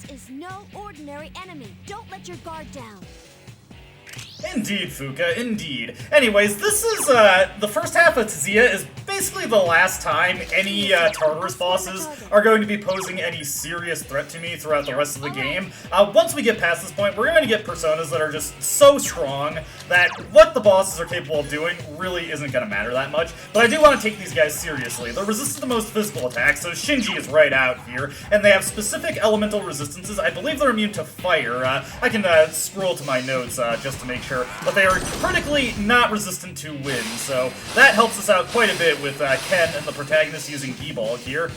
This is no ordinary enemy. Don't let your guard down. Indeed, Fuka, indeed. Anyways, this is, the first half of Tziah is basically the last time any, Tartarus bosses are going to be posing any serious threat to me throughout the rest of the game. Once we get past this point, we're going to get personas that are just so strong that what the bosses are capable of doing really isn't going to matter that much. But I do want to take these guys seriously. They're resistant to most physical attacks, so Shinji is right out here, and they have specific elemental resistances. I believe they're immune to fire. I can, scroll to my notes, just to make sure. But they are critically not resistant to wind, so that helps us out quite a bit with Ken and the protagonist using D-Ball here.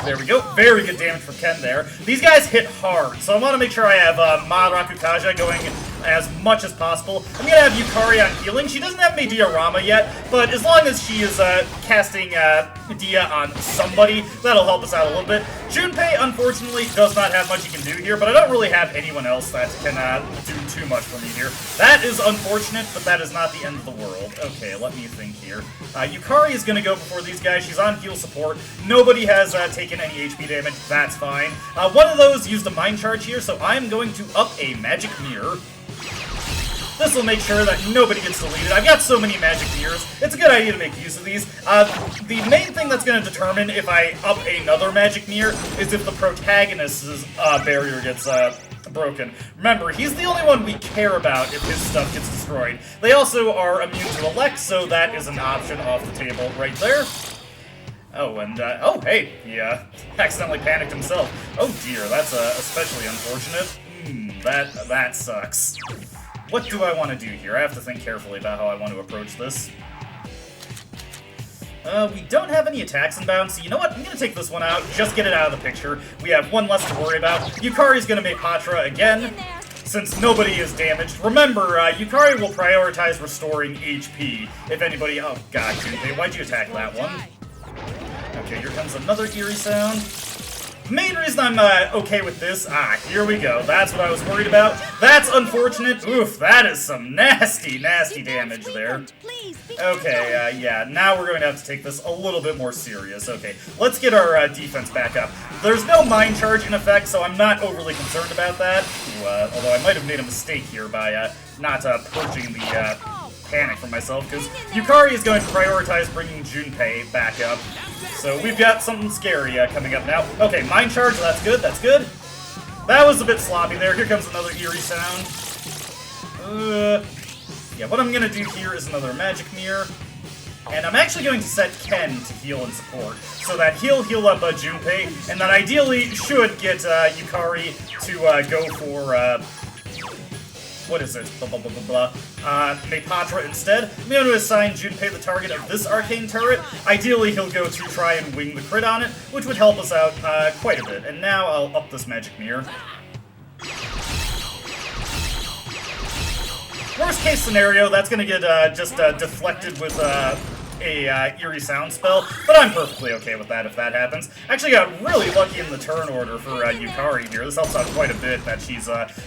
There we go. Very good damage from Ken there. These guys hit hard, so I want to make sure I have Ma Rakukaja going as much as possible. I'm going to have Yukari on healing. She doesn't have Mediarama yet, but as long as she is casting Dia on somebody, that'll help us out a little bit. Junpei, unfortunately, does not have much he can do here, but I don't really have anyone else that can do too much for me here. That is unfortunate, but that is not the end of the world. Okay, let me think here. Yukari is going to go before these guys. She's on heal support. Nobody has taken any HP damage. That's fine. One of those used a mind charge here, so I'm going to up a magic mirror. This will make sure that nobody gets deleted. I've got so many magic mirrors. It's a good idea to make use of these. The main thing that's going to determine if I up another magic mirror is if the protagonist's barrier gets broken. Remember, he's the only one we care about if his stuff gets destroyed. They also are immune to Elect, so that is an option off the table right there. Oh, and, oh, hey, he, accidentally panicked himself. Oh dear, that's, especially unfortunate. That sucks. What do I want to do here? I have to think carefully about how I want to approach this. We don't have any attacks inbound, so you know what? I'm gonna take this one out, just get it out of the picture. We have one less to worry about. Yukari's gonna make Patra again, since nobody is damaged. Remember, Yukari will prioritize restoring HP if anybody— oh god, Junpei, why'd you attack that one? Okay, here comes another eerie sound. The main reason I'm okay with this— here we go. That's what I was worried about. That's unfortunate. Oof, that is some nasty, nasty damage there. Okay, yeah, now we're going to have to take this a little bit more serious. Okay, let's get our defense back up. There's no mind charge in effect, so I'm not overly concerned about that. Although I might have made a mistake here by not purging the panic from myself, because Yukari is going to prioritize bringing Junpei back up. So we've got something scary coming up now. Okay, mind charge, that's good, that's good. That was a bit sloppy there. Here comes another eerie sound. Yeah, what I'm gonna do here is another magic mirror. And I'm actually going to set Ken to heal and support, so that he'll heal up Junpei, and that ideally should get Yukari to go for, what is it? Mepatra instead. I'm going to assign Junpei the target of this arcane turret. Ideally, he'll go to try and wing the crit on it, which would help us out quite a bit. And now I'll up this magic mirror. Worst case scenario, that's going to get just deflected with a eerie sound spell, but I'm perfectly okay with that if that happens. Actually got really lucky in the turn order for Yukari here. This helps out quite a bit that she's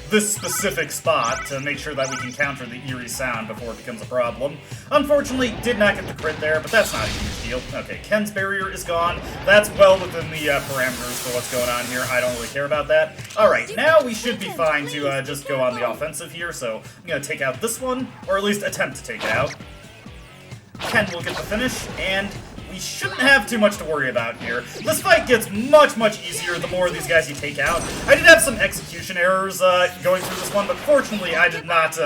this specific spot to make sure that we can counter the eerie sound before it becomes a problem. Unfortunately, did not get the crit there, but that's not a huge deal. Okay, Ken's barrier is gone. That's well within the parameters for what's going on here. I don't really care about that. Alright, now we should be fine to just go on the offensive here, so I'm going to take out this one, or at least attempt to take it out. Ken will get the finish, and we shouldn't have too much to worry about here. This fight gets much, much easier the more of these guys you take out. I did have some execution errors going through this one, but fortunately I did not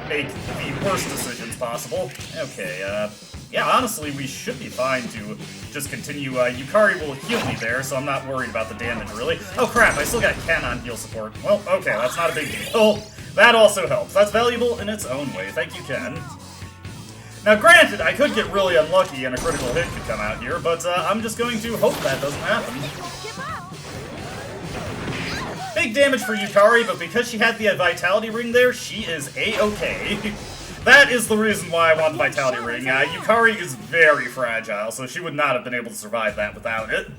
make the worst decisions possible. Okay, yeah, honestly, we should be fine to just continue. Yukari will heal me there, so I'm not worried about the damage, really. Oh crap, I still got Ken on heal support. Well, okay, that's not a big deal. That also helps. That's valuable in its own way. Thank you, Ken. Now, granted, I could get really unlucky and a critical hit could come out here, but I'm just going to hope that doesn't happen. Big damage for Yukari, but because she had the Vitality Ring there, she is A-okay. That is the reason why I want the Vitality Ring. Yukari is very fragile, so she would not have been able to survive that without it.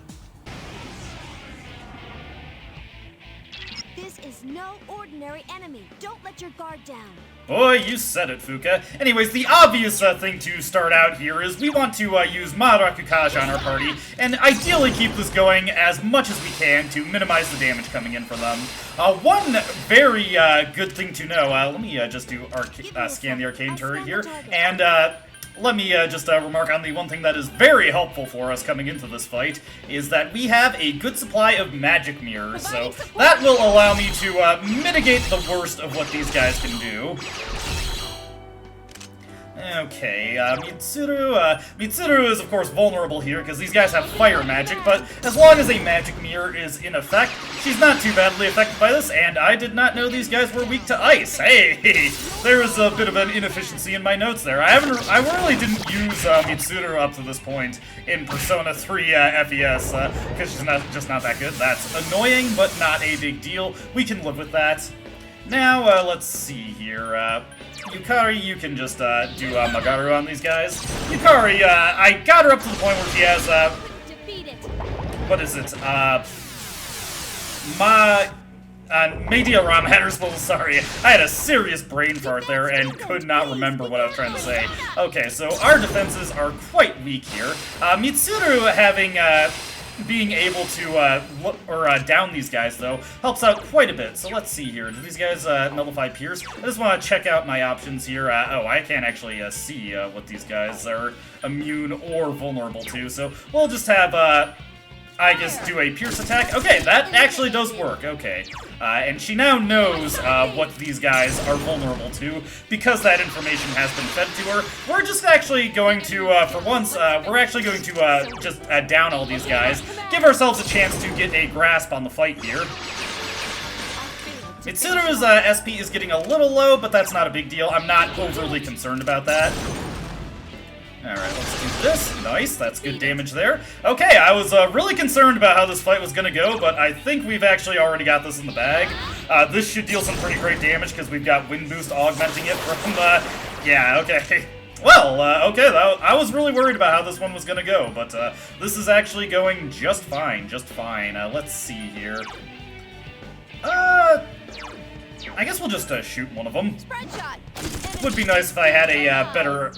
This is no ordinary enemy. Don't let your guard down. Boy, you said it, Fuka. Anyways, the obvious thing to start out here is we want to use Maharakukaja on our party, and ideally keep this going as much as we can to minimize the damage coming in from them. One very good thing to know, let me just do scan the Arcane Turret here, and let me just remark on the one thing that is very helpful for us coming into this fight, is that we have a good supply of magic mirrors, so that will allow me to mitigate the worst of what these guys can do. Okay, Mitsuru is of course vulnerable here because these guys have fire magic, but as long as a magic mirror is in effect, she's not too badly affected by this, and I did not know these guys were weak to ice. Hey, there was a bit of an inefficiency in my notes there. I really didn't use Mitsuru up to this point in Persona 3 FES, because she's just not that good. That's annoying, but not a big deal. We can live with that. Now, let's see here. Yukari, you can just do Magaru on these guys. Yukari, I got her up to the point where she has, what is it? Media Ram header spell, sorry. I had a serious brain fart there and could not remember what I was trying to say. Okay, so our defenses are quite weak here. Mitsuru having, being able to down these guys, though, helps out quite a bit. So let's see here. Do these guys nullify Pierce? I just want to check out my options here. Oh, I can't actually see what these guys are immune or vulnerable to. So we'll just have, I guess, do a Pierce attack. Okay, that actually does work. Okay. And she now knows what these guys are vulnerable to because that information has been fed to her. We're just actually going to, for once, we're actually going to just down all these guys, give ourselves a chance to get a grasp on the fight here. Mitsuru's SP is getting a little low, but that's not a big deal. I'm not overly concerned about that. Alright, let's do this. Nice, that's good damage there. Okay, I was really concerned about how this fight was gonna go, but I think we've actually already got this in the bag. This should deal some pretty great damage because we've got Wind Boost augmenting it from, yeah, okay. Well, okay, I was really worried about how this one was gonna go, but this is actually going just fine, just fine. Let's see here. I guess we'll just shoot one of them. Would be nice if I had a better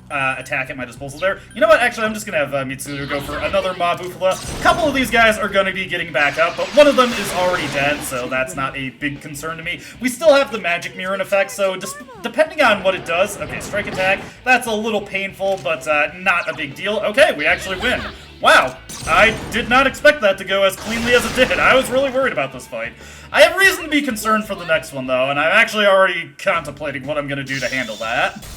attack at my disposal there. You know what? Actually, I'm just gonna have Mitsuru go for another Mabufula. A couple of these guys are gonna be getting back up, but one of them is already dead, so that's not a big concern to me. We still have the magic mirror in effect, so just depending on what it does. Okay, strike attack. That's a little painful, but not a big deal. Okay, we actually win. Wow, I did not expect that to go as cleanly as it did. I was really worried about this fight. I have reason to be concerned for the next one, though, and I'm actually already contemplating what I'm gonna do to handle that.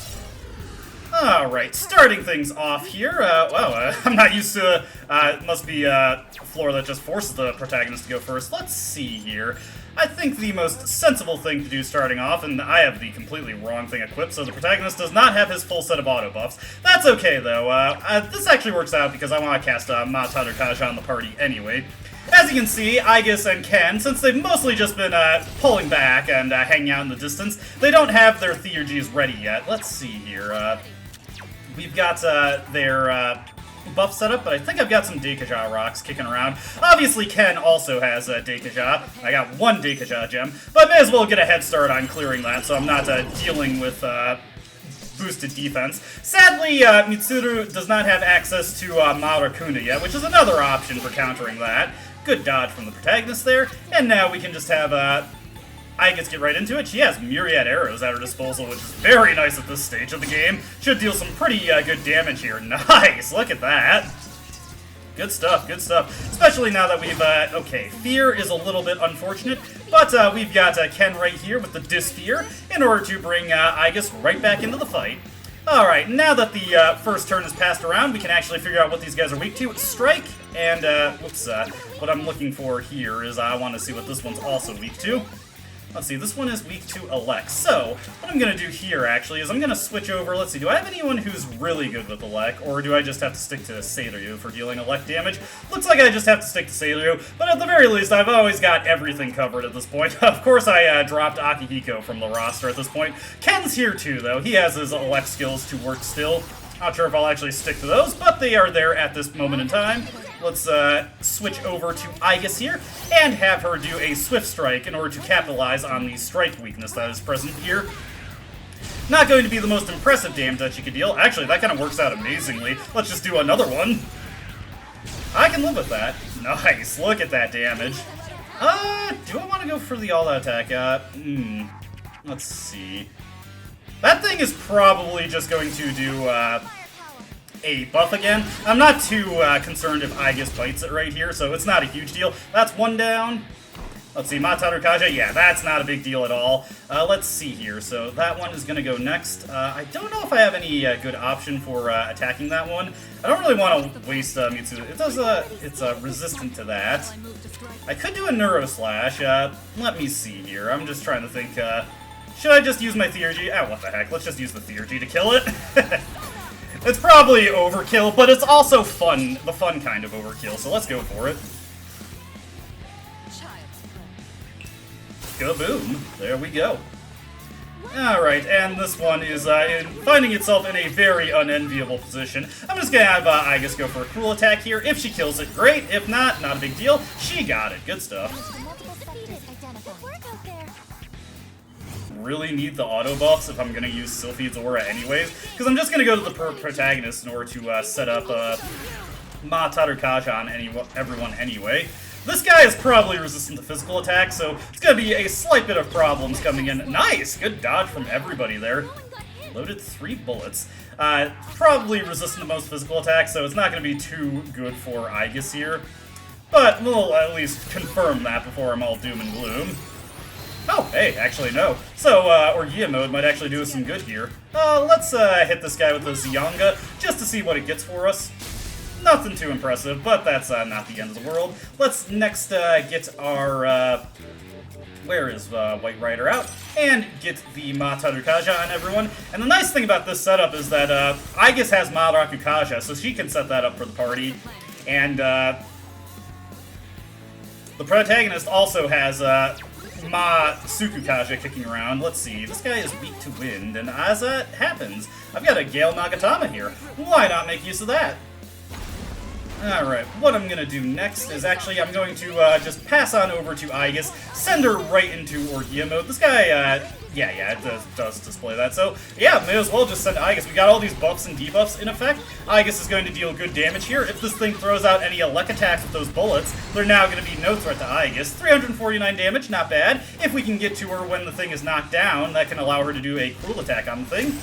Alright, starting things off here, wow, I'm not used to, it must be a floor that just forces the protagonist to go first. Let's see here. I think the most sensible thing to do starting off, and I have the completely wrong thing equipped, so the protagonist does not have his full set of auto buffs. That's okay, though. This actually works out because I want to cast Maharakukaja on the party anyway. As you can see, Aegis and Ken, since they've mostly just been pulling back and hanging out in the distance, they don't have their Theurgies ready yet. Let's see here. We've got their buff set up, but I think I've got some Deikaja rocks kicking around. Obviously, Ken also has Deikaja. I got one Deikaja gem, but I may as well get a head start on clearing that, so I'm not dealing with boosted defense. Sadly, Mitsuru does not have access to Marakuna yet, which is another option for countering that. Good dodge from the protagonist there, and now we can just have I get right into it. She has myriad arrows at her disposal, which is very nice at this stage of the game. Should deal some pretty good damage here. Nice! Look at that. Good stuff, good stuff. Especially now that we've, okay, Fear is a little bit unfortunate, but we've got Ken right here with the Dysphere in order to bring Aegis right back into the fight. Alright, now that the first turn is passed around, we can actually figure out what these guys are weak to. Strike, and, whoops, what I'm looking for here is I want to see what this one's also weak to. Let's see, this one is weak to Elect. So, what I'm going to do here, actually, is I'm going to switch over. Let's see, do I have anyone who's really good with Elect, or do I just have to stick to Seiryu for dealing Elect damage? Looks like I just have to stick to Seiryu, but at the very least, I've always got everything covered at this point. Of course, I dropped Akihiko from the roster at this point. Ken's here too, though. He has his Elect skills to work still. Not sure if I'll actually stick to those, but they are there at this moment in time. let's switch over to Aegis here and have her do a Swift Strike in order to capitalize on the strike weakness that is present here. Not going to be the most impressive damage that she could deal. Actually, that kind of works out amazingly. Let's just do another one. I can live with that. Nice, look at that damage. Do I want to go for the all-out attack? Let's see. That thing is probably just going to do, a buff again. I'm not too concerned if Aegis bites it right here, so it's not a huge deal. That's one down. Let's see, Mataru Kaja, yeah, that's not a big deal at all. Let's see here, so that one is going to go next. I don't know if I have any good option for attacking that one. I don't really want to waste Mitsu. It does, it's resistant to that. I could do a Neuro Slash. Let me see here. I'm just trying to think, should I just use my Theurgy? Ah, what the heck, let's just use the Theurgy to kill it. It's probably overkill, but it's also fun, the fun kind of overkill, so let's go for it. Kaboom! There we go. Alright, and this one is finding itself in a very unenviable position. I'm just gonna have Aegis go for a cruel attack here. If she kills it, great. If not, not a big deal. She got it. Good stuff. Really need the auto buffs if I'm gonna use Sylphie's Aura anyways, because I'm just gonna go to the protagonist in order to set up Mataru Kaja on everyone anyway. This guy is probably resistant to physical attack, so it's gonna be a slight bit of problems coming in. Nice! Good dodge from everybody there. Loaded 3 bullets. Probably resistant to most physical attacks, so it's not gonna be too good for Aegis here. But we'll at least confirm that before I'm all doom and gloom. Oh, hey, actually no. So, Orgia mode might actually do us some good here. Let's hit this guy with the Zionga, just to see what it gets for us. Nothing too impressive, but that's not the end of the world. Let's next get our, where is White Rider out, and get the Mataru Kaja on everyone. And the nice thing about this setup is that Aegis has Mataru Kaja, so she can set that up for the party. And the protagonist also has Suku Kaja kicking around. Let's see, this guy is weak to wind, and as that happens, I've got a Gale Nagatama here. Why not make use of that? Alright, what I'm gonna do next is actually I'm going to just pass on over to Aegis, send her right into Orgia mode. This guy, yeah, it does display that. So, yeah, may as well just send Aegis. We got all these buffs and debuffs in effect. Aegis is going to deal good damage here. If this thing throws out any Elec attacks with those bullets, they're now going to be no threat to Aegis. 349 damage, not bad. If we can get to her when the thing is knocked down, that can allow her to do a cruel attack on the thing.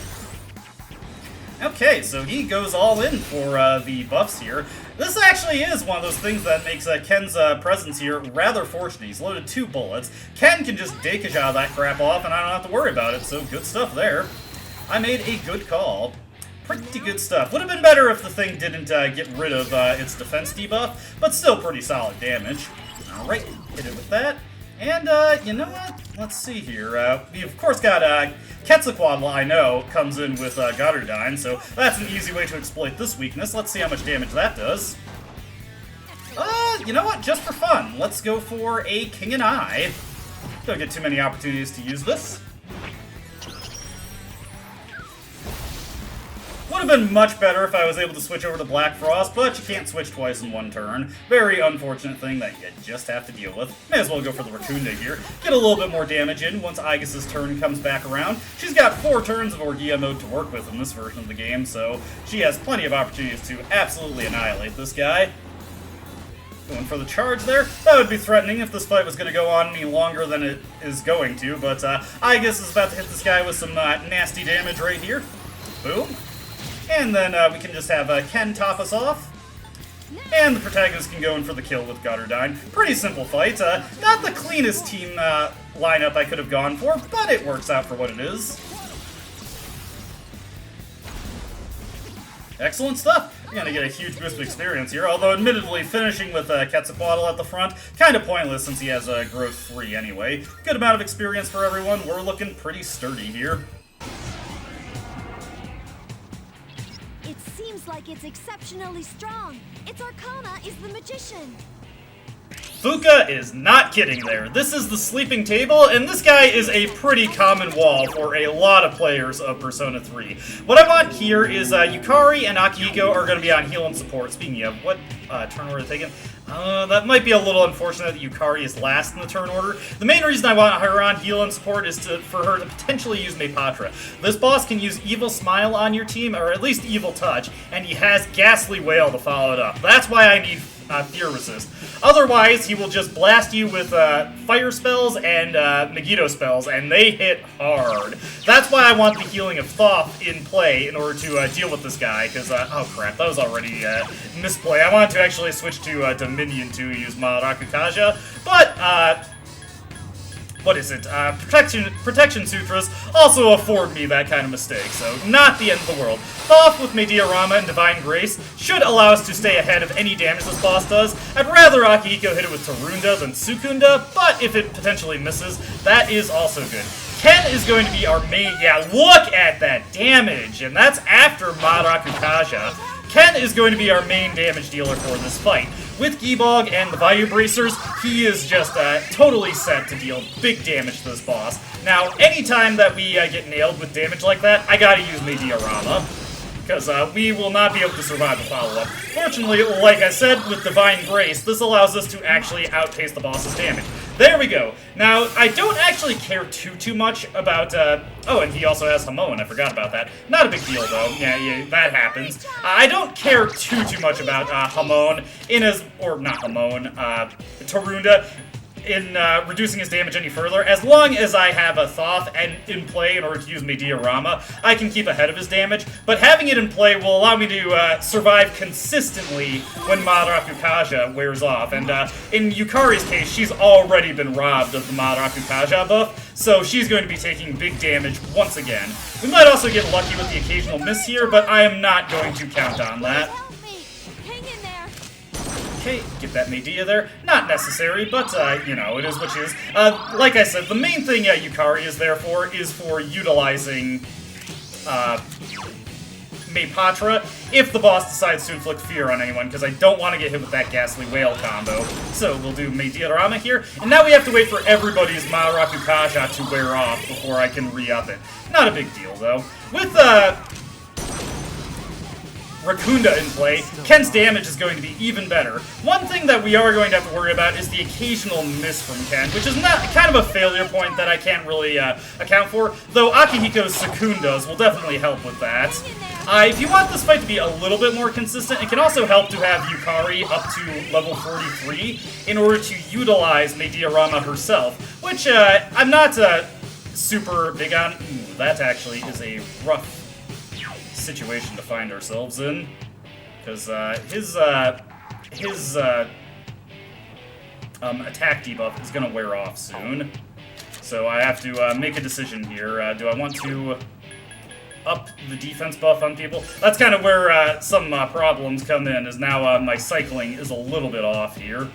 Okay, so he goes all in for the buffs here. This actually is one of those things that makes Ken's presence here rather fortunate. He's loaded 2 bullets. Ken can just Deikaja that crap off, and I don't have to worry about it, so good stuff there. I made a good call. Pretty good stuff. Would have been better if the thing didn't get rid of its defense debuff, but still pretty solid damage. Alright, hit it with that. And, you know what? Let's see here. We, of course, got Quetzalcoatl, I know, comes in with Goddardine, so that's an easy way to exploit this weakness. Let's see how much damage that does. You know what? Just for fun, let's go for a King and I. Don't get too many opportunities to use this. Would have been much better if I was able to switch over to Black Frost, but you can't switch twice in one turn. Very unfortunate thing that you just have to deal with. May as well go for the Raccoonda here. Get a little bit more damage in once Aegis' turn comes back around. She's got 4 turns of Orgia mode to work with in this version of the game, so she has plenty of opportunities to absolutely annihilate this guy. Going for the charge there. That would be threatening if this fight was going to go on any longer than it is going to, but Aegis is about to hit this guy with some nasty damage right here. Boom. And then we can just have Ken top us off. And the protagonist can go in for the kill with Goddardine. Pretty simple fight. Not the cleanest team lineup I could have gone for, but it works out for what it is. Excellent stuff. You're gonna get a huge boost of experience here, although admittedly finishing with Quetzalcoatl at the front, kind of pointless since he has growth 3 anyway. Good amount of experience for everyone. We're looking pretty sturdy here. Like it's exceptionally strong. Its Arcana is the Magician. Fuka is not kidding there. This is the Sleeping Table, and this guy is a pretty common wall for a lot of players of Persona 3. What I want here is Yukari and Akihiko are going to be on heal and support. Speaking of, what turn order taken? That might be a little unfortunate that Yukari is last in the turn order. The main reason I want her on heal and support is for her to potentially use Maypatra. This boss can use Evil Smile on your team, or at least Evil Touch, and he has Ghastly Wail to follow it up. That's why I need Fear Resist. Otherwise, he will just blast you with fire spells and Megiddo spells, and they hit hard. That's why I want the healing of Thoth in play in order to deal with this guy, because, oh crap, that was already misplay. I wanted to actually switch to Dominion to use Madaraku Kaja, but, what is it? Protection Sutras also afford me that kind of mistake, so not the end of the world. Thoth with Mediarama and Divine Grace should allow us to stay ahead of any damage this boss does. I'd rather Akihiko hit it with Tarunda than Sukunda, but if it potentially misses, that is also good. Ken is going to be our main... Yeah, look at that damage, and that's after Madaraku Kaja. Ken is going to be our main damage dealer for this fight. With Gibog and the Vayu Bracers, he is just totally set to deal big damage to this boss. Now, anytime that we get nailed with damage like that, I gotta use Mediarama, because we will not be able to survive the follow-up. Fortunately, like I said, with Divine Grace, this allows us to actually outpace the boss's damage. There we go. Now, I don't actually care too much about, oh, and he also has Hamon, I forgot about that. Not a big deal, though. Yeah, that happens. I don't care too much about Hamon or not Hamon, Tarunda, in reducing his damage any further. As long as I have a Thoth in play in order to use Mediarama, I can keep ahead of his damage, but having it in play will allow me to survive consistently when Madaraku Kaja wears off, and in Yukari's case, she's already been robbed of the Madaraku Kaja buff, so she's going to be taking big damage once again. We might also get lucky with the occasional miss here, but I am not going to count on that. Okay, get that Medea there. Not necessary, but, you know, it is what it is. Like I said, the main thing Yukari is there for is for utilizing, Maypatra if the boss decides to inflict fear on anyone, because I don't want to get hit with that Ghastly Wail combo. So we'll do Mediarama here, and now we have to wait for everybody's Madaraku Kaja to wear off before I can re-up it. Not a big deal, though. With, Rakunda in play, Ken's damage is going to be even better. One thing that we are going to have to worry about is the occasional miss from Ken, which is not kind of a failure point that I can't really account for, though Akihiko's Secundas will definitely help with that. If you want this fight to be a little bit more consistent, it can also help to have Yukari up to level 43 in order to utilize Mediarama herself, which I'm not super big on. Ooh, that actually is a rough situation to find ourselves in, because his attack debuff is going to wear off soon, so I have to make a decision here. Do I want to up the defense buff on people? That's kind of where some problems come in, is now my cycling is a little bit off here.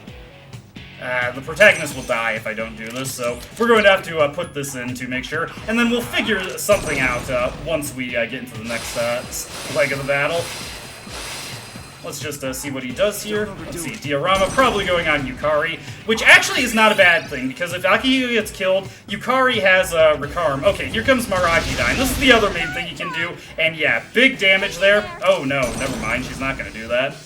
The protagonist will die if I don't do this, so we're going to have to put this in to make sure, and then we'll figure something out once we get into the next leg of the battle. Let's just see what he does here. Let's see, Diorama probably going on Yukari, which actually is not a bad thing, because if Akihiko gets killed, Yukari has Rekarm. Okay, here comes Maraki dying. This is the other main thing he can do, and yeah, big damage there. Oh no, never mind, she's not going to do that.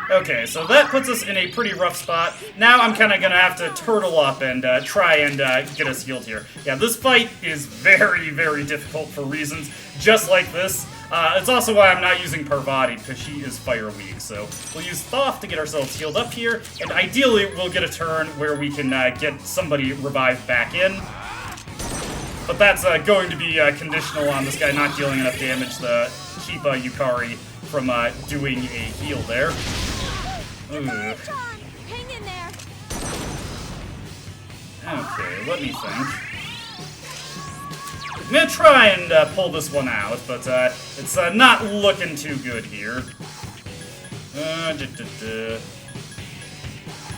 Okay, so that puts us in a pretty rough spot. Now I'm kind of going to have to turtle up and try and get us healed here. Yeah, this fight is very, very difficult for reasons just like this. It's also why I'm not using Parvati, because she is fire weak. So we'll use Thoth to get ourselves healed up here, and ideally we'll get a turn where we can get somebody revived back in. But that's going to be conditional on this guy not dealing enough damage to keep Yukari from doing a heal there. Ooh. Okay, let me think. I'm gonna try and pull this one out, but it's not looking too good here.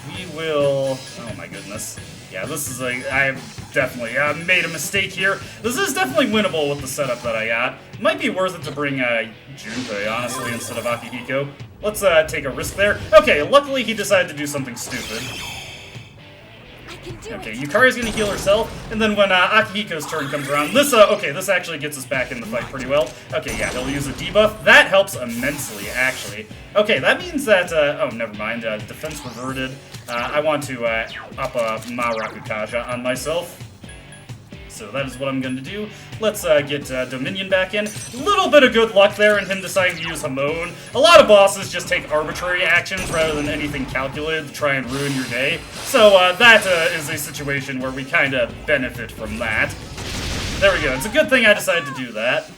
We will... Oh my goodness. Yeah, this is I've definitely made a mistake here. This is definitely winnable with the setup that I got. Might be worth it to bring Junpei, honestly, instead of Akihiko. Let's take a risk there. Okay, luckily he decided to do something stupid. Okay, Yukari's gonna heal herself, and then when Akihiko's turn comes around, this actually gets us back in the fight pretty well. Okay, yeah, he'll use a debuff. That helps immensely, actually. Okay, that means that, oh, never mind, defense reverted. I want to up a Marakukaja on myself. So that is what I'm going to do. Let's get Dominion back in. A little bit of good luck there in him deciding to use Hamon. A lot of bosses just take arbitrary actions rather than anything calculated to try and ruin your day. So that is a situation where we kind of benefit from that. There we go. It's a good thing I decided to do that.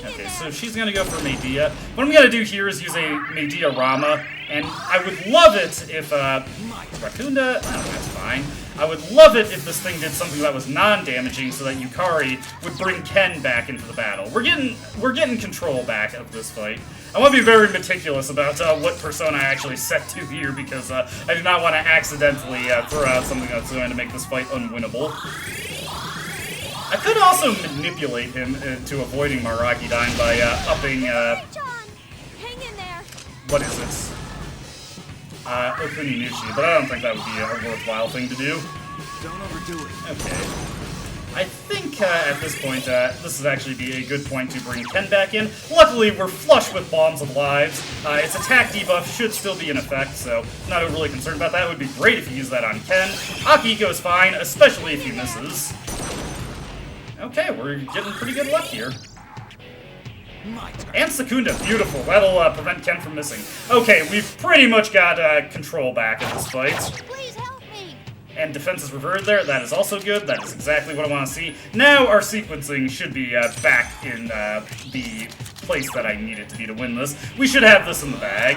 Okay, so she's going to go for Medea. What I'm going to do here is use a Medea Rama, and I would love it if, Rakunda? Oh, that's fine. I would love it if this thing did something that was non-damaging so that Yukari would bring Ken back into the battle. We're getting control back of this fight. I want to be very meticulous about what persona I actually set to here because I do not want to accidentally throw out something that's going to make this fight unwinnable. I could also manipulate him to avoiding Maraki dying by upping, Hang in there. what is it? Okuni Nushi, but I don't think that would be a worthwhile thing to do. Don't overdo it. Okay. I think at this point, this would actually be a good point to bring Ken back in. Luckily, we're flush with Bombs of Lives. Its attack debuff should still be in effect, so not overly concerned about that. It would be great if you use that on Ken. Akihiko is fine, especially if he misses. Okay, we're getting pretty good luck here. And Secunda, beautiful. That'll prevent Ken from missing. Okay, we've pretty much got control back in this fight. Please help me. And defense is reverted there. That is also good. That is exactly what I want to see. Now our sequencing should be back in the place that I need it to be to win this. We should have this in the bag.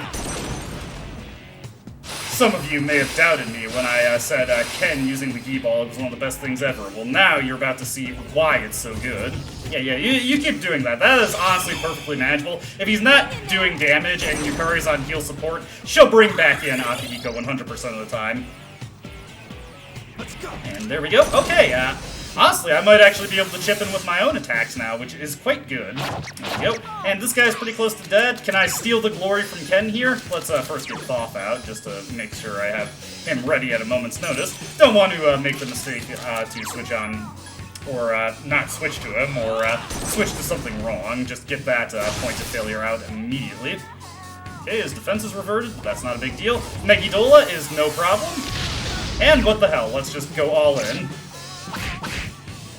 Some of you may have doubted me when I said Ken using the Gi Ball was one of the best things ever. Well, now you're about to see why it's so good. Yeah, you keep doing that. That is honestly perfectly manageable. If he's not doing damage and Yukari's on heal support, she'll bring back in Akihiko 100% of the time. Let's go. And there we go. Okay, honestly, I might actually be able to chip in with my own attacks now, which is quite good. There we go. And this guy's pretty close to dead. Can I steal the glory from Ken here? Let's first get Thoth out, just to make sure I have him ready at a moment's notice. Don't want to make the mistake to switch on, or not switch to him, or switch to something wrong. Just get that point of failure out immediately. Okay, his defense is reverted. That's not a big deal. Megidola is no problem. And what the hell, let's just go all in.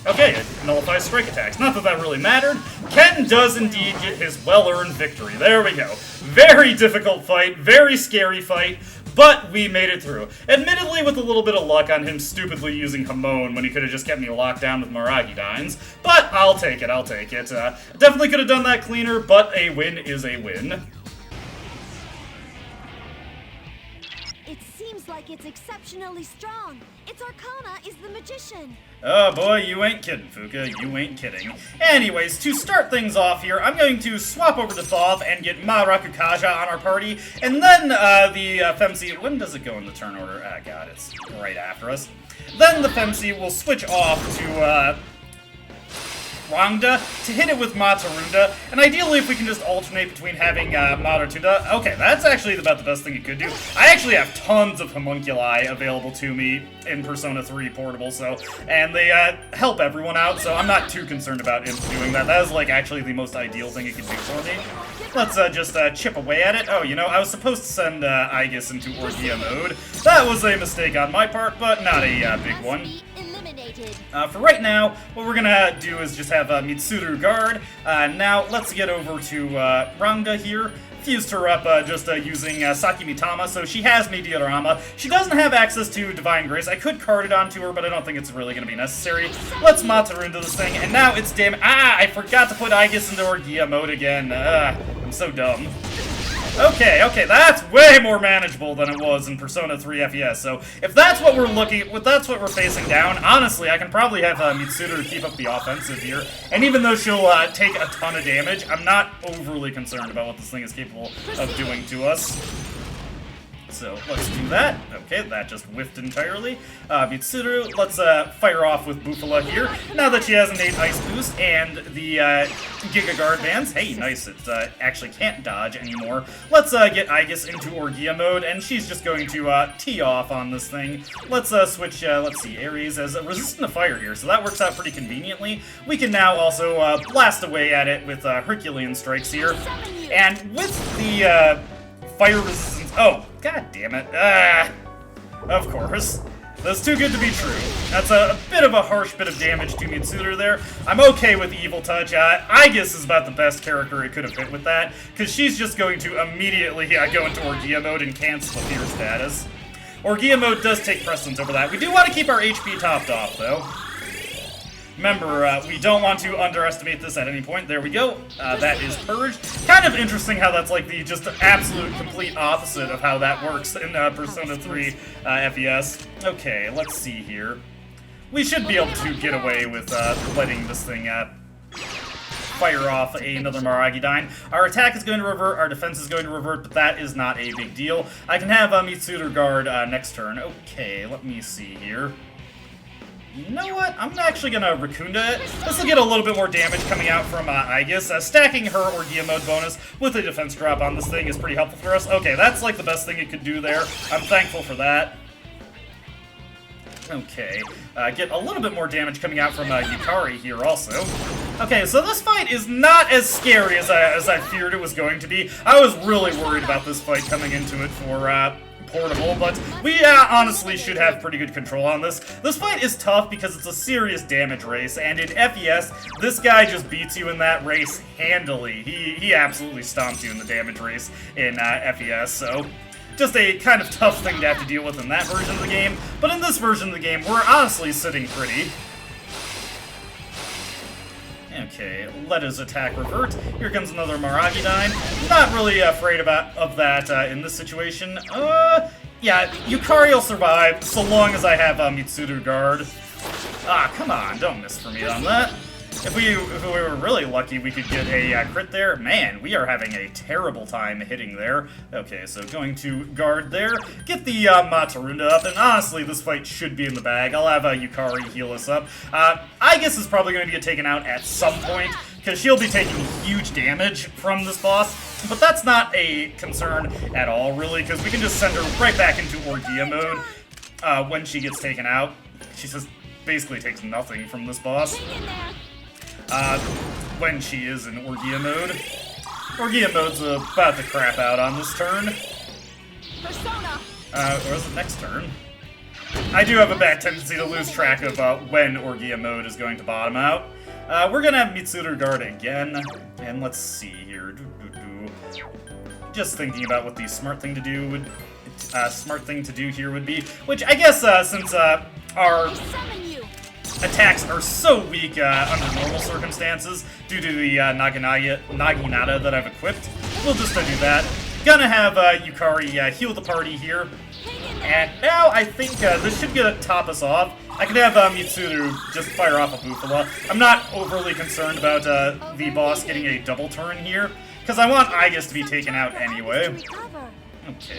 Okay, it nullifies strike attacks. Not that that really mattered. Ken does indeed get his well-earned victory. There we go. Very difficult fight, very scary fight, but we made it through. Admittedly, with a little bit of luck on him stupidly using Hamon when he could have just kept me locked down with Maragi Dines. But I'll take it, I'll take it. Definitely could have done that cleaner, but a win is a win. It seems like it's exceptionally strong. Its Arcana is the Magician. Oh boy, you ain't kidding, Fuka. You ain't kidding. Anyways, to start things off here, I'm going to swap over to Thoth and get Marakukaja on our party, and then the Femsi... When does it go in the turn order? Ah, God, it's right after us. Then the Femsi will switch off to Rangda to hit it with Matarunda, and ideally if we can just alternate between having Matarunda. Okay, that's actually about the best thing it could do. I actually have tons of homunculi available to me in Persona 3 Portable, and they help everyone out, so I'm not too concerned about it doing that. That is like actually the most ideal thing it could do for me. Let's just chip away at it. Oh, you know, I was supposed to send Aegis into Orgia mode. That was a mistake on my part, but not a big one. For right now, what we're gonna do is just have Mitsuru guard. Now, let's get over to Rangda here. Fused her up just using Saki Mitama, so she has Mediorama. She doesn't have access to Divine Grace. I could card it onto her, but I don't think it's really going to be necessary. Let's Matarunda this thing, and now it's damn... Ah, I forgot to put Aegis into Orgia mode again. I'm so dumb. Okay, that's way more manageable than it was in Persona 3 FES, so if that's what that's what we're facing down, honestly, I can probably have Mitsuru keep up the offensive here, and even though she'll take a ton of damage, I'm not overly concerned about what this thing is capable of doing to us. so let's do that. Okay, that just whiffed entirely. Mitsuru, let's fire off with Bufala here. Now that she has an 8 Ice Boost and the Giga Guard bands, hey, nice, it actually can't dodge anymore. Let's get Aegis into Orgia mode, and she's just going to tee off on this thing. Let's switch, let's see, Ares as resistant to fire here, so that works out pretty conveniently. We can now also blast away at it with Herculean strikes here. And with the fire resistance... Oh, god damn it. Of course. That's too good to be true. That's a bit of a harsh bit of damage to Mitsuru there. I'm okay with Evil Touch. Aegis is about the best character it could have hit with that, because she's just going to immediately go into Orgia mode and cancel the fear status. Orgia mode does take precedence over that. We do want to keep our HP topped off, though. Remember, we don't want to underestimate this at any point. There we go. That is Purged. Kind of interesting how that's like the just absolute complete opposite of how that works in Persona 3 FES. Okay, let's see here. We should be able to get away with letting this thing fire off another Maragidyne. Our attack is going to revert, our defense is going to revert, but that is not a big deal. I can have Mitsuru guard next turn. Okay, let me see here. You know what? I'm actually gonna Raccoonda it. This will get a little bit more damage coming out from Aegis. Stacking her Orgia mode bonus with a defense drop on this thing is pretty helpful for us. Okay, that's like the best thing it could do there. I'm thankful for that. Okay, get a little bit more damage coming out from Yukari here also. Okay, so this fight is not as scary as I feared it was going to be. I was really worried about this fight coming into it for Portable, but we honestly should have pretty good control on this. This fight is tough because it's a serious damage race, and in FES, this guy just beats you in that race handily. He absolutely stomps you in the damage race in FES, so just a kind of tough thing to have to deal with in that version of the game. But in this version of the game, we're honestly sitting pretty. Okay, let his attack revert. Here comes another Maragidyne. Not really afraid of that in this situation. Yeah, Yukari will survive so long as I have Mitsuru guard. Ah, come on, don't miss for me on that. If we were really lucky, we could get a crit there. Man, we are having a terrible time hitting there. Okay, so going to guard there, get the Matarunda up, and honestly, this fight should be in the bag. I'll have Yukari heal us up. Aegis is probably going to get taken out at some point, because she'll be taking huge damage from this boss, but that's not a concern at all, really, because we can just send her right back into Orgia mode when she gets taken out. She just basically takes nothing from this boss. When she is in Orgia mode. Orgia mode's about to crap out on this turn. Or is it next turn? I do have a bad tendency to lose track of when Orgia mode is going to bottom out. We're gonna have Mitsuru guard again, and let's see here. Just thinking about what the smart thing to do here would be, which I guess since our attacks are so weak under normal circumstances due to the Naginata that I've equipped, we'll just do that. Gonna have Yukari heal the party here. And now I think this should top us off. I can have Mitsuru just fire off a Bufala. I'm not overly concerned about the boss getting a double turn here, because I want Aegis to be taken out anyway. Okay.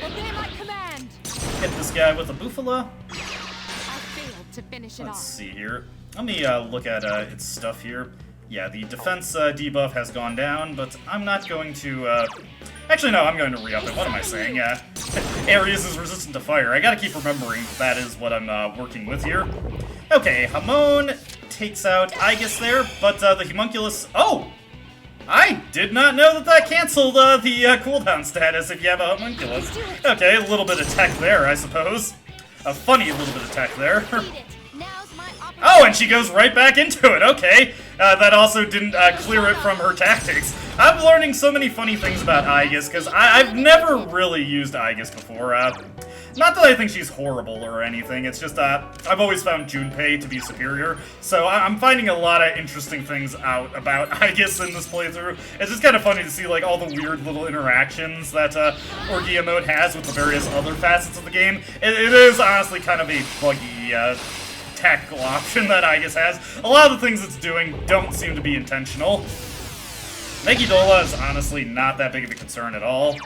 Hit this guy with a Bufala. Let's see here. Let me look at its stuff here. Yeah, the defense debuff has gone down, but I'm not going to... Actually, no, I'm going to re-up it. What am I saying? Ares is resistant to fire. I gotta keep remembering that is what I'm working with here. Okay, Hamon takes out Aegis there, but the Homunculus... Oh! I did not know that canceled the cooldown status if you have a Homunculus. Okay, a little bit of tech there, I suppose. A funny little bit of tech there. Oh, and she goes right back into it. Okay. That also didn't clear it from her tactics. I'm learning so many funny things about Aegis, because I've never really used Aegis before. Not that I think she's horrible or anything, it's just I've always found Junpei to be superior, so I'm finding a lot of interesting things out about Aegis in this playthrough. It's just kind of funny to see like all the weird little interactions that Orgia mode has with the various other facets of the game. It is honestly kind of a buggy tactical option that Aegis has. A lot of the things it's doing don't seem to be intentional. Megidola is honestly not that big of a concern at all.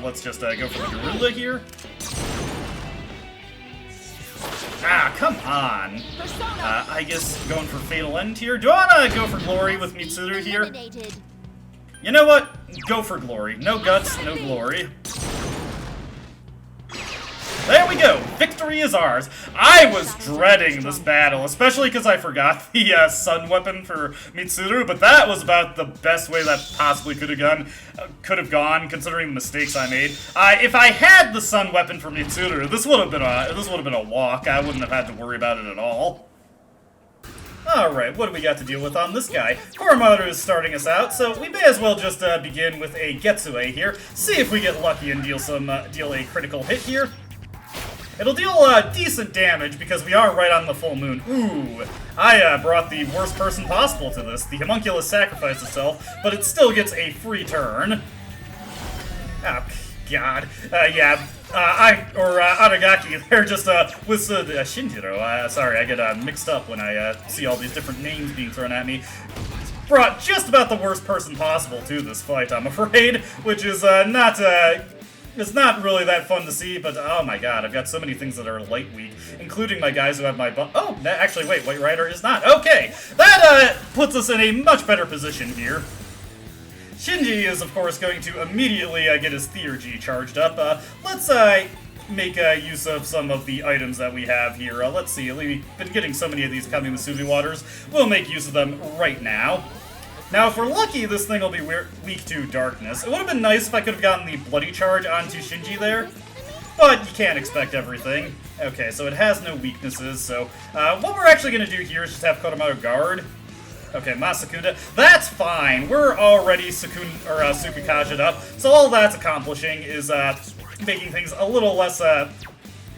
Let's just go for the Gorilla here. Ah, come on. I guess going for Fatal End here. Do I want to go for Glory with Mitsuru here? You know what? Go for Glory. No guts, no glory. There we go! Victory is ours! I was dreading this battle, especially because I forgot the sun weapon for Mitsuru, but that was about the best way that possibly could have gone, considering the mistakes I made. If I had the sun weapon for Mitsuru, this would have been a walk. I wouldn't have had to worry about it at all. Alright, what do we got to deal with on this guy? Koromaru is starting us out, so we may as well just begin with a Getsue here. See if we get lucky and deal a critical hit here. It'll deal decent damage because we are right on the full moon. Ooh, I brought the worst person possible to this. The homunculus sacrificed itself, but it still gets a free turn. Oh, God. Aragaki, they're just with Shinjiro. Sorry, I get mixed up when I see all these different names being thrown at me. Brought just about the worst person possible to this fight, I'm afraid, which is it's not really that fun to see, but oh my god, I've got so many things that are light weak, including my guys who have my oh, actually, wait, White Rider is not. Okay, that puts us in a much better position here. Shinji is, of course, going to immediately get his Theurgy charged up. Let's make use of some of the items that we have here. Let's see, we've been getting so many of these Kamimusubi waters. We'll make use of them right now. Now, if we're lucky, this thing will be weak to darkness. It would have been nice if I could have gotten the bloody charge onto Shinji there, but you can't expect everything. Okay, so it has no weaknesses, so what we're actually going to do here is just have Koromaru guard. Okay, Masakunda. That's fine. We're already Tsukikaja'd up, so all that's accomplishing is making things a little less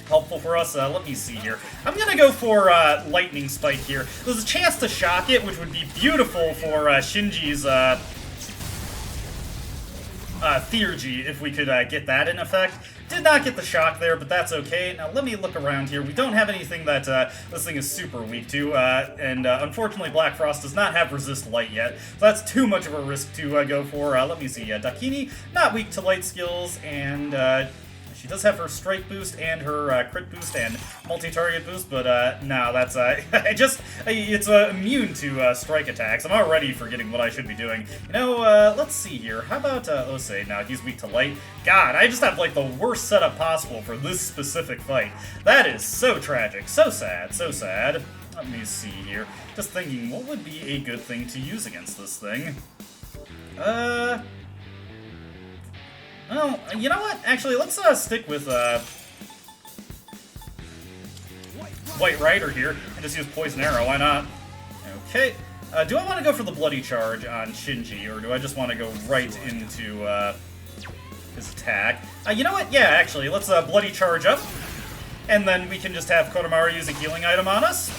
helpful for us. Let me see here. I'm gonna go for Lightning Spike here. There's a chance to shock it, which would be beautiful for Shinji's Theurgy, if we could get that in effect. Did not get the shock there, but that's okay. Now let me look around here. We don't have anything that this thing is super weak to, and unfortunately Black Frost does not have resist light yet, so that's too much of a risk to go for. Let me see. Dakini, not weak to light skills, and she does have her strike boost and her crit boost and multi-target boost, but no, that's it's immune to strike attacks. I'm already forgetting what I should be doing. You know, let's see here. How about Osei? Now he's weak to light. God, I just have like the worst setup possible for this specific fight. That is so tragic, so sad, so sad. Let me see here. Just thinking, what would be a good thing to use against this thing? Well, you know what? Actually, let's stick with White Rider here and just use Poison Arrow. Why not? Okay. Do I want to go for the Bloody Charge on Shinji, or do I just want to go right into his attack? You know what? Yeah, actually, let's Bloody Charge up, and then we can just have Koromaru use a healing item on us,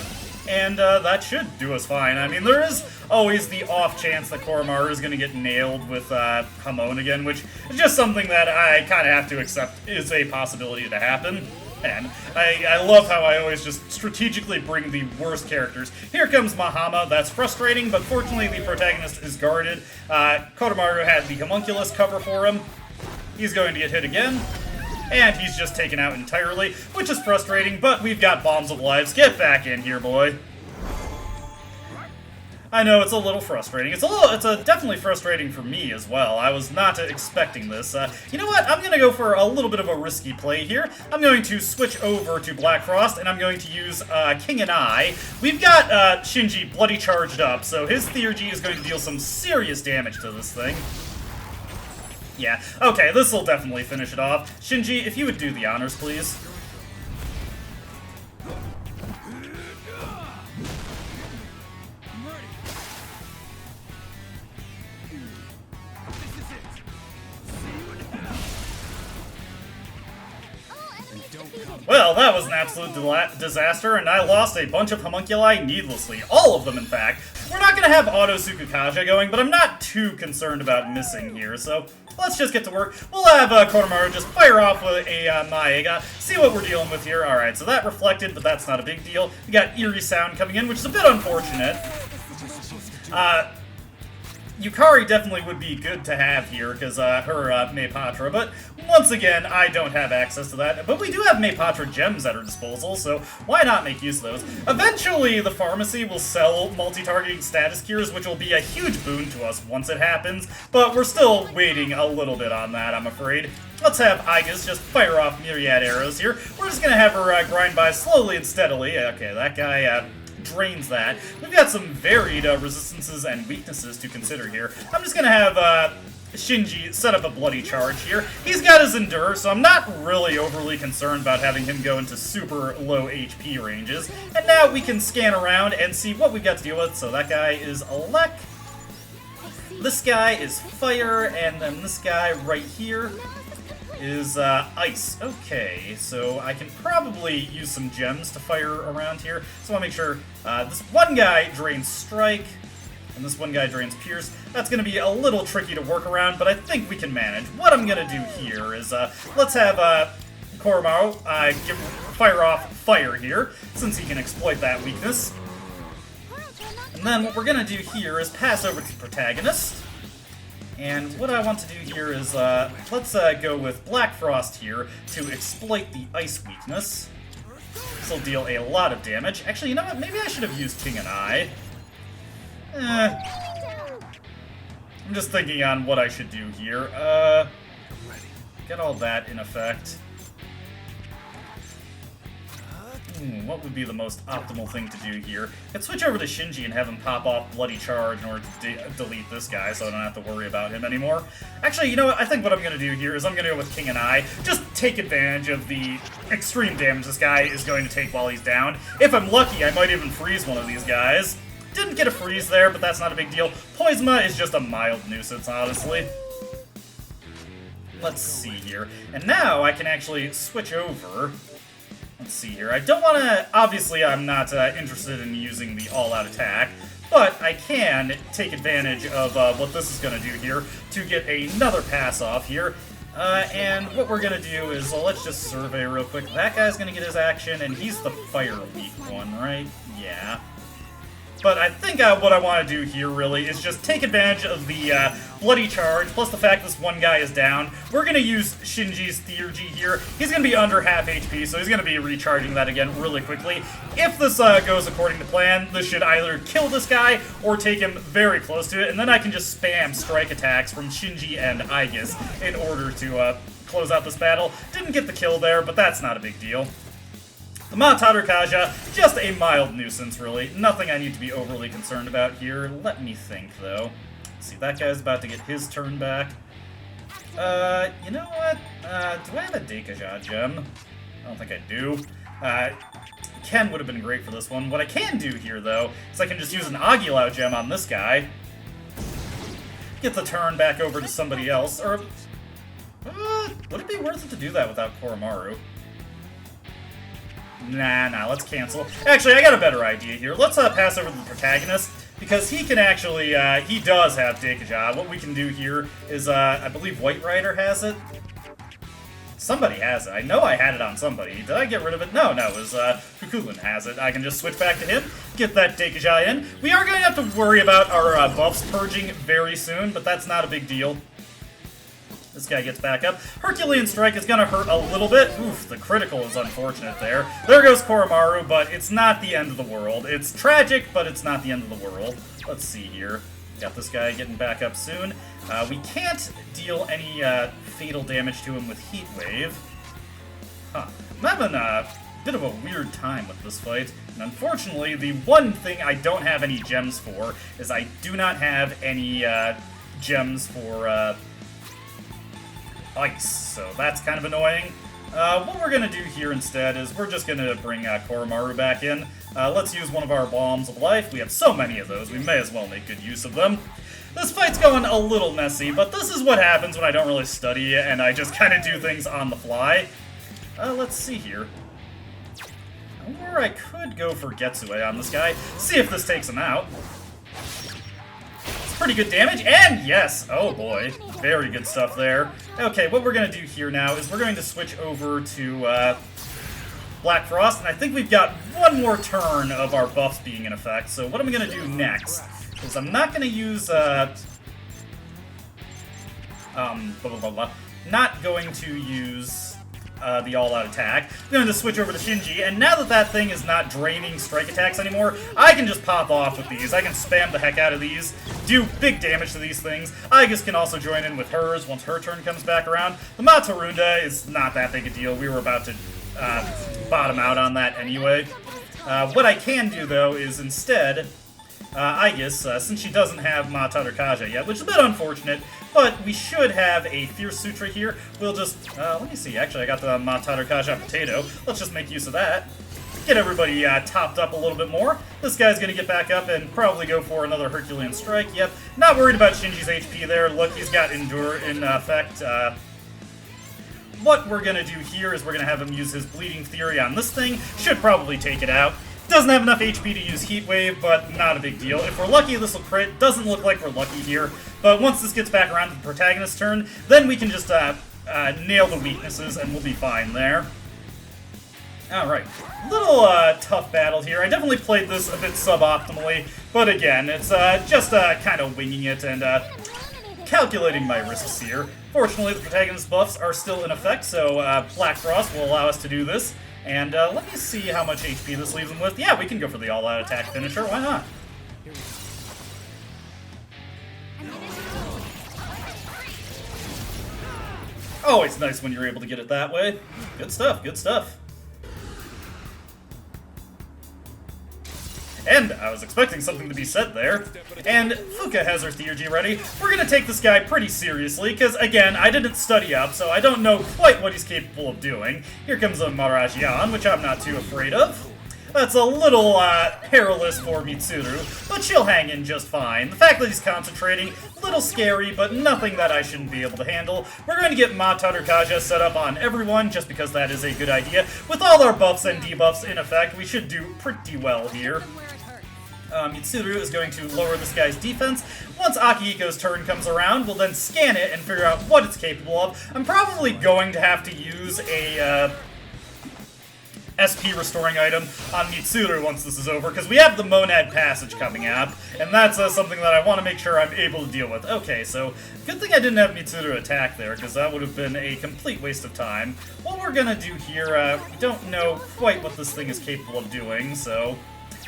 and that should do us fine. I mean, there is always the off chance that Koromaru is going to get nailed with Hamon again, which is just something that I kind of have to accept is a possibility to happen. And I love how I always just strategically bring the worst characters. Here comes Mahama. That's frustrating, but fortunately the protagonist is guarded. Koromaru had the homunculus cover for him. He's going to get hit again. And he's just taken out entirely, which is frustrating, but we've got Bombs of Lives. Get back in here, boy. I know, it's a little frustrating. It's definitely frustrating for me as well. I was not expecting this. You know what? I'm gonna go for a little bit of a risky play here. I'm going to switch over to Black Frost, and I'm going to use King and I. We've got Shinji bloody charged up, so his Theurgy is going to deal some serious damage to this thing. Yeah, okay, this will definitely finish it off. Shinji, if you would do the honors, please. Well, that was an absolute disaster, and I lost a bunch of homunculi needlessly. All of them, in fact. We're not going to have Auto Tsukikaja going, but I'm not too concerned about missing here, so let's just get to work. We'll have Koromaru just fire off with a Maega, see what we're dealing with here. Alright, so that reflected, but that's not a big deal. We got Eerie Sound coming in, which is a bit unfortunate. Yukari definitely would be good to have here, because her Maypatra, but once again, I don't have access to that. But we do have Maypatra gems at our disposal, so why not make use of those? Eventually, the pharmacy will sell multi-targeting status cures, which will be a huge boon to us once it happens, but we're still waiting a little bit on that, I'm afraid. Let's have Igas just fire off myriad arrows here. We're just gonna have her grind by slowly and steadily. Okay, that guy drains that. We've got some varied resistances and weaknesses to consider here. I'm just gonna have Shinji set up a bloody charge here. He's got his Endure, so I'm not really overly concerned about having him go into super low HP ranges. And now we can scan around and see what we've got to deal with. So that guy is Elec. This guy is Fire, and then this guy right here is Ice. Okay, so I can probably use some gems to fire around here. So I'll make sure this one guy drains Strike, and this one guy drains Pierce. That's going to be a little tricky to work around, but I think we can manage. What I'm going to do here is, let's have Koromaru fire off Fire here, since he can exploit that weakness. And then what we're going to do here is pass over to the protagonist. And what I want to do here is, let's go with Black Frost here to exploit the ice weakness. This will deal a lot of damage. Actually, you know what? Maybe I should have used King and I. I'm just thinking on what I should do here. Get all that in effect. What would be the most optimal thing to do here? I'd switch over to Shinji and have him pop off Bloody Charge in order to delete this guy so I don't have to worry about him anymore. Actually, you know what? I think what I'm going to do here is I'm going to go with King and I. Just take advantage of the extreme damage this guy is going to take while he's down. If I'm lucky, I might even freeze one of these guys. Didn't get a freeze there, but that's not a big deal. Poisma is just a mild nuisance, honestly. Let's see here. And now I can actually switch over. Let's see here. I don't want to... Obviously, I'm not interested in using the all-out attack, but I can take advantage of what this is going to do here to get another pass off here. And what we're going to do is, let's just survey real quick. That guy's going to get his action, and he's the fire weak one, right? Yeah. But I think what I want to do here, really, is just take advantage of the Bloody Charge, plus the fact this one guy is down. We're going to use Shinji's Theurgy here. He's going to be under half HP, so he's going to be recharging that again really quickly. If this goes according to plan, this should either kill this guy or take him very close to it, and then I can just spam strike attacks from Shinji and Igas in order to close out this battle. Didn't get the kill there, but that's not a big deal. The Matador Kaja, just a mild nuisance, really. Nothing I need to be overly concerned about here. Let me think, though. Let's see, that guy's about to get his turn back. You know what? Do I have a Dekaja gem? I don't think I do. Ken would have been great for this one. What I can do here, though, is I can just use an Aguilau gem on this guy. Get the turn back over to somebody else, or... would it be worth it to do that without Koromaru? Nah, let's cancel. Actually, I got a better idea here. Let's pass over to the protagonist, because he can actually, he does have Dekaja. What we can do here is, I believe White Rider has it. Somebody has it. I know I had it on somebody. Did I get rid of it? No, it was, Kukulin has it. I can just switch back to him, get that Dekaja in. We are going to have to worry about our buffs purging very soon, but that's not a big deal. This guy gets back up. Herculean Strike is going to hurt a little bit. Oof, the critical is unfortunate there. There goes Koromaru, but it's not the end of the world. It's tragic, but it's not the end of the world. Let's see here. Got this guy getting back up soon. We can't deal any fatal damage to him with Heat Wave. Huh. I'm having a bit of a weird time with this fight. And unfortunately, the one thing I don't have any gems for is I do not have any gems for... ice, so that's kind of annoying. What we're going to do here instead is we're just going to bring Koromaru back in. Let's use one of our Bombs of Life. We have so many of those, we may as well make good use of them. This fight's going a little messy, but this is what happens when I don't really study and I just kind of do things on the fly. Let's see here. Or I could go for Getsue on this guy, see if this takes him out. Pretty good damage, and yes! Oh boy, very good stuff there. Okay, what we're going to do here now is we're going to switch over to Black Frost, and I think we've got one more turn of our buffs being in effect, so what am I going to do next? Because I'm not going to use Not going to use the all-out attack. I'm going to switch over to Shinji, and now that that thing is not draining strike attacks anymore, I can just pop off with these. I can spam the heck out of these, do big damage to these things. Aigis can also join in with hers once her turn comes back around. The Matarunda is not that big a deal. We were about to bottom out on that anyway. What I can do, though, is instead, Aigis, since she doesn't have Matarukaja yet, which is a bit unfortunate, but we should have a Fierce Sutra here. We'll just, let me see, actually I got the Matarukaja potato. Let's just make use of that. Get everybody topped up a little bit more. This guy's gonna get back up and probably go for another Herculean Strike. Yep, not worried about Shinji's HP there. Look, he's got Endure in effect. What we're gonna do here is we're gonna have him use his Bleeding Theory on this thing. Should probably take it out. Doesn't have enough HP to use Heat Wave, but not a big deal. If we're lucky, this will crit. Doesn't look like we're lucky here, but once this gets back around to the protagonist's turn, then we can just nail the weaknesses and we'll be fine there. Alright, little tough battle here. I definitely played this a bit suboptimally, but again, it's just kind of winging it and calculating my risks here. Fortunately, the protagonist buffs are still in effect, so Black Frost will allow us to do this. And let me see how much HP this leaves him with. Yeah, we can go for the all-out attack finisher. Why not? Always nice when you're able to get it that way. Good stuff, good stuff. And I was expecting something to be said there. And Fuka has her Theurgy ready. We're gonna take this guy pretty seriously, because again, I didn't study up, so I don't know quite what he's capable of doing. Here comes a Marajian, which I'm not too afraid of. That's a little perilous for Mitsuru, but she'll hang in just fine. The fact that he's concentrating, a little scary, but nothing that I shouldn't be able to handle. We're going to get Matarukaja set up on everyone, just because that is a good idea. With all our buffs and debuffs in effect, we should do pretty well here. Mitsuru is going to lower this guy's defense. Once Akihiko's turn comes around, we'll then scan it and figure out what it's capable of. I'm probably going to have to use a SP restoring item on Mitsuru once this is over, because we have the Monad Passage coming up, and that's something that I want to make sure I'm able to deal with. Okay, so good thing I didn't have Mitsuru attack there, because that would have been a complete waste of time. What we're going to do here, we don't know quite what this thing is capable of doing, so...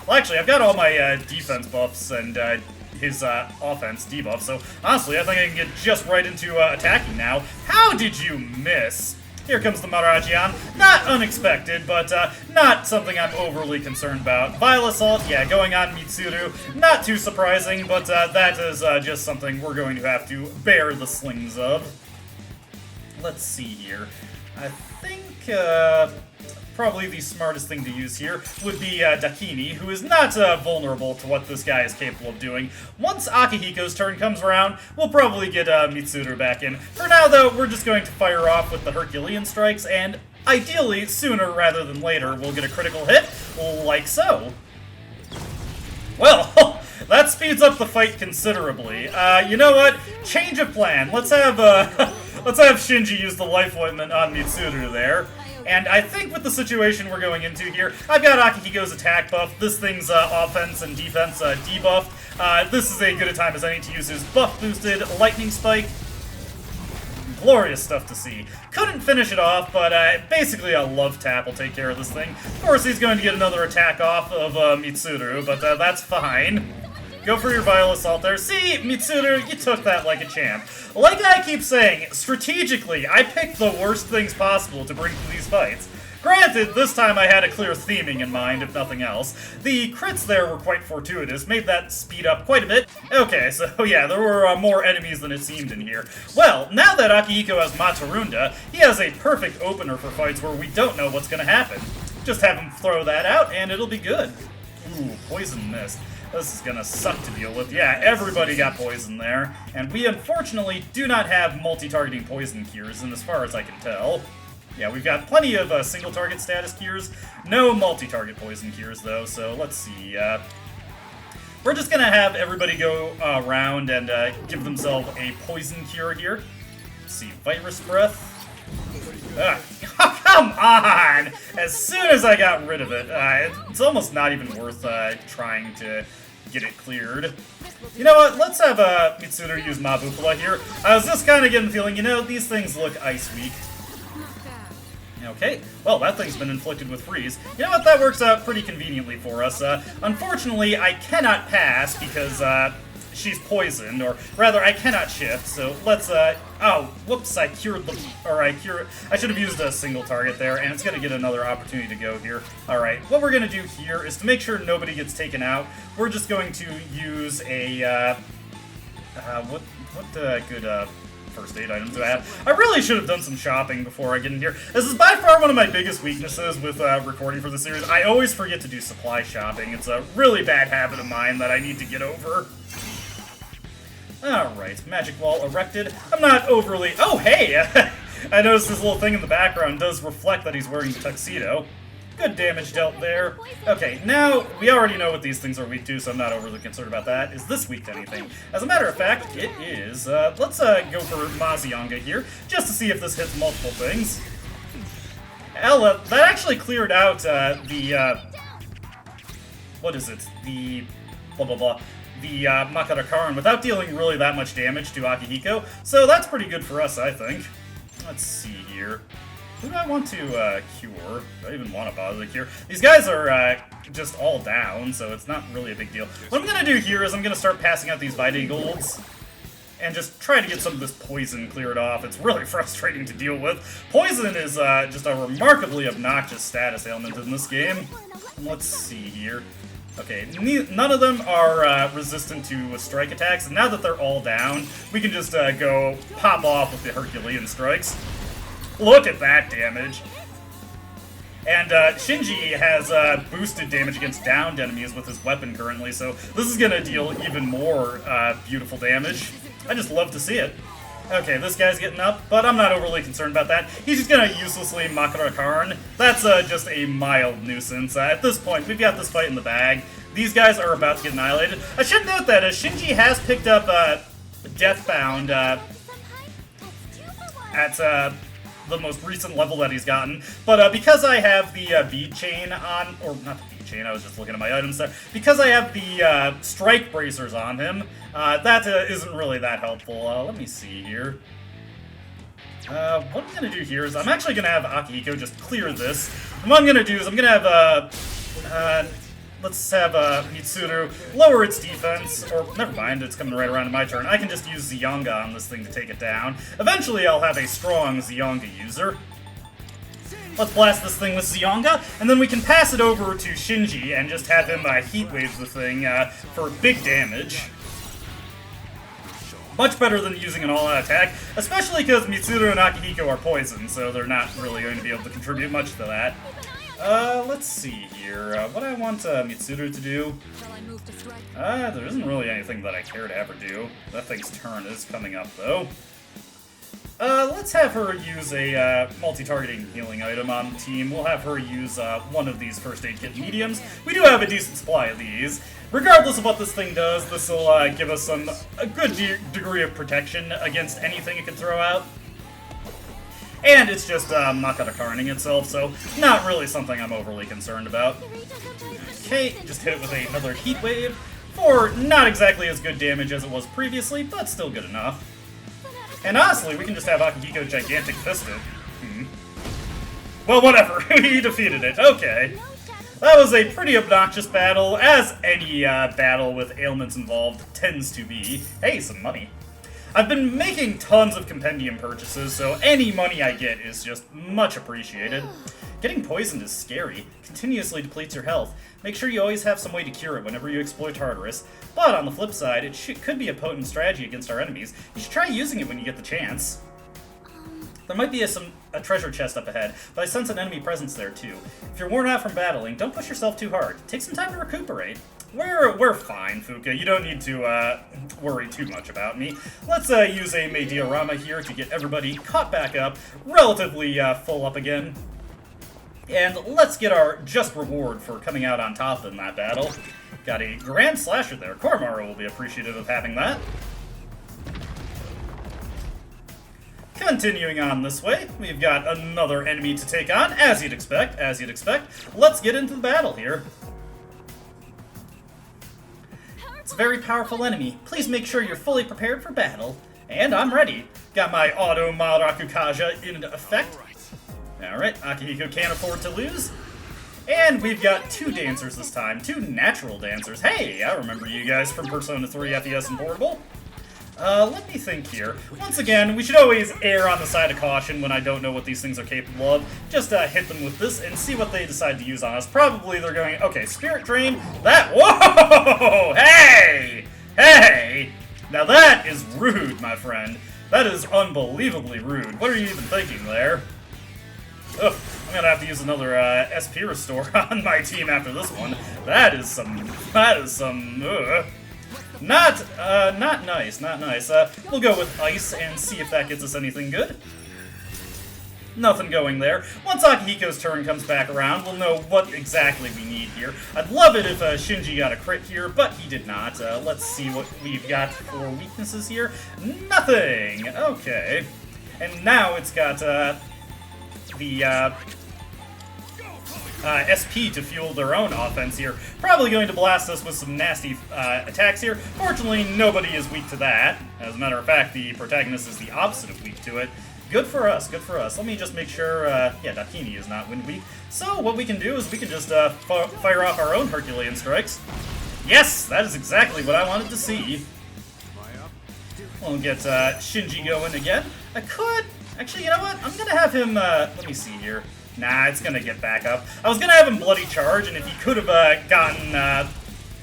Well, actually, I've got all my defense buffs and his offense debuff, so honestly, I think I can get just right into attacking now. How did you miss? Here comes the Marajian. Not unexpected, but not something I'm overly concerned about. Vile Assault, yeah, going on Mitsuru. Not too surprising, but that is just something we're going to have to bear the slings of. Let's see here. I think... probably the smartest thing to use here would be Dakini, who is not vulnerable to what this guy is capable of doing. Once Akihiko's turn comes around, we'll probably get Mitsuru back in. For now, though, we're just going to fire off with the Herculean strikes, and ideally, sooner rather than later, we'll get a critical hit, like so. Well, that speeds up the fight considerably. You know what? Change of plan. Let's have Shinji use the life ointment on Mitsuru there. And I think with the situation we're going into here, I've got Akihiko's attack buff, this thing's offense and defense debuff. This is a good a time as any to use his buff-boosted Lightning Spike. Glorious stuff to see. Couldn't finish it off, but basically a love tap will take care of this thing. Of course, he's going to get another attack off of Mitsuru, but that's fine. Go for your Vile Assault there. See, Mitsuru, you took that like a champ. Like I keep saying, strategically, I picked the worst things possible to bring to these fights. Granted, this time I had a clear theming in mind, if nothing else. The crits there were quite fortuitous, made that speed up quite a bit. Okay, so yeah, there were more enemies than it seemed in here. Well, now that Akihiko has Matarunda, he has a perfect opener for fights where we don't know what's going to happen. Just have him throw that out, and it'll be good. Ooh, Poison Mist. This is gonna suck to deal with. Yeah, everybody got poison there. And we unfortunately do not have multi-targeting poison cures, and as far as I can tell. Yeah, we've got plenty of single target status cures. No multi-target poison cures though, so let's see. We're just gonna have everybody go around and give themselves a poison cure here. Let's see, Virus Breath. Oh, come on! As soon as I got rid of it, it's almost not even worth trying to get it cleared. You know what? Let's have Mitsuru use Mabufula here. I was just kind of getting the feeling, you know, these things look ice weak. Okay, well, that thing's been inflicted with freeze. You know what? That works out pretty conveniently for us. Unfortunately, I cannot pass because she's poisoned, or rather, I cannot shift. So let's. Oh, whoops! I cured the. Or I should have used a single target there, and it's gonna get another opportunity to go here. All right, what we're gonna do here is to make sure nobody gets taken out. We're just going to use a. What good first aid items do I have? I really should have done some shopping before I get in here. This is by far one of my biggest weaknesses with recording for the series. I always forget to do supply shopping. It's a really bad habit of mine that I need to get over. Alright, magic wall erected. I'm not overly... Oh, hey! I noticed this little thing in the background does reflect that he's wearing the tuxedo. Good damage dealt there. Okay, now, we already know what these things are weak to, so I'm not overly concerned about that. Is this weak to anything? As a matter of fact, it is. Let's go for Mazionga here, just to see if this hits multiple things. Ella, that actually cleared out the... what is it? The... blah blah blah. The Makarakaran without dealing really that much damage to Akihiko, so that's pretty good for us, I think. Let's see here. Who do I want to cure? Do I even want to bother to cure? These guys are just all down, so it's not really a big deal. What I'm going to do here is I'm going to start passing out these Vita Golds and just try to get some of this poison cleared off. It's really frustrating to deal with. Poison is just a remarkably obnoxious status ailment in this game. Let's see here. Okay, none of them are resistant to strike attacks, and now that they're all down, we can just go pop off with the Herculean strikes. Look at that damage. And Shinji has boosted damage against downed enemies with his weapon currently, so this is going to deal even more beautiful damage. I just love to see it. Okay, this guy's getting up, but I'm not overly concerned about that. He's just going to uselessly Makarakaran. That's just a mild nuisance. At this point, we've got this fight in the bag. These guys are about to get annihilated. I should note that Shinji has picked up Deathbound at the most recent level that he's gotten, but because I have the bead chain on, or not the bead chain, I was just looking at my items there, because I have the strike bracers on him, that isn't really that helpful. Let me see here. What I'm going to do here is I'm actually going to have Akihiko just clear this. And what I'm going to do is I'm going to have, let's have Mitsuru lower its defense, or never mind, it's coming right around to my turn. I can just use Zionga on this thing to take it down. Eventually I'll have a strong Zionga user. Let's blast this thing with Zionga, and then we can pass it over to Shinji and just have him heat wave the thing for big damage. Much better than using an all-out attack, especially because Mitsuru and Akihiko are poisoned, so they're not really going to be able to contribute much to that. Let's see here. What I want Mitsuru to do? There isn't really anything that I care to ever do. That thing's turn is coming up, though. Let's have her use a multi-targeting healing item on the team. We'll have her use one of these first aid kit mediums. We do have a decent supply of these. Regardless of what this thing does, this will give us a good degree of protection against anything it can throw out. And it's just Makarakaring itself, so not really something I'm overly concerned about. Okay, just hit it with another heat wave for not exactly as good damage as it was previously, but still good enough. And honestly, we can just have Akihiko Gigantic Fist it. Well, whatever. He defeated it. Okay. That was a pretty obnoxious battle, as any battle with ailments involved tends to be. Hey, some money. I've been making tons of compendium purchases, so any money I get is just much appreciated. Getting poisoned is scary. Continuously depletes your health. Make sure you always have some way to cure it whenever you exploit Heartless. But on the flip side, it could be a potent strategy against our enemies. You should try using it when you get the chance. There might be a treasure chest up ahead, but I sense an enemy presence there too. If you're worn out from battling, don't push yourself too hard. Take some time to recuperate. We're fine, Fuka. You don't need to worry too much about me. Let's use a Mei Diorama here to get everybody caught back up, relatively full up again. And let's get our just reward for coming out on top in that battle. Got a Grand Slasher there. Koromaru will be appreciative of having that. Continuing on this way, we've got another enemy to take on, as you'd expect, Let's get into the battle here. It's a very powerful enemy. Please make sure you're fully prepared for battle. And I'm ready. Got my auto Malrakukaja in effect. Alright, Akihiko can't afford to lose. And we've got 2 dancers this time. 2 natural dancers. Hey, I remember you guys from Persona 3 FES and Portable. Let me think here. Once again, we should always err on the side of caution when I don't know what these things are capable of. Just hit them with this and see what they decide to use on us. Probably they're going, okay, Spirit Drain, that, whoa! Hey! Hey! Now that is rude, my friend. That is unbelievably rude. What are you even thinking there? Ugh, I'm gonna have to use another SP Restore on my team after this one. That is some, Not nice, not nice. We'll go with Ice and see if that gets us anything good. Nothing going there. Once Akihiko's turn comes back around, we'll know what exactly we need here. I'd love it if Shinji got a crit here, but he did not. Let's see what we've got for weaknesses here. Nothing! Okay. And now it's got the SP to fuel their own offense here. Probably going to blast us with some nasty attacks here. Fortunately, nobody is weak to that. As a matter of fact, the protagonist is the opposite of weak to it. Good for us, good for us. Let me just make sure, yeah, Dakini is not wind weak. So what we can do is we can just fire off our own Herculean strikes. Yes, that is exactly what I wanted to see. We'll get Shinji going again. I could, actually, you know what? I'm gonna have him, let me see here. Nah, it's gonna get back up. I was gonna have him bloody charge, and if he could have gotten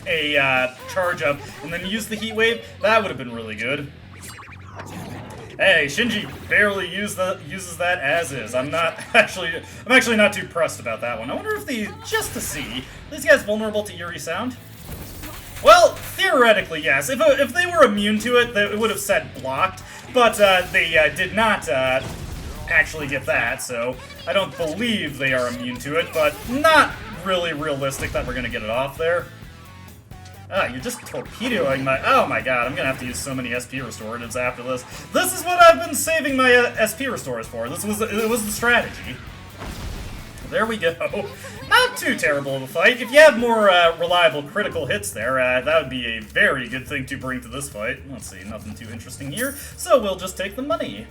a charge up and then used the heat wave, that would have been really good. Hey, Shinji barely uses that as is. I'm actually not too pressed about that one. I wonder if just to see, are these guys vulnerable to Yuri sound? Well, theoretically, yes. If they were immune to it, it would have said blocked, but they did not actually get that, so I don't believe they are immune to it, but not really realistic that we're gonna get it off there. You're just torpedoing my... Oh my god, I'm gonna have to use so many SP restoratives after this. This is what I've been saving my SP restores for. It was the strategy. There we go. Not too terrible of a fight. If you have more reliable critical hits there, that would be a very good thing to bring to this fight. Let's see, nothing too interesting here, so we'll just take the money.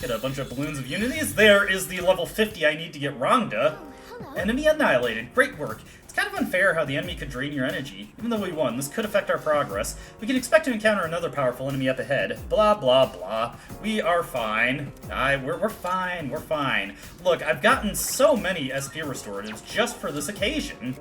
Get a bunch of Balloons of Unities. There is the level 50 I need to get Rangda. Enemy annihilated. Great work. It's kind of unfair how the enemy could drain your energy. Even though we won, this could affect our progress. We can expect to encounter another powerful enemy up ahead. Blah, blah, blah. We are fine. We're fine. We're fine. Look, I've gotten so many SP restoratives just for this occasion.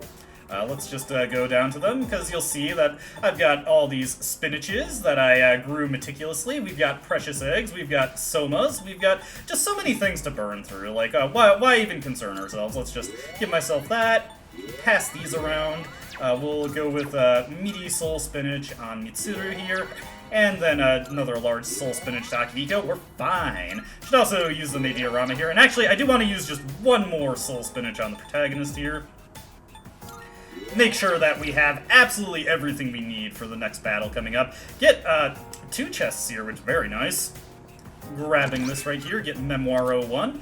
Let's just go down to them, because you'll see that I've got all these spinaches that I grew meticulously. We've got precious eggs, we've got somas, we've got just so many things to burn through. Like, why even concern ourselves? Let's just give myself that, pass these around. We'll go with meaty soul spinach on Mitsuru here, and then another large soul spinach to Akihiko. We're fine. Should also use the Mediarama here, and actually, I do want to use just one more soul spinach on the protagonist here. Make sure that we have absolutely everything we need for the next battle coming up. Get 2 chests here, which is very nice. Grabbing this right here, get Memoir 01.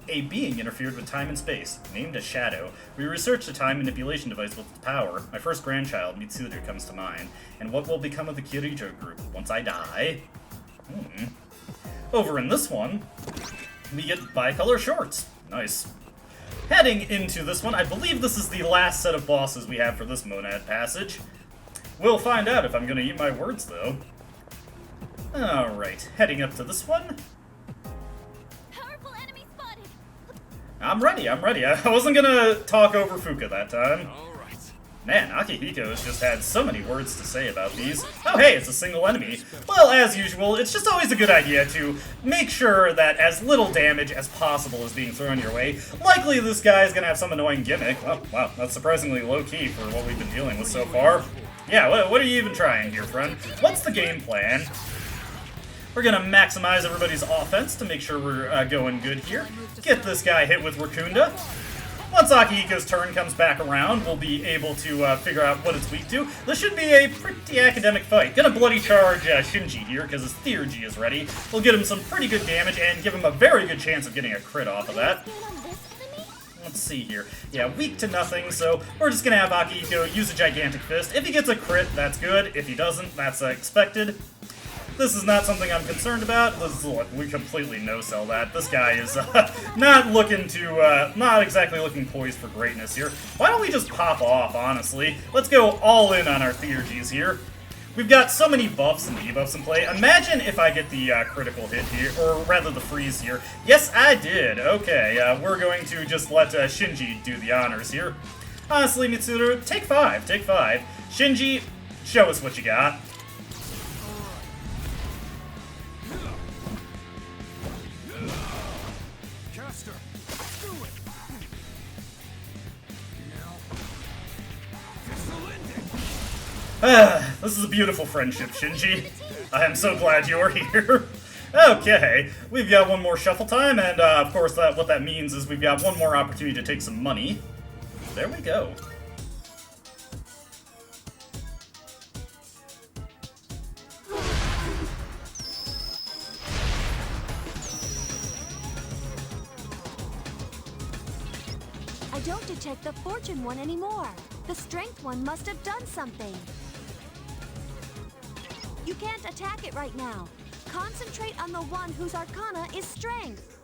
A being interfered with time and space, named a Shadow. We researched a time manipulation device with its power. My first grandchild, Mitsuru, comes to mind. And what will become of the Kirijo group once I die? Over in this one, we get bicolor shorts. Nice. Heading into this one, I believe this is the last set of bosses we have for this Monad passage. We'll find out if I'm going to eat my words, though. Alright, heading up to this one. Powerful enemy spotted. I'm ready. I wasn't going to talk over Fuka that time. Man, Akihiko has just had so many words to say about these. Oh hey, it's a single enemy. Well, as usual, it's just always a good idea to make sure that as little damage as possible is being thrown your way. Likely this guy is going to have some annoying gimmick. Oh, wow, that's surprisingly low-key for what we've been dealing with so far. Yeah, what are you even trying here, friend? What's the game plan? We're going to maximize everybody's offense to make sure we're going good here. Get this guy hit with Rakunda. Once Akihiko's turn comes back around, we'll be able to figure out what it's weak to. This should be a pretty academic fight. Gonna bloody charge Shinji here, because his Theurgy is ready. We'll get him some pretty good damage, and give him a very good chance of getting a crit off of that. Let's see here. Yeah, weak to nothing, so we're just gonna have Akihiko use a Gigantic Fist. If he gets a crit, that's good. If he doesn't, that's expected. This is not something I'm concerned about. We completely no-sell that. This guy is not looking to, not exactly looking poised for greatness here. Why don't we just pop off, honestly? Let's go all in on our Theurgies here. We've got so many buffs and debuffs in play. Imagine if I get the critical hit here, or rather the freeze here. Yes, I did. Okay, we're going to just let Shinji do the honors here. Honestly, Mitsuru, take 5, take 5. Shinji, show us what you got. Caster, do it. This is a beautiful friendship, Shinji. I am so glad you're here. Okay, we've got one more shuffle time, and of course what that means is we've got one more opportunity to take some money. There we go. I don't detect the Fortune one anymore. The Strength one must have done something. You can't attack it right now. Concentrate on the one whose Arcana is Strength.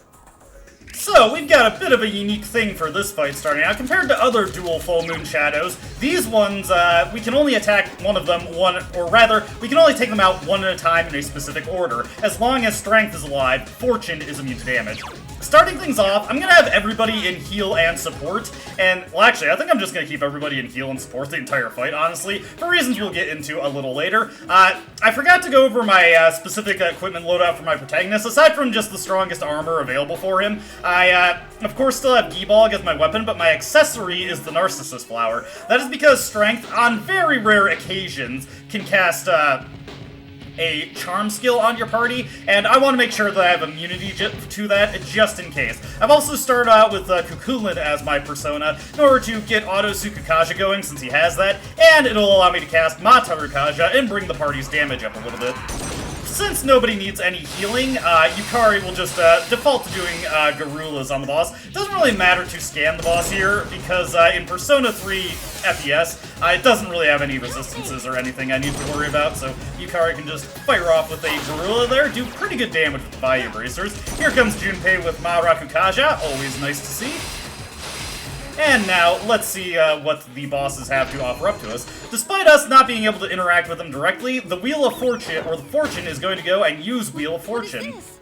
So, we've got a bit of a unique thing for this fight starting out. Compared to other dual Full Moon Shadows, these ones, we can only attack one of them, or rather, we can only take them out one at a time in a specific order. As long as Strength is alive, Fortune is immune to damage. Starting things off, I'm gonna have everybody in heal and support, and, well, actually, I think I'm just gonna keep everybody in heal and support the entire fight, honestly, for reasons we'll get into a little later. I forgot to go over my specific equipment loadout for my protagonist. Aside from just the strongest armor available for him, I, of course, still have Gibalg as my weapon, but my accessory is the Narcissus Flower. That is because Strength, on very rare occasions, can cast, a charm skill on your party, and I want to make sure that I have immunity to that, just in case. I've also started out with Kukulin as my persona, in order to get Auto Tsukukaja going, since he has that, and it'll allow me to cast Matarukaja and bring the party's damage up a little bit. Since nobody needs any healing, Yukari will just default to doing Garulas on the boss. It doesn't really matter to scan the boss here, because in Persona 3 FES, it doesn't really have any resistances or anything I need to worry about, so Yukari can just fire off with a Garula there, do pretty good damage with the Bayou Bracers. Here comes Junpei with Marakukaja, always nice to see. And now, let's see what the bosses have to offer up to us. Despite us not being able to interact with them directly, the Wheel of Fortune, or the Fortune, is going to go and use Wheel of Fortune. What is this?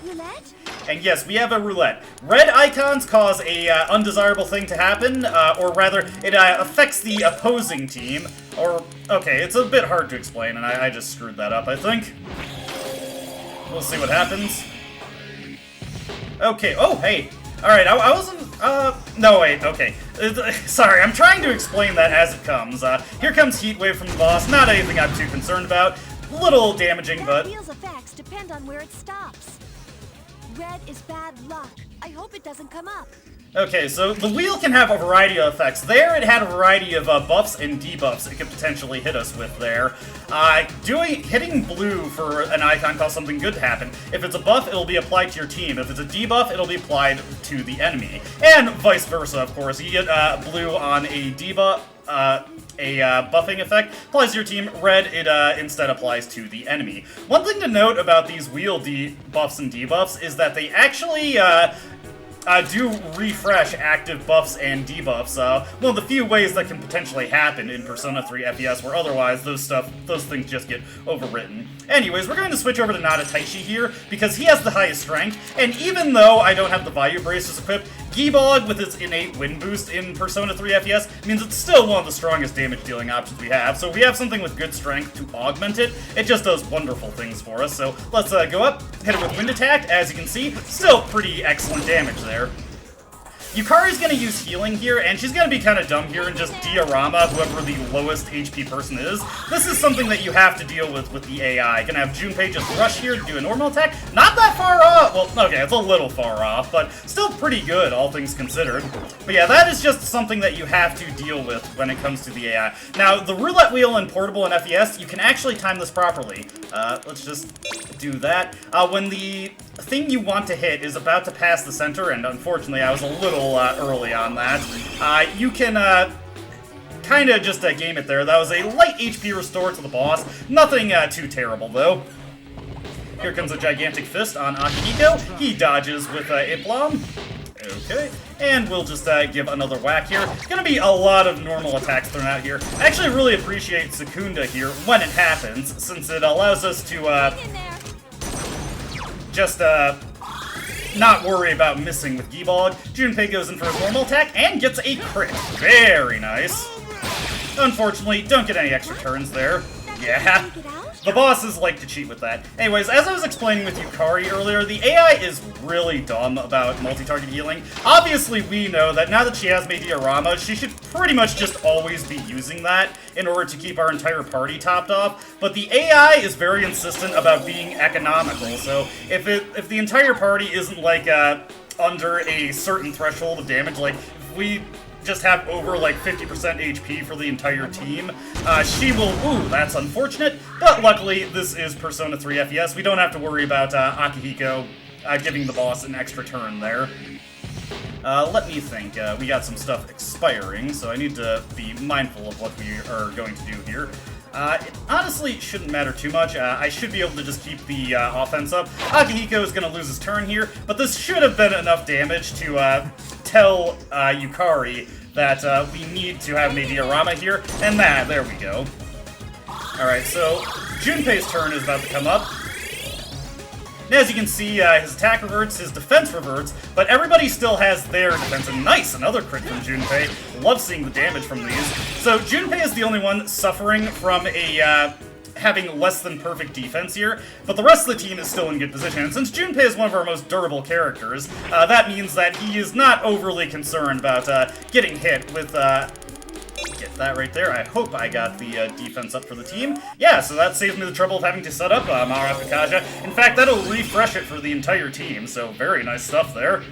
Roulette? And yes, we have a roulette. Red icons cause a undesirable thing to happen, or rather, it affects the opposing team. Or, okay, it's a bit hard to explain, and I just screwed that up, I think. We'll see what happens. Okay, oh, hey. Alright, I wasn't, no, wait, okay. Sorry, I'm trying to explain that as it comes. Here comes Heat Wave from the boss, not anything I'm too concerned about. Little damaging, but... That wheel's effects depend on where it stops. Red is bad luck. I hope it doesn't come up. Okay, so the wheel can have a variety of effects. There, it had a variety of buffs and debuffs it could potentially hit us with there. Hitting blue for an icon causes something good to happen. If it's a buff, it'll be applied to your team. If it's a debuff, it'll be applied to the enemy. And vice versa, of course. You get blue on a debuff, buffing effect, applies to your team. Red, it instead applies to the enemy. One thing to note about these wheel buffs and debuffs is that they actually, do refresh active buffs and debuffs. One of the few ways that can potentially happen in Persona 3 FES, where otherwise those things just get overwritten. Anyways, we're going to switch over to Nada Taishi here, because he has the highest strength, and even though I don't have the Bayou Braces equipped, Gibalg, with its innate wind boost in Persona 3 FES, means it's still one of the strongest damage-dealing options we have. So if we have something with good strength to augment it, it just does wonderful things for us. So let's go up, hit it with Wind Attack. As you can see, still pretty excellent damage there. Yukari's gonna use healing here, and she's gonna be kind of dumb here and just diorama whoever the lowest HP person is. This is something that you have to deal with the AI. Gonna have Junpei just rush here to do a normal attack. Not that far off! Well, okay, it's a little far off, but still pretty good, all things considered. But yeah, that is just something that you have to deal with when it comes to the AI. Now, the roulette wheel in Portable and FES, you can actually time this properly. Let's just do that. When the thing you want to hit is about to pass the center, and unfortunately I was a little early on that, you can kind of just game it there. That was a light HP restore to the boss. Nothing too terrible, though. Here comes a gigantic fist on Akihiko. He dodges with Iplom. Okay, and we'll just give another whack here. Gonna be a lot of normal attacks thrown out here. I actually really appreciate Secunda here when it happens, since it allows us to just not worry about missing with Gibalg. Junpei goes in for his normal attack and gets a crit. Very nice. Unfortunately, don't get any extra turns there. Yeah. The bosses like to cheat with that. Anyways, as I was explaining with Yukari earlier, the AI is really dumb about multi-target healing. Obviously, we know that now that she has made Diorama, she should pretty much just always be using that in order to keep our entire party topped off. But the AI is very insistent about being economical, so if the entire party isn't like under a certain threshold of damage, like if we just have over like 50% HP for the entire team, she will, ooh, that's unfortunate, but luckily this is Persona 3 FES. We don't have to worry about Akihiko giving the boss an extra turn there. Let me think. We got some stuff expiring, so I need to be mindful of what we are going to do here. It honestly shouldn't matter too much. I should be able to just keep the offense up. Akihiko is going to lose his turn here, but this should have been enough damage to tell Yukari that we need to have Diorama here, and there we go. Alright, so Junpei's turn is about to come up. And as you can see, his attack reverts, his defense reverts, but everybody still has their defense. And nice, another crit from Junpei. Love seeing the damage from these. So Junpei is the only one suffering from a having less than perfect defense here, but the rest of the team is still in good position. And since Junpei is one of our most durable characters, that means that he is not overly concerned about getting hit with get that right there. I hope I got the defense up for the team. Yeah, so that saves me the trouble of having to set up Mara Fukaja. In fact, that'll refresh it for the entire team, so very nice stuff there.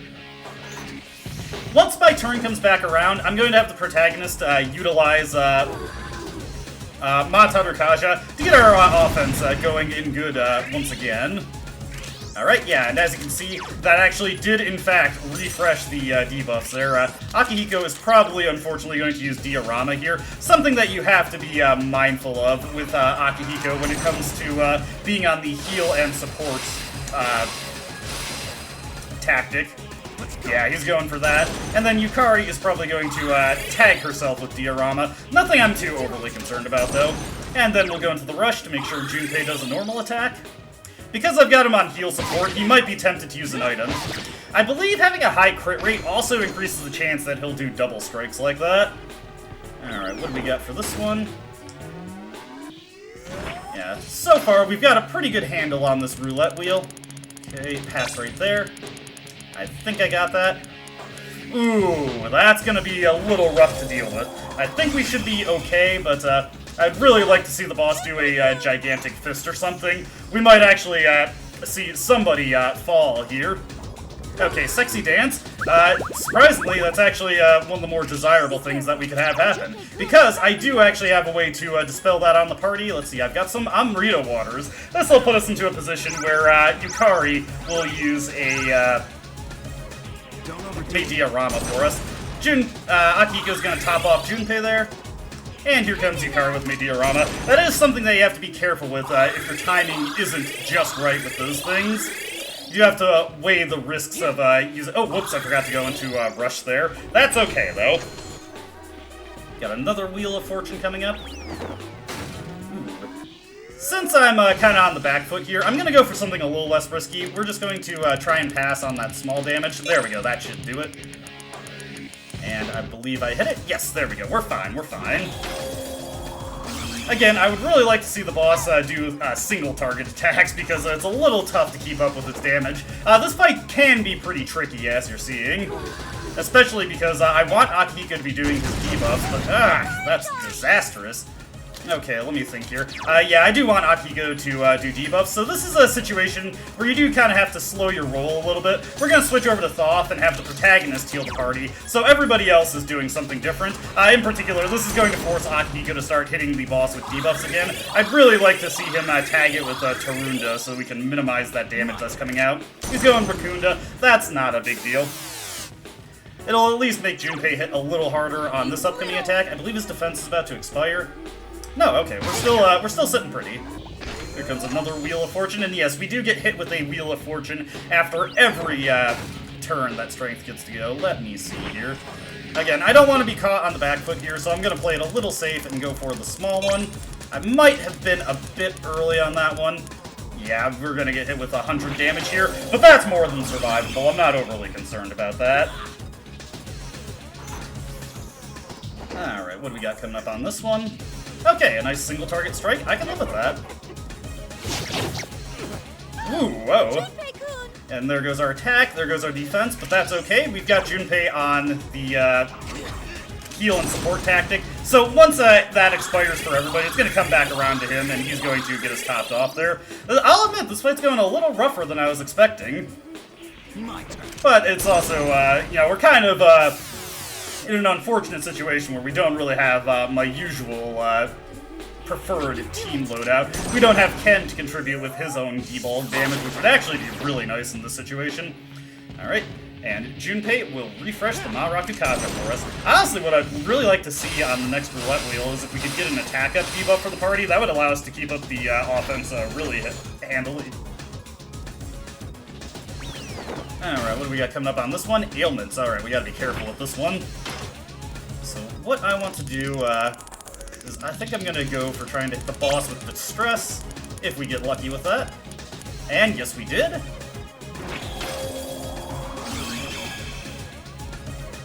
Once my turn comes back around, I'm going to have the protagonist utilize Mataru Kaja to get our offense going in good once again. Alright, yeah, and as you can see, that actually did, in fact, refresh the debuffs there. Akihiko is probably, unfortunately, going to use Diorama here, something that you have to be mindful of with Akihiko when it comes to being on the heal and support tactic. Yeah, he's going for that. And then Yukari is probably going to tag herself with Diorama. Nothing I'm too overly concerned about, though. And then we'll go into the rush to make sure Junpei does a normal attack. Because I've got him on heal support, he might be tempted to use an item. I believe having a high crit rate also increases the chance that he'll do double strikes like that. Alright, what do we got for this one? Yeah, so far we've got a pretty good handle on this roulette wheel. Okay, pass right there. I think I got that. Ooh, that's gonna be a little rough to deal with. I think we should be okay, but I'd really like to see the boss do a gigantic fist or something. We might actually see somebody fall here. Okay, sexy dance. Surprisingly, that's actually one of the more desirable things that we could have happen. Because I do actually have a way to dispel that on the party. Let's see, I've got some Amrita waters. This will put us into a position where Yukari will use a Diorama for us. Akihiko's gonna top off Junpei there. And here comes Yukari with Diorama. That is something that you have to be careful with if your timing isn't just right with those things. You have to weigh the risks of using... Oh, whoops, I forgot to go into rush there. That's okay, though. Got another Wheel of Fortune coming up. Ooh. Since I'm kind of on the back foot here, I'm going to go for something a little less risky. We're just going to try and pass on that small damage. There we go, that should do it. And I believe I hit it. Yes, there we go. We're fine, we're fine. Again, I would really like to see the boss do single target attacks because it's a little tough to keep up with its damage. This fight can be pretty tricky, as you're seeing. Especially because I want Akihiko to be doing his debuffs, but that's disastrous. Okay, let me think here. Yeah, I do want Akihiko to do debuffs, so this is a situation where you do kind of have to slow your roll a little bit. We're going to switch over to Thoth and have the protagonist heal the party, so everybody else is doing something different. In particular, this is going to force Akihiko to start hitting the boss with debuffs again. I'd really like to see him tag it with Tarunda so we can minimize that damage that's coming out. He's going Rakunda. That's not a big deal. It'll at least make Junpei hit a little harder on this upcoming attack. I believe his defense is about to expire. No, okay, we're still sitting pretty. Here comes another Wheel of Fortune, and yes, we do get hit with a Wheel of Fortune after every turn that Strength gets to go. Let me see here. Again, I don't want to be caught on the back foot here, so I'm going to play it a little safe and go for the small one. I might have been a bit early on that one. Yeah, we're going to get hit with 100 damage here, but that's more than survivable. I'm not overly concerned about that. Alright, what do we got coming up on this one? Okay, a nice single target strike. I can live with that. Ooh, whoa. And there goes our attack, there goes our defense, but that's okay. We've got Junpei on the heal and support tactic. So once that expires for everybody, it's going to come back around to him, and he's going to get us topped off there. I'll admit, this fight's going a little rougher than I was expecting. But it's also, you know, we're kind of in an unfortunate situation where we don't really have my usual preferred team loadout. We don't have Ken to contribute with his own debulk damage, which would actually be really nice in this situation. Alright, and Junpei will refresh the Maharaku Kaja for us. Honestly, what I'd really like to see on the next roulette wheel is if we could get an attack up debuff for the party. That would allow us to keep up the offense really handily. Alright, what do we got coming up on this one? Ailments. Alright, we gotta be careful with this one. So what I want to do is I think I'm gonna go for trying to hit the boss with Distress, if we get lucky with that. And yes, we did.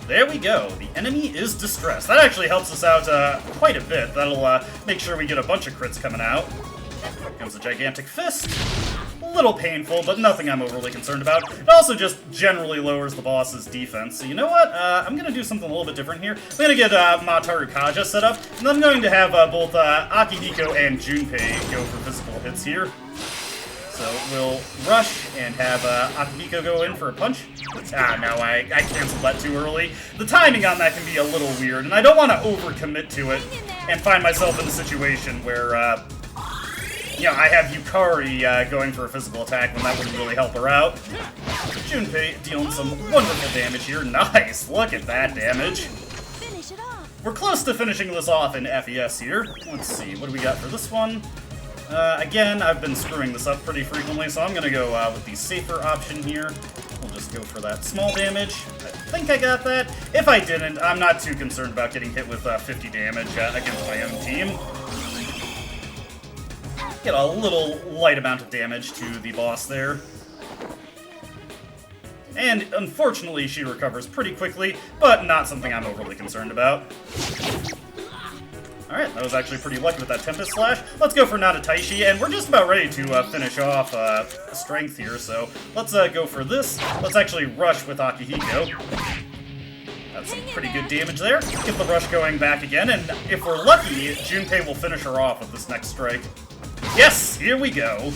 There we go. The enemy is distressed. That actually helps us out quite a bit. That'll make sure we get a bunch of crits coming out. Here comes the Gigantic Fist. A little painful, but nothing I'm overly concerned about. It also just generally lowers the boss's defense. So you know what? I'm going to do something a little bit different here. I'm going to get Mataru Kaja set up, and then I'm going to have both Akihiko and Junpei go for physical hits here. So we'll rush and have Akihiko go in for a punch. Ah, no, I canceled that too early. The timing on that can be a little weird, and I don't want to overcommit to it and find myself in a situation where, you know, I have Yukari going for a physical attack when that wouldn't really help her out. Junpei dealing some wonderful damage here. Nice! Look at that damage. We're close to finishing this off in FES here. Let's see, what do we got for this one? Again, I've been screwing this up pretty frequently, so I'm going to go with the safer option here. We'll just go for that small damage. I think I got that. If I didn't, I'm not too concerned about getting hit with 50 damage against my own team. Get a little light amount of damage to the boss there. And unfortunately, she recovers pretty quickly, but not something I'm overly concerned about. Alright, that was actually pretty lucky with that Tempest Slash. Let's go for Nadataishi, and we're just about ready to finish off Strength here, so let's go for this. Let's actually rush with Akihiko. That's some pretty good damage there. Get the rush going back again, and if we're lucky, Junpei will finish her off with this next strike. Yes! Here we go!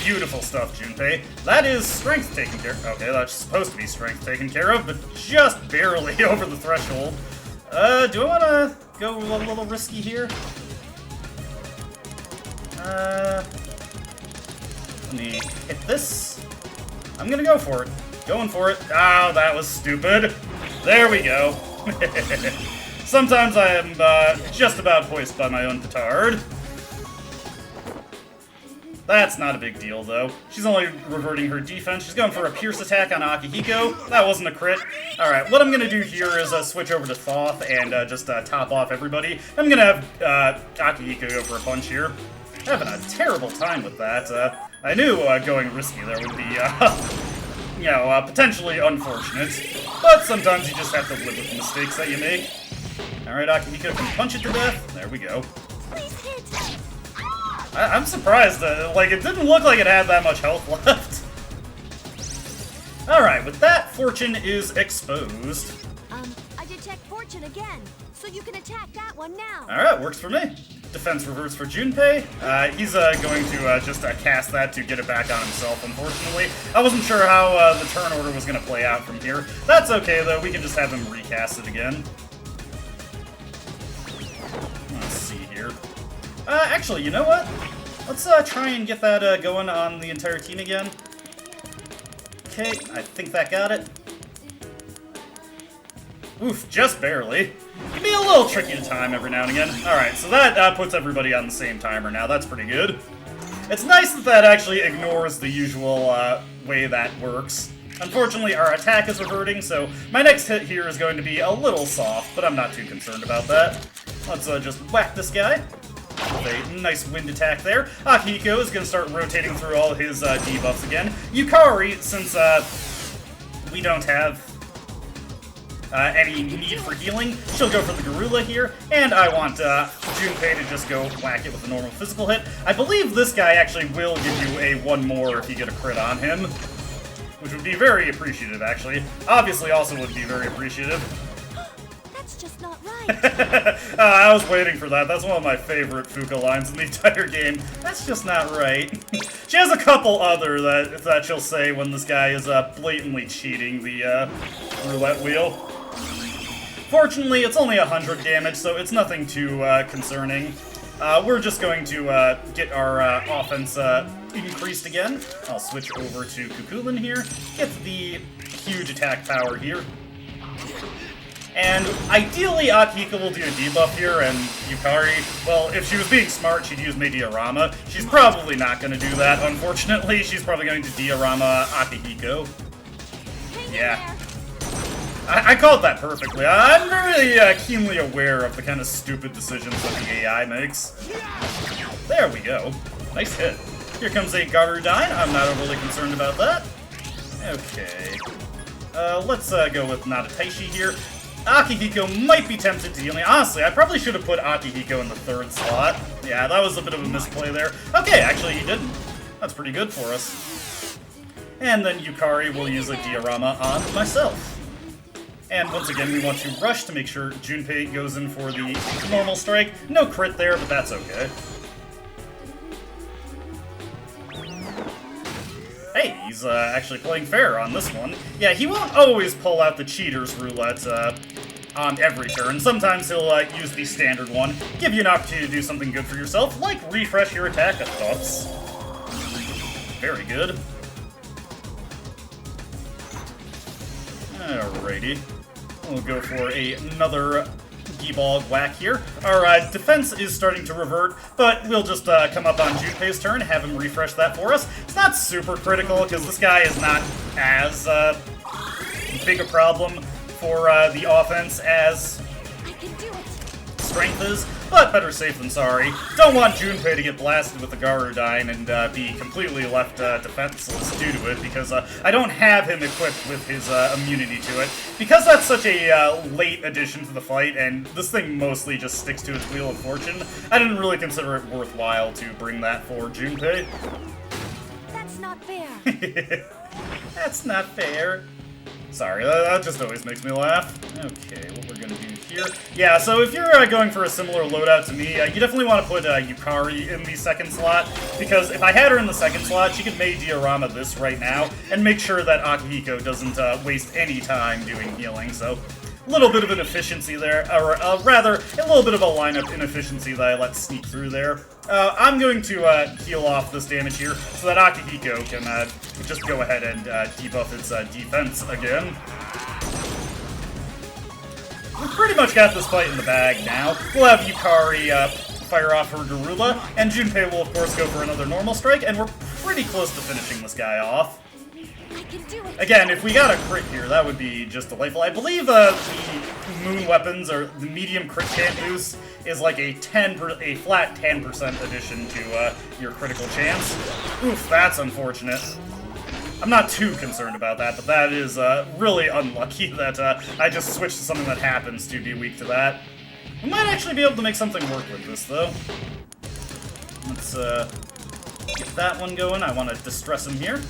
Beautiful stuff, Junpei. That is Strength taken care of. Okay, that's supposed to be Strength taken care of, but just barely over the threshold. Do I want to go a little risky here? Let me hit this. I'm gonna go for it. Going for it. Oh, that was stupid. There we go. Sometimes I am just about hoisted by my own petard. That's not a big deal, though. She's only reverting her defense. She's going for a Pierce attack on Akihiko. That wasn't a crit. Alright, what I'm going to do here is switch over to Thoth and just top off everybody. I'm going to have Akihiko go for a punch here. Having a terrible time with that. I knew going risky there would be, you know, potentially unfortunate. But sometimes you just have to live with the mistakes that you make. Alright, Akihiko can punch it to death. There we go. I'm surprised, like, it didn't look like it had that much health left. Alright, with that, Fortune is exposed. I did check Fortune Fortune again, so you can attack that one now. Alright, works for me. Defense reverse for Junpei. He's going to just cast that to get it back on himself, unfortunately. I wasn't sure how the turn order was going to play out from here. That's okay, though. We can just have him recast it again. Let's see here. Actually, you know what? Let's try and get that going on the entire team again. Okay, I think that got it. Oof, just barely. Can be a little tricky to time every now and again. Alright, so that puts everybody on the same timer now. That's pretty good. It's nice that that actually ignores the usual way that works. Unfortunately, our attack is reverting, so my next hit here is going to be a little soft, but I'm not too concerned about that. Let's just whack this guy. With a nice wind attack there. Akihiko is going to start rotating through all his debuffs again. Yukari, since we don't have any need for healing, she'll go for the Garula here, and I want Junpei to just go whack it with a normal physical hit. I believe this guy actually will give you a 1 more if you get a crit on him, which would be very appreciative, actually. Obviously also would be very appreciative. That's just not right. I was waiting for that. That's one of my favorite Fuka lines in the entire game. That's just not right. She has a couple other that she'll say when this guy is blatantly cheating the roulette wheel. Fortunately, it's only 100 damage, so it's nothing too concerning. We're just going to get our offense increased again. I'll switch over to Kukulin here, get the huge attack power here. And ideally, Akihiko will do a debuff here, and Yukari, well, if she was being smart, she'd use Diorama. She's probably not going to do that, unfortunately. She's probably going to Diorama Akihiko. Yeah. I called that perfectly. I'm very keenly aware of the kind of stupid decisions that the AI makes. There we go. Nice hit. Here comes a Garudine. I'm not overly concerned about that. Okay. Let's go with Nadataishi here. Akihiko might be tempted to heal me. Honestly, I probably should have put Akihiko in the 3rd slot. Yeah, that was a bit of a misplay there. Okay, actually he didn't. That's pretty good for us. And then Yukari will use a diorama on myself. And once again, we want to rush to make sure Junpei goes in for the normal strike. No crit there, but that's okay. Hey, he's actually playing fair on this one. Yeah, he won't always pull out the cheater's roulette on every turn. Sometimes he'll use the standard one, give you an opportunity to do something good for yourself, like refresh your attack thoughts. Very good. Alrighty. We'll go for another G-Ball whack here. Our defense is starting to revert, but we'll just come up on Junpei's turn, have him refresh that for us. It's not super critical, because this guy is not as big a problem for the offense as Strength is, but better safe than sorry. Don't want Junpei to get blasted with the Garudine and be completely left defenseless due to it, because I don't have him equipped with his immunity to it. Because that's such a late addition to the fight, and this thing mostly just sticks to its Wheel of Fortune, I didn't really consider it worthwhile to bring that for Junpei. That's not fair. That's not fair. Sorry, that just always makes me laugh. Okay, what we're gonna do here. Yeah, so if you're going for a similar loadout to me, you definitely want to put Yukari in the 2nd slot, because if I had her in the 2nd slot, she could Mei Diorama this right now, and make sure that Akihiko doesn't waste any time doing healing, so a little bit of an efficiency there, or rather, a little bit of a lineup inefficiency that I let sneak through there. I'm going to heal off this damage here, so that Akihiko can just go ahead and debuff its defense again. We've pretty much got this fight in the bag now. We'll have Yukari fire off her Garula, and Junpei will of course go for another normal strike, and we're pretty close to finishing this guy off. Again, if we got a crit here, that would be just delightful. I believe the moon weapons, or the medium crit chance boost, is like a flat 10% addition to your critical chance. Oof, that's unfortunate. I'm not too concerned about that, but that is really unlucky that I just switched to something that happens to be weak to that. We might actually be able to make something work with this, though. Let's get that one going. I want to distress him here.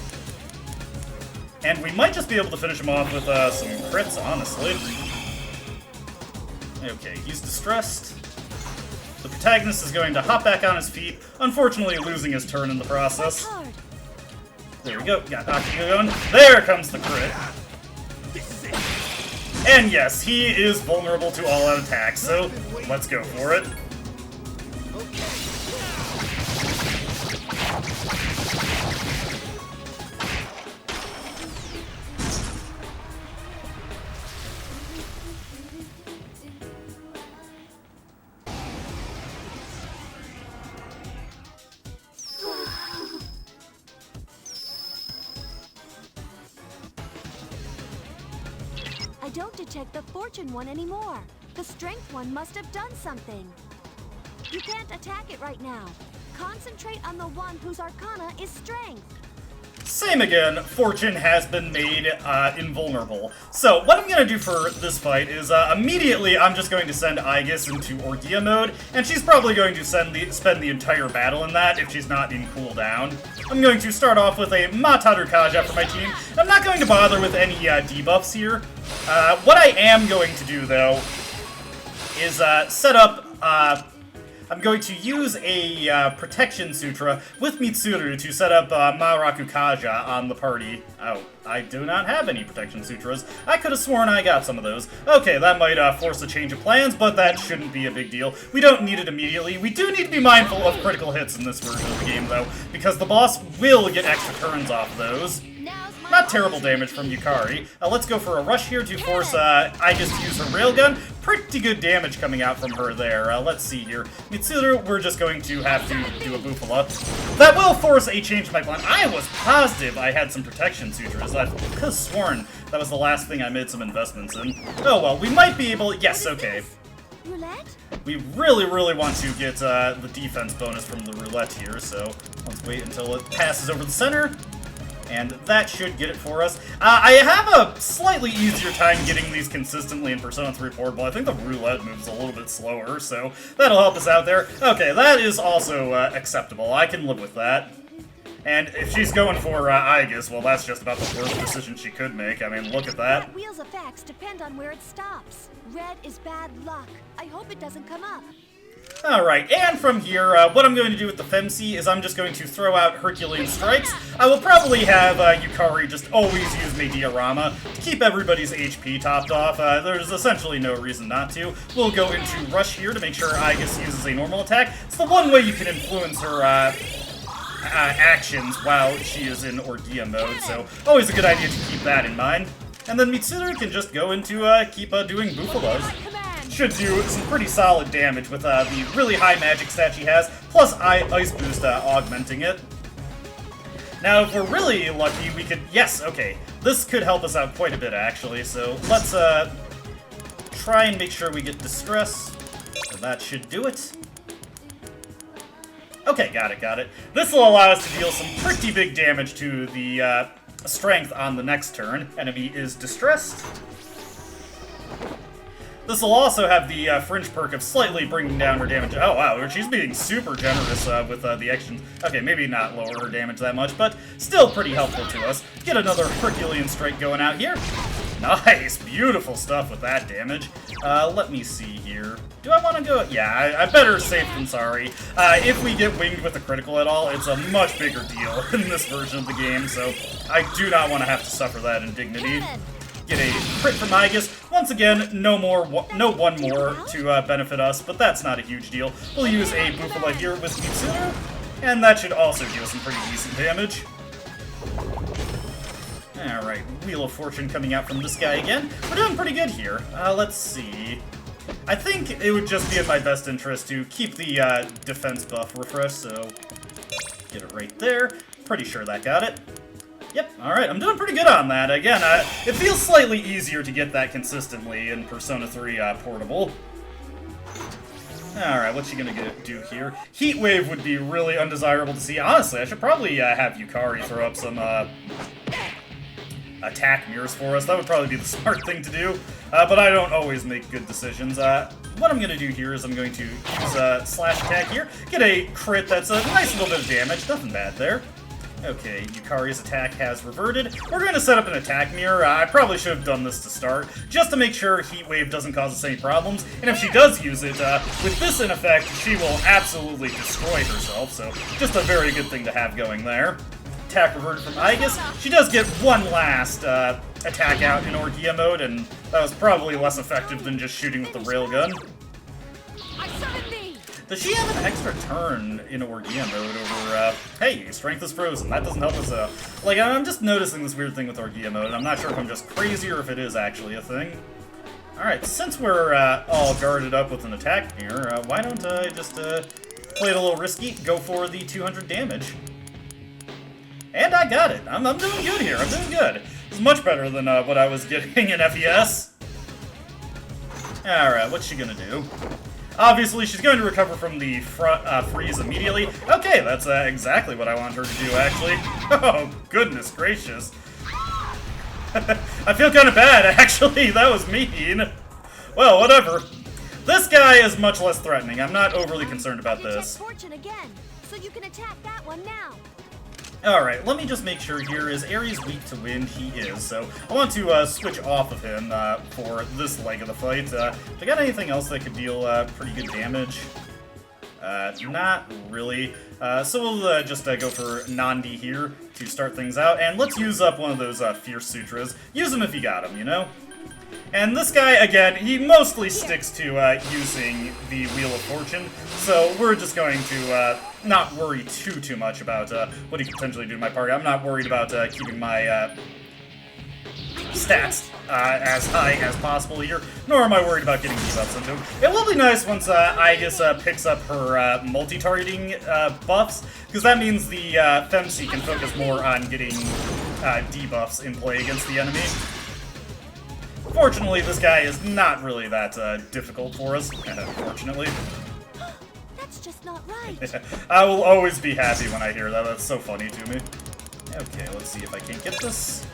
And we might just be able to finish him off with some crits, honestly. Okay, he's distressed. The protagonist is going to hop back on his feet, unfortunately losing his turn in the process. There we go, got Akio going. There comes the crit. And yes, he is vulnerable to all-out attacks, so let's go for it. I don't detect the Fortune one anymore. The Strength one must have done something. You can't attack it right now. Concentrate on the one whose Arcana is Strength. Same again, Fortune has been made invulnerable. So what I'm going to do for this fight is immediately I'm just going to send Aegis into Orgia mode, and she's probably going to spend the entire battle in that if she's not in cooldown. I'm going to start off with a Mataru Kaja for my team. I'm not going to bother with any debuffs here. What I am going to do, though, is set up... I'm going to use a Protection Sutra with Mitsuru to set up Maraku Kaja on the party. Oh, I do not have any Protection Sutras. I could have sworn I got some of those. Okay, that might force a change of plans, but that shouldn't be a big deal. We don't need it immediately. We do need to be mindful of critical hits in this version of the game, though, because the boss will get extra turns off those. Not terrible damage from Yukari. Let's go for a rush here to force I just use her railgun. Pretty good damage coming out from her there. Let's see here. Mitsuru, we're just going to have to do a Bufala. That will force a change to my plan. I was positive I had some Protection Sutras. I could have sworn that was the last thing I made some investments in. Oh well, we might be able... Yes, okay. Roulette? We really want to get the defense bonus from the roulette here, so let's wait until it passes over the center. And that should get it for us. I have a slightly easier time getting these consistently in Persona 3 Portable. I think the roulette moves a little bit slower, so that'll help us out there. Okay, that is also acceptable. I can live with that. And if she's going for Aegis, well, that's just about the worst decision she could make. I mean, look at that. That wheel's effects depend on where it stops. Red is bad luck. I hope it doesn't come up. Alright, and from here, what I'm going to do with the Femc is I'm just going to throw out Herculean Strikes. I will probably have Yukari just always use Mediarama to keep everybody's HP topped off. There's essentially no reason not to. We'll go into Rush here to make sure Aegis uses a normal attack. It's the one way you can influence her actions while she is in Orgia mode, so always a good idea to keep that in mind. And then Mitsuru can just go into keep doing Bufalas. Should do some pretty solid damage with the really high magic stat she has, plus Ice Boost augmenting it. Now, if we're really lucky, we could... Yes, okay. This could help us out quite a bit, actually, so let's try and make sure we get Distress. That should do it. Okay, got it. This will allow us to deal some pretty big damage to the Strength on the next turn. Enemy is Distressed. This will also have the fringe perk of slightly bringing down her damage. Oh wow, she's being super generous with the actions. Okay, maybe not lower her damage that much, but still pretty helpful to us. Get another Herculean Strike going out here. Nice, beautiful stuff with that damage. Let me see here. Do I want to go? Yeah, I better safe than sorry. If we get winged with a critical at all, it's a much bigger deal in this version of the game, so I do not want to have to suffer that indignity. Get a crit from Aegis. Once again, no one more to benefit us, but that's not a huge deal. We'll use a Bufala here with Mitsuru, and that should also deal some pretty decent damage. Alright, Wheel of Fortune coming out from this guy again. We're doing pretty good here. Let's see. I think it would just be in my best interest to keep the defense buff refreshed, so get it right there. Pretty sure that got it. Yep, alright, I'm doing pretty good on that. Again, it feels slightly easier to get that consistently in Persona 3 Portable. Alright, what's she gonna do here? Heat Wave would be really undesirable to see. Honestly, I should probably have Yukari throw up some attack mirrors for us. That would probably be the smart thing to do, but I don't always make good decisions. What I'm gonna do here is I'm going to use Slash Attack here, get a crit that's a nice little bit of damage, nothing bad there. Okay, Yukari's attack has reverted. We're going to set up an attack mirror. I probably should have done this to start, just to make sure Heat Wave doesn't cause us any problems. And if she does use it, with this in effect, she will absolutely destroy herself, so just a very good thing to have going there. Attack reverted from Aegis. She does get one last attack out in Orgia mode, and that was probably less effective than just shooting with the railgun. Does she have an extra turn in Orgia mode over, hey, Strength is frozen. That doesn't help us, like, I'm just noticing this weird thing with Orgia mode, and I'm not sure if I'm just crazy or if it is actually a thing. Alright, since we're, all guarded up with an attack here, why don't I just, play it a little risky, go for the 200 damage. And I got it. I'm doing good here. I'm doing good. It's much better than, what I was getting in FES. Alright, what's she gonna do? Obviously, she's going to recover from the freeze immediately. Okay, that's exactly what I want her to do, actually. Oh, goodness gracious. I feel kind of bad, actually. That was mean. Well, whatever. This guy is much less threatening. I'm not overly concerned about this. Fortune again, so you can attack that one now. Alright, let me just make sure here. Is Ares weak to wind? He is, so I want to switch off of him for this leg of the fight. Do I got anything else that could deal pretty good damage? Not really. So we'll just go for Nandi here to start things out, and let's use up one of those Fierce Sutras. Use them if you got them, you know? And this guy, again, he mostly sticks to using the Wheel of Fortune, so we're just going to not worry too much about what he could potentially do to my party. I'm not worried about keeping my stats as high as possible here, nor am I worried about getting debuffs into him. It will be nice once Aegis picks up her multi-targeting buffs, because that means the FEMC can focus more on getting debuffs in play against the enemy. Fortunately, this guy is not really that difficult for us, unfortunately. That's just not right. I will always be happy when I hear that. That's so funny to me. Okay, let's see if I can get this.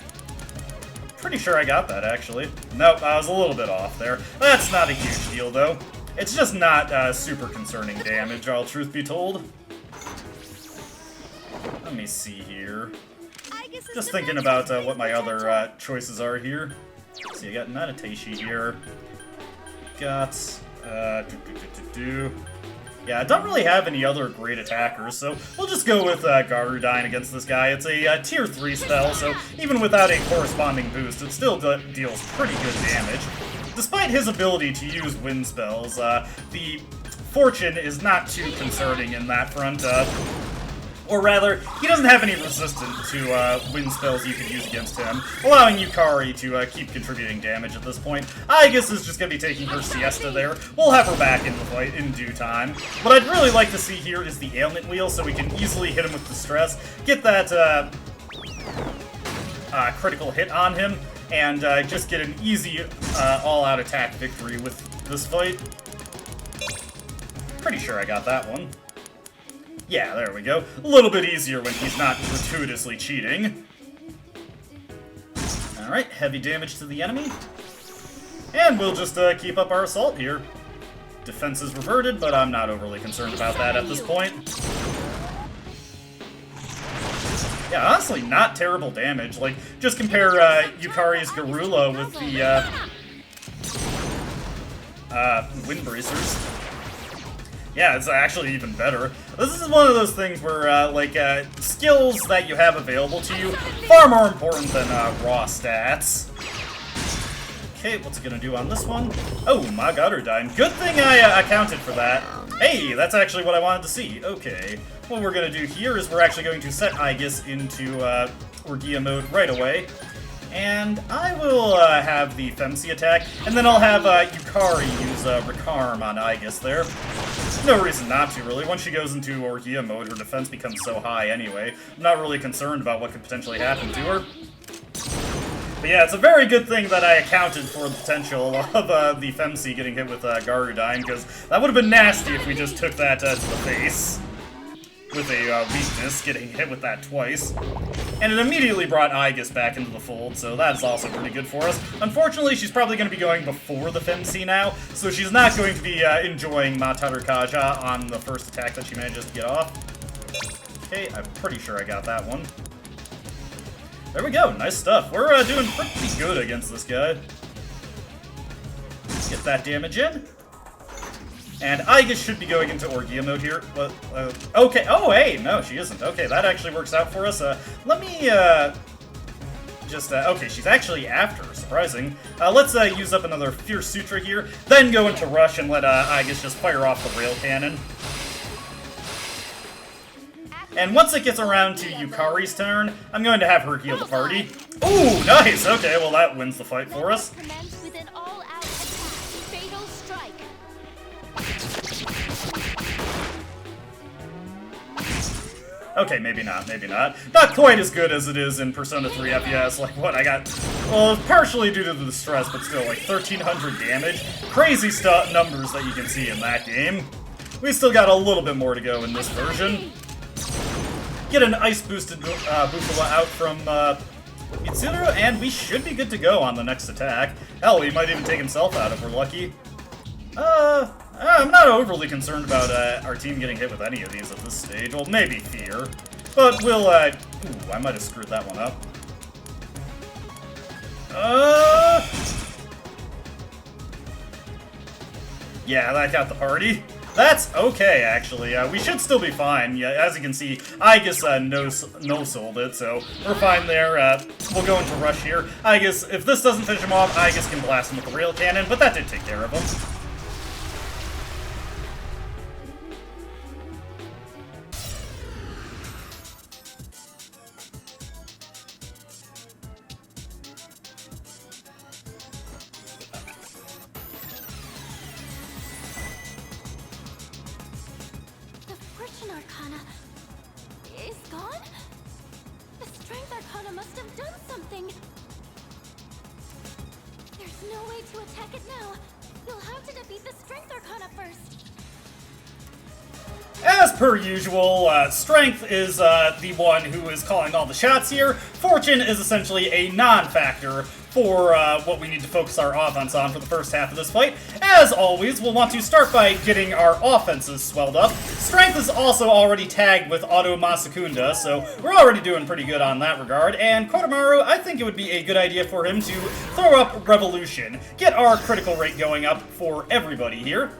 Pretty sure I got that, actually. Nope, I was a little bit off there. That's not a huge deal, though. It's just not super concerning damage, all truth be told. Let me see here. Just thinking about what my other choices are here. Let's see, I got Natateshi here. Got, Yeah, I don't really have any other great attackers, so we'll just go with Garudine against this guy. It's a tier 3 spell, so even without a corresponding boost, it still deals pretty good damage. Despite his ability to use wind spells, the Fortune is not too concerning in that front. Or rather, he doesn't have any resistance to wind spells you could use against him, allowing Yukari to keep contributing damage at this point. Aegis is just going to be taking her siesta there. We'll have her back in the fight in due time. What I'd really like to see here is the ailment wheel, so we can easily hit him with distress, get that critical hit on him, and just get an easy all-out attack victory with this fight. Pretty sure I got that one. Yeah, there we go. A little bit easier when he's not gratuitously cheating. Alright, heavy damage to the enemy. And we'll just keep up our assault here. Defense is reverted, but I'm not overly concerned about that at this point. Yeah, honestly, not terrible damage. Like, just compare Yukari's Garula with the Wind Bracers. Yeah, it's actually even better. This is one of those things where, skills that you have available to you, far more important than raw stats. Okay, what's it gonna do on this one? Oh, my Garudine. Good thing I accounted for that. Hey, that's actually what I wanted to see. Okay, what we're gonna do here is we're actually going to set Aegis into Orgia mode right away. And I will have the FEMC attack, and then I'll have Yukari use Recarm on Aegis there. No reason not to, really. Once she goes into Orgia mode, her defense becomes so high anyway. I'm not really concerned about what could potentially happen to her. But yeah, it's a very good thing that I accounted for the potential of the FEMC getting hit with Garudine, because that would have been nasty if we just took that to the face. With a weakness, getting hit with that twice. And it immediately brought Aegis back into the fold, so that's also pretty good for us. Unfortunately, she's probably going to be going before the FEMC now, so she's not going to be enjoying Mataru Kaja on the first attack that she manages to get off. Okay, I'm pretty sure I got that one. There we go, nice stuff. We're doing pretty good against this guy. Get that damage in. And Iga should be going into Orgia mode here. Okay, oh hey, no, she isn't. Okay, that actually works out for us. Let me okay, she's actually after, surprising. Let's use up another Fierce Sutra here, then go into Rush and let Iga just fire off the Rail Cannon. And once it gets around to Yukari's turn, I'm going to have her heal the party. Ooh, nice! Okay, well that wins the fight for us. Okay, maybe not, maybe not. Not quite as good as it is in Persona 3 FES, like what I got, well, partially due to the stress, but still, like 1,300 damage. Crazy numbers that you can see in that game. We still got a little bit more to go in this version. Get an ice-boosted Bufala out from Mitsuru, and we should be good to go on the next attack. Hell, he might even take himself out if we're lucky. I'm not overly concerned about our team getting hit with any of these at this stage. Well, maybe Fear. But we'll, ooh, I might have screwed that one up. Yeah, that got the party. That's okay, actually. We should still be fine. Yeah, as you can see, Igus no-sold it, so we're fine there. We'll go into Rush here. Igus, if this doesn't finish him off, Igus can blast him with the Rail Cannon, but that did take care of him. As per usual, Strength is the one who is calling all the shots here. Fortune is essentially a non-factor for what we need to focus our offense on for the first half of this fight. As always, we'll want to start by getting our offenses swelled up. Strength is also already tagged with Auto Masakunda, so we're already doing pretty good on that regard. And Kodomaru, I think it would be a good idea for him to throw up Revolution. Get our critical rate going up for everybody here.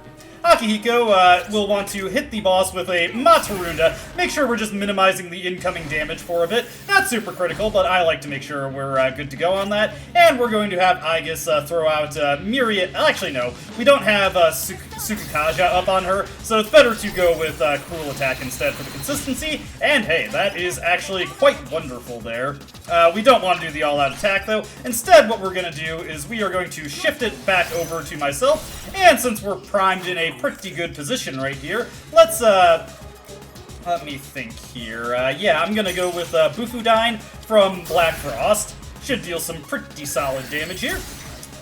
Akihiko will want to hit the boss with a Matsurunda. Make sure we're just minimizing the incoming damage for a bit. Not super critical, but I like to make sure we're good to go on that. And we're going to have Igus throw out Myriad. Actually, no. We don't have Tsukukaja up on her, so it's better to go with Cruel Attack instead for the consistency. And hey, that is actually quite wonderful there. We don't want to do the all-out attack, though. Instead, what we're going to do is we are going to shift it back over to myself. And since we're primed in a pretty good position right here, let's, let me think here. Yeah, I'm gonna go with Bufudine from Black Frost. Should deal some pretty solid damage here.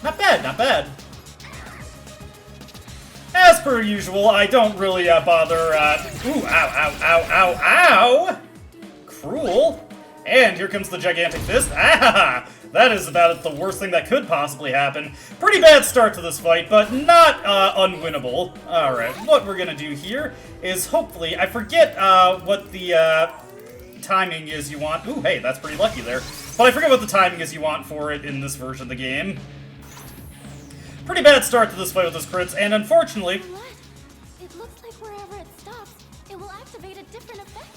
Not bad, not bad. As per usual, I don't really bother, ooh, ow, ow, ow, ow, ow! Cruel. And here comes the Gigantic Fist. Ah! That is about the worst thing that could possibly happen. Pretty bad start to this fight, but not unwinnable. Alright, what we're gonna do here is hopefully... I forget what the timing is you want. Ooh, hey, that's pretty lucky there. But I forget what the timing is you want for it in this version of the game. Pretty bad start to this fight with those crits, and unfortunately... It looks like wherever it stops, it will activate a different effect.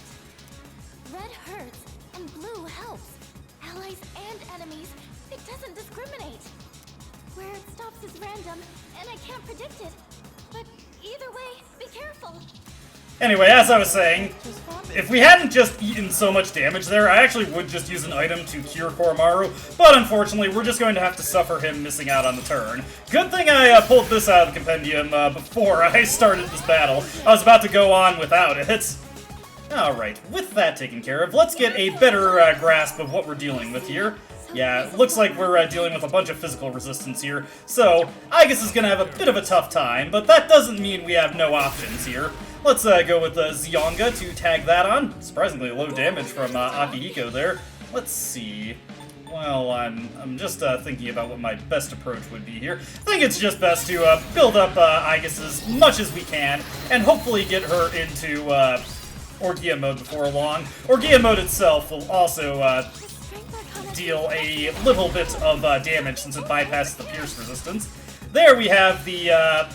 Red hurts, and blue helps. Allies and enemies, it doesn't discriminate. Where it stops is random, and I can't predict it. But either way, be careful. Anyway, as I was saying, if we hadn't just eaten so much damage there, I actually would just use an item to cure Koromaru, but unfortunately, we're just going to have to suffer him missing out on the turn. Good thing I pulled this out of the compendium before I started this battle. I was about to go on without it. Alright, with that taken care of, let's get a better grasp of what we're dealing with here. Yeah, looks like we're dealing with a bunch of physical resistance here, so Igus is gonna have a bit of a tough time, but that doesn't mean we have no options here. Let's go with Zionga to tag that on. Surprisingly low damage from Akihiko there. Let's see. Well, I'm just thinking about what my best approach would be here. I think it's just best to build up Igus as much as we can, and hopefully get her into Orgia mode before long. Orgia mode itself will also The strength arcana deal a little bit of damage since it bypasses the pierce resistance. There we have the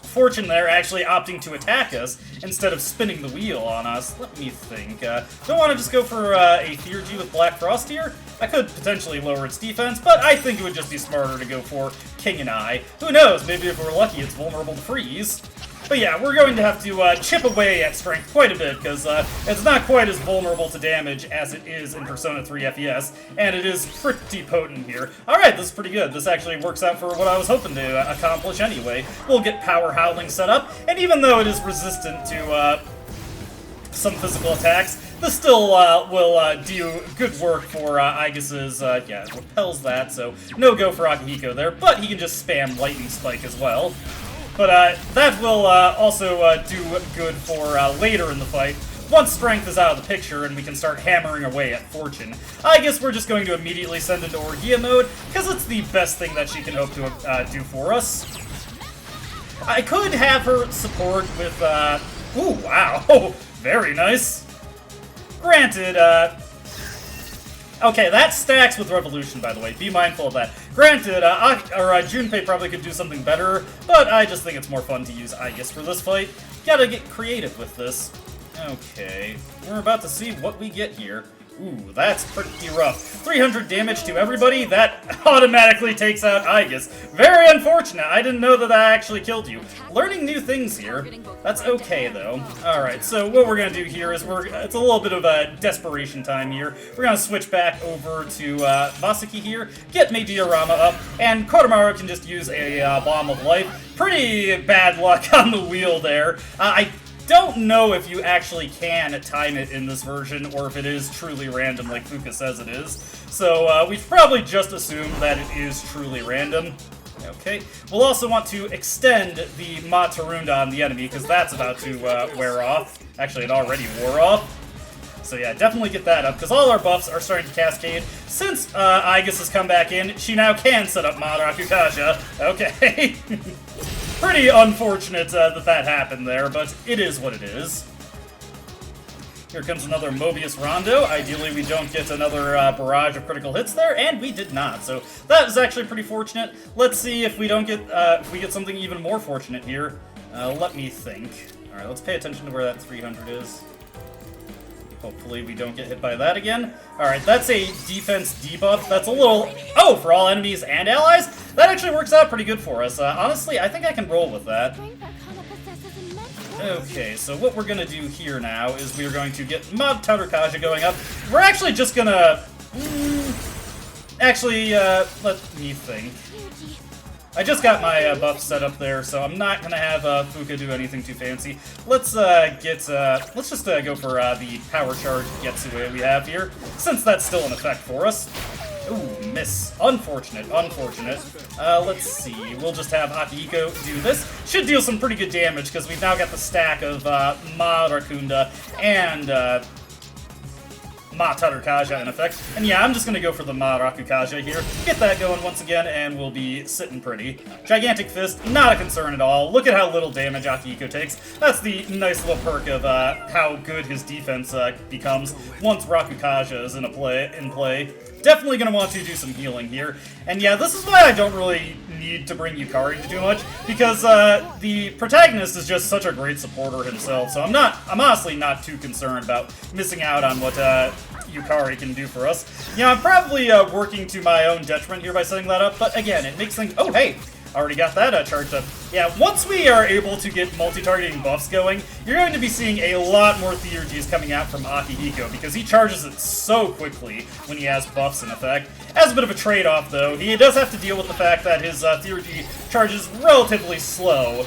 Fortune there actually opting to attack us instead of spinning the wheel on us. Let me think. Don't want to just go for a Theurgy with Black Frost here. I could potentially lower its defense, but I think it would just be smarter to go for King and I. Who knows? Maybe if we're lucky, it's vulnerable to freeze. But yeah, we're going to have to chip away at strength quite a bit, because it's not quite as vulnerable to damage as it is in Persona 3 FES, and it is pretty potent here. Alright, this is pretty good. This actually works out for what I was hoping to accomplish anyway. We'll get Power Howling set up, and even though it is resistant to some physical attacks, this still will do good work for Aegis's, yeah, it repels that, so no go for Akihiko there, but he can just spam Lightning Spike as well. But that will also do good for later in the fight. Once strength is out of the picture and we can start hammering away at Fortune, I guess we're just going to immediately send into Orgia mode, because it's the best thing that she can hope to do for us. I could have her support with, ooh, wow, very nice. Granted, okay, that stacks with Revolution, by the way. Be mindful of that. Granted, Junpei probably could do something better, but I just think it's more fun to use Aegis for this fight. Gotta get creative with this. Okay, we're about to see what we get here. Ooh, that's pretty rough. 300 damage to everybody, that automatically takes out Aegis. Very unfortunate, I didn't know that actually killed you. Learning new things here. That's okay, though. Alright, so what we're gonna do here is it's a little bit of a desperation time here. We're gonna switch back over to Vasaki here, get Meiji-Arama up, and Kodomaru can just use a Bomb of Life. Pretty bad luck on the wheel there. I don't know if you actually can time it in this version, or if it is truly random like Fuka says it is. So we probably just assume that it is truly random. Okay, we'll also want to extend the Ma Tarunda on the enemy, because that's about to wear off. Actually, it already wore off. So yeah, definitely get that up, because all our buffs are starting to cascade. Since Aegis has come back in, she now can set up Ma Rakukaja. Okay. Pretty unfortunate that happened there, but it is what it is. Here comes another Mobius Rondo. Ideally, we don't get another barrage of critical hits there, and we did not. So that is actually pretty fortunate. Let's see if we don't get if we get something even more fortunate here. Let me think. All right, let's pay attention to where that 300 is. Hopefully we don't get hit by that again. Alright, that's a defense debuff. That's a little... Oh, for all enemies and allies? That actually works out pretty good for us. Honestly, I think I can roll with that. Okay, so what we're gonna do here now is we're going to get Mob Tarukaja going up. We're actually just gonna... Actually, let me think. I just got my buff set up there, so I'm not gonna have Fuka do anything too fancy. Let's let's just go for the power charge Getsue we have here, since that's still in effect for us. Ooh, miss. Unfortunate, unfortunate. Let's see. We'll just have Akihiko do this. Should deal some pretty good damage, because we've now got the stack of Ma Rakunda and Ma Tarukaja in effect. And yeah, I'm just gonna go for the Ma Rakukaja here. Get that going once again, and we'll be sitting pretty. Gigantic Fist, not a concern at all. Look at how little damage Akihiko takes. That's the nice little perk of how good his defense becomes once Rakukaja is in play. Definitely gonna want to do some healing here. And yeah, this is why I don't really need to bring Yukari to do much, because the protagonist is just such a great supporter himself, so I'm honestly not too concerned about missing out on what Yukari can do for us. Yeah, I'm probably working to my own detriment here by setting that up, but again, it makes things... Oh, hey! Already got that charged up. Yeah, once we are able to get multi-targeting buffs going, you're going to be seeing a lot more Theurgies coming out from Akihiko, because he charges it so quickly when he has buffs in effect. As a bit of a trade-off, though, he does have to deal with the fact that his Theurgy charges relatively slow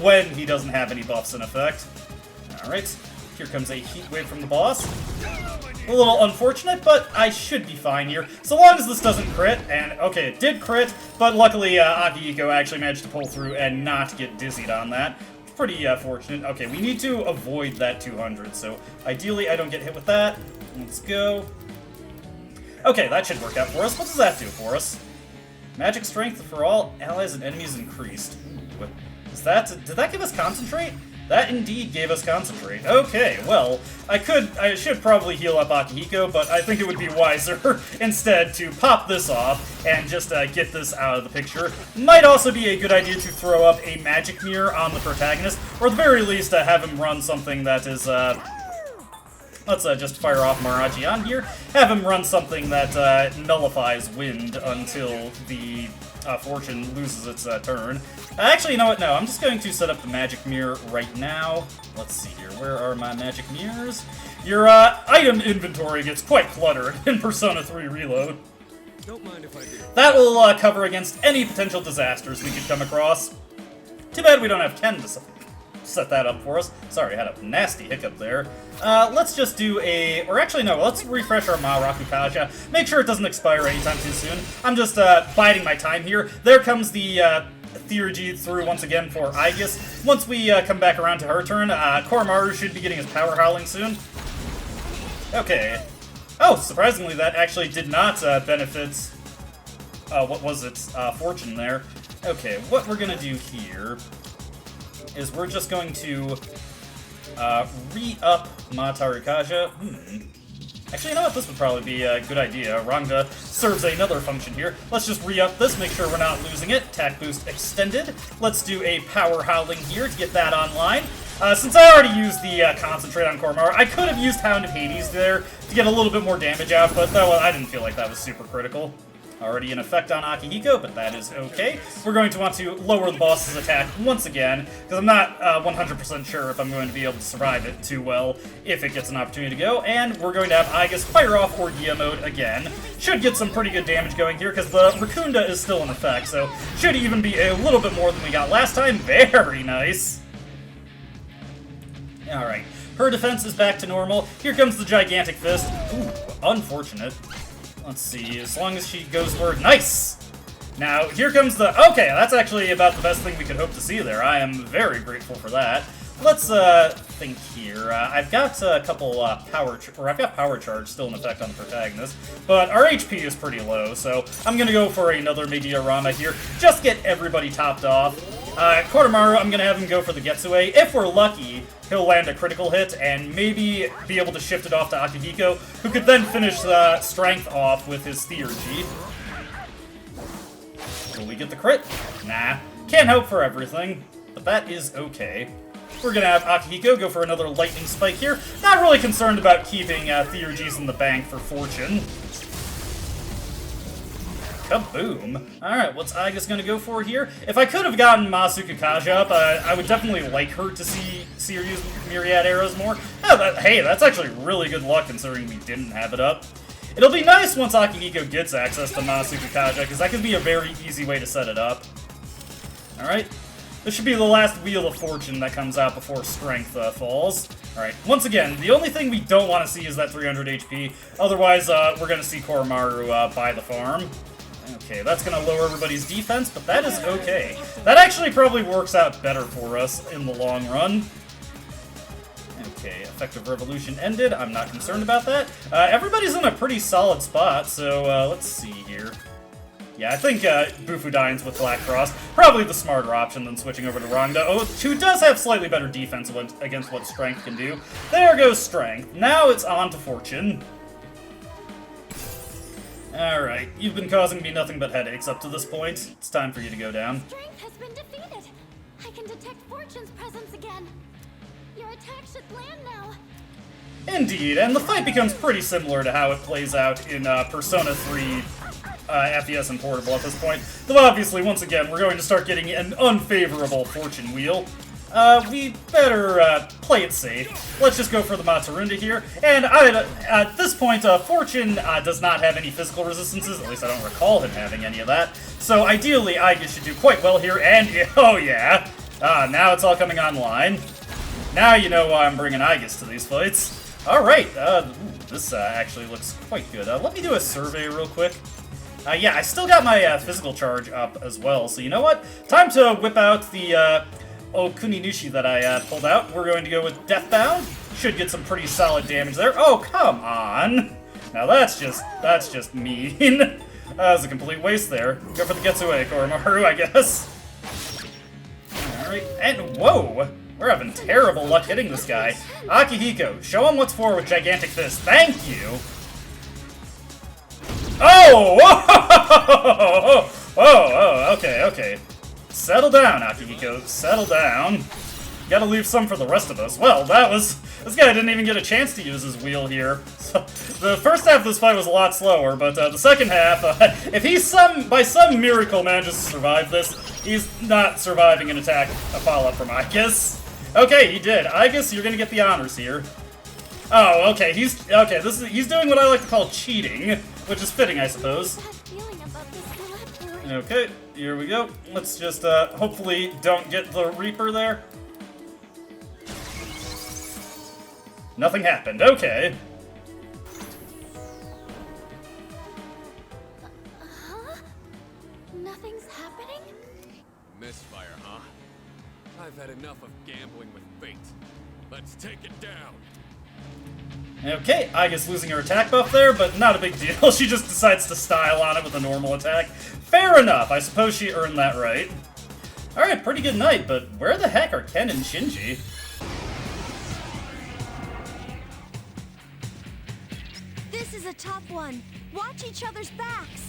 when he doesn't have any buffs in effect. Alright, here comes a heat wave from the boss. A little unfortunate, but I should be fine here. So long as this doesn't crit, and okay, it did crit, but luckily Akihiko actually managed to pull through and not get dizzied on that. Pretty fortunate. Okay, we need to avoid that 200, so ideally I don't get hit with that. Let's go. Okay, that should work out for us. What does that do for us? Magic strength for all allies and enemies increased. What is that? Did that give us concentrate? That indeed gave us Concentrate. Okay, well, I should probably heal up Akihiko, but I think it would be wiser instead to pop this off and just get this out of the picture. Might also be a good idea to throw up a magic mirror on the protagonist, or at the very least have him run something that is, let's just fire off Maraji on here. Have him run something that nullifies wind until the Fortune loses its turn. Actually, you know what? No, I'm just going to set up the magic mirror right now. Let's see here. Where are my magic mirrors? Your item inventory gets quite cluttered in Persona 3 Reload. Don't mind if I do. That will cover against any potential disasters we could come across. Too bad we don't have Ken to set that up for us. Sorry, I had a nasty hiccup there. Let's just do a... Or actually, no, let's refresh our Maaraku Kaja. Make sure it doesn't expire anytime too soon. I'm just biding my time here. There comes the Theurgy through once again for Aegis. Once we come back around to her turn, Koromaru should be getting his Power Howling soon. Okay. Oh, surprisingly, that actually did not benefit... what was it? Fortune there. Okay, what we're gonna do here is we're just going to re-up Mataru Kaja. Actually, you know what? This would probably be a good idea. Rangda serves another function here. Let's just re-up this, make sure we're not losing it. Attack boost extended. Let's do a Power Howling here to get that online. Since I already used the Concentrate on Koromaru, I could have used Hound of Hades there to get a little bit more damage out, but I didn't feel like that was super critical. Already in effect on Akihiko, but that is okay. We're going to want to lower the boss's attack once again, because I'm not 100% sure if I'm going to be able to survive it too well if it gets an opportunity to go. And we're going to have Aegis fire off Orgia mode again. Should get some pretty good damage going here, because the Racunda is still in effect, so should even be a little bit more than we got last time. Very nice. Alright, her defense is back to normal. Here comes the Gigantic Fist. Ooh, unfortunate. Let's see, as long as she goes for it. Nice! Now, here comes the... Okay, that's actually about the best thing we could hope to see there. I am very grateful for that. Let's, think here. I've got a couple, I've got Power Charge still in effect on the protagonist, but our HP is pretty low, so I'm gonna go for another Mediarama here. Just get everybody topped off. Koromaru, I'm gonna have him go for the Getsue. If we're lucky, he'll land a critical hit and maybe be able to shift it off to Akihiko, who could then finish the Strength off with his Theurgy. Will we get the crit? Nah. Can't hope for everything, but that is okay. We're gonna have Akihiko go for another Lightning Spike here. Not really concerned about keeping Theurgies in the bank for Fortune. Kaboom. Alright, what's Aegis gonna go for here? If I could have gotten Masuka Kaja up, I would definitely like her to see her use Myriad Arrows more. Oh, hey, that's actually really good luck considering we didn't have it up. It'll be nice once Akihiko gets access to Masuka Kaja, because that could be a very easy way to set it up. Alright. This should be the last Wheel of Fortune that comes out before Strength falls. Alright, once again, the only thing we don't want to see is that 300 HP. Otherwise, we're going to see Koromaru buy the farm. Okay, that's going to lower everybody's defense, but that is okay. That actually probably works out better for us in the long run. Okay, Effective Revolution ended. I'm not concerned about that. Everybody's in a pretty solid spot, so let's see here. Yeah, I think Bufudines with Black Frost, probably the smarter option than switching over to Rangda, who does have slightly better defense against what Strength can do. There goes Strength. Now it's on to Fortune. Alright, you've been causing me nothing but headaches up to this point. It's time for you to go down. Strength has been defeated. I can detect Fortune's presence again. Your attack should land now. Indeed, and the fight becomes pretty similar to how it plays out in Persona 3 FES and Portable at this point. Though obviously, once again, we're going to start getting an unfavorable Fortune Wheel. We better play it safe. Let's just go for the Matarunda here. And at this point, Fortune does not have any physical resistances. At least I don't recall him having any of that. So ideally, Aegis should do quite well here. And, oh yeah! Now it's all coming online. Now you know why I'm bringing Aegis to these fights. Alright, this actually looks quite good. Let me do a survey real quick. Yeah, I still got my physical charge up as well, so you know what? Time to whip out the Okuninushi that I pulled out. We're going to go with Deathbound. Should get some pretty solid damage there. Oh, come on! Now that's just mean. That was a complete waste there. Go for the Getsue, Koromaru, I guess. Alright, and whoa! We're having terrible luck hitting this guy. Akihiko, show him what's for with Gigantic Fist. Thank you! Oh! Oh, okay. Settle down, Akihiko. Settle down. Gotta leave some for the rest of us. Well, this guy didn't even get a chance to use his wheel here. So, the first half of this fight was a lot slower, but the second half, if he's by some miracle manages to survive this, he's not surviving an attack, a follow-up from Igus. Okay, he did. Igus, you're gonna get the honors here. Oh, okay, he's doing what I like to call cheating, which is fitting, I suppose. Okay, here we go. Let's just, hopefully don't get the Reaper there. Nothing happened, okay. Huh? Nothing's happening? Misfire, huh? I've had enough of gambling with fate. Let's take it down. Okay, Igus losing her attack buff there, but not a big deal. She just decides to style on it with a normal attack. Fair enough, I suppose she earned that right. Alright, pretty good night, but where the heck are Ken and Shinji? This is a tough one. Watch each other's backs.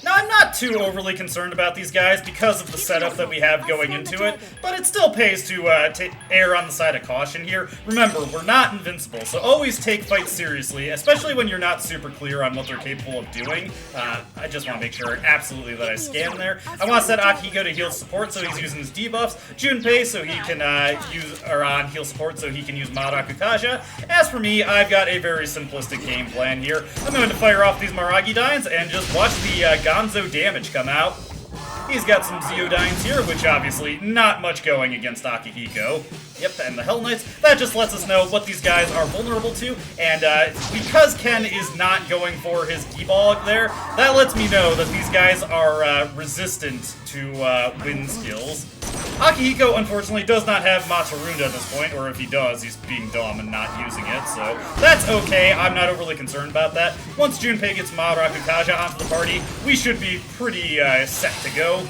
Now, I'm not too overly concerned about these guys because of the setup that we have going into it, but it still pays to err on the side of caution here. Remember, we're not invincible, so always take fights seriously, especially when you're not super clear on what they're capable of doing. I just want to make sure absolutely that I scan there. I want to set Akihiko to heal support, so he's using his debuffs. Junpei, so he can on heal support, so he can use Maraku Kaja. As for me, I've got a very simplistic game plan here. I'm going to fire off these Maragi Dines and just watch the Gonzo damage come out. He's got some Zeodines here, which obviously not much going against Akihiko. Yep, and the Hell Knights. That just lets us know what these guys are vulnerable to, and because Ken is not going for his Debog there, that lets me know that these guys are resistant to wind skills. Akihiko, unfortunately, does not have Matarunda at this point, or if he does, he's being dumb and not using it, so that's okay. I'm not overly concerned about that. Once Junpei gets Maraku Kaja onto the party, we should be pretty set to go.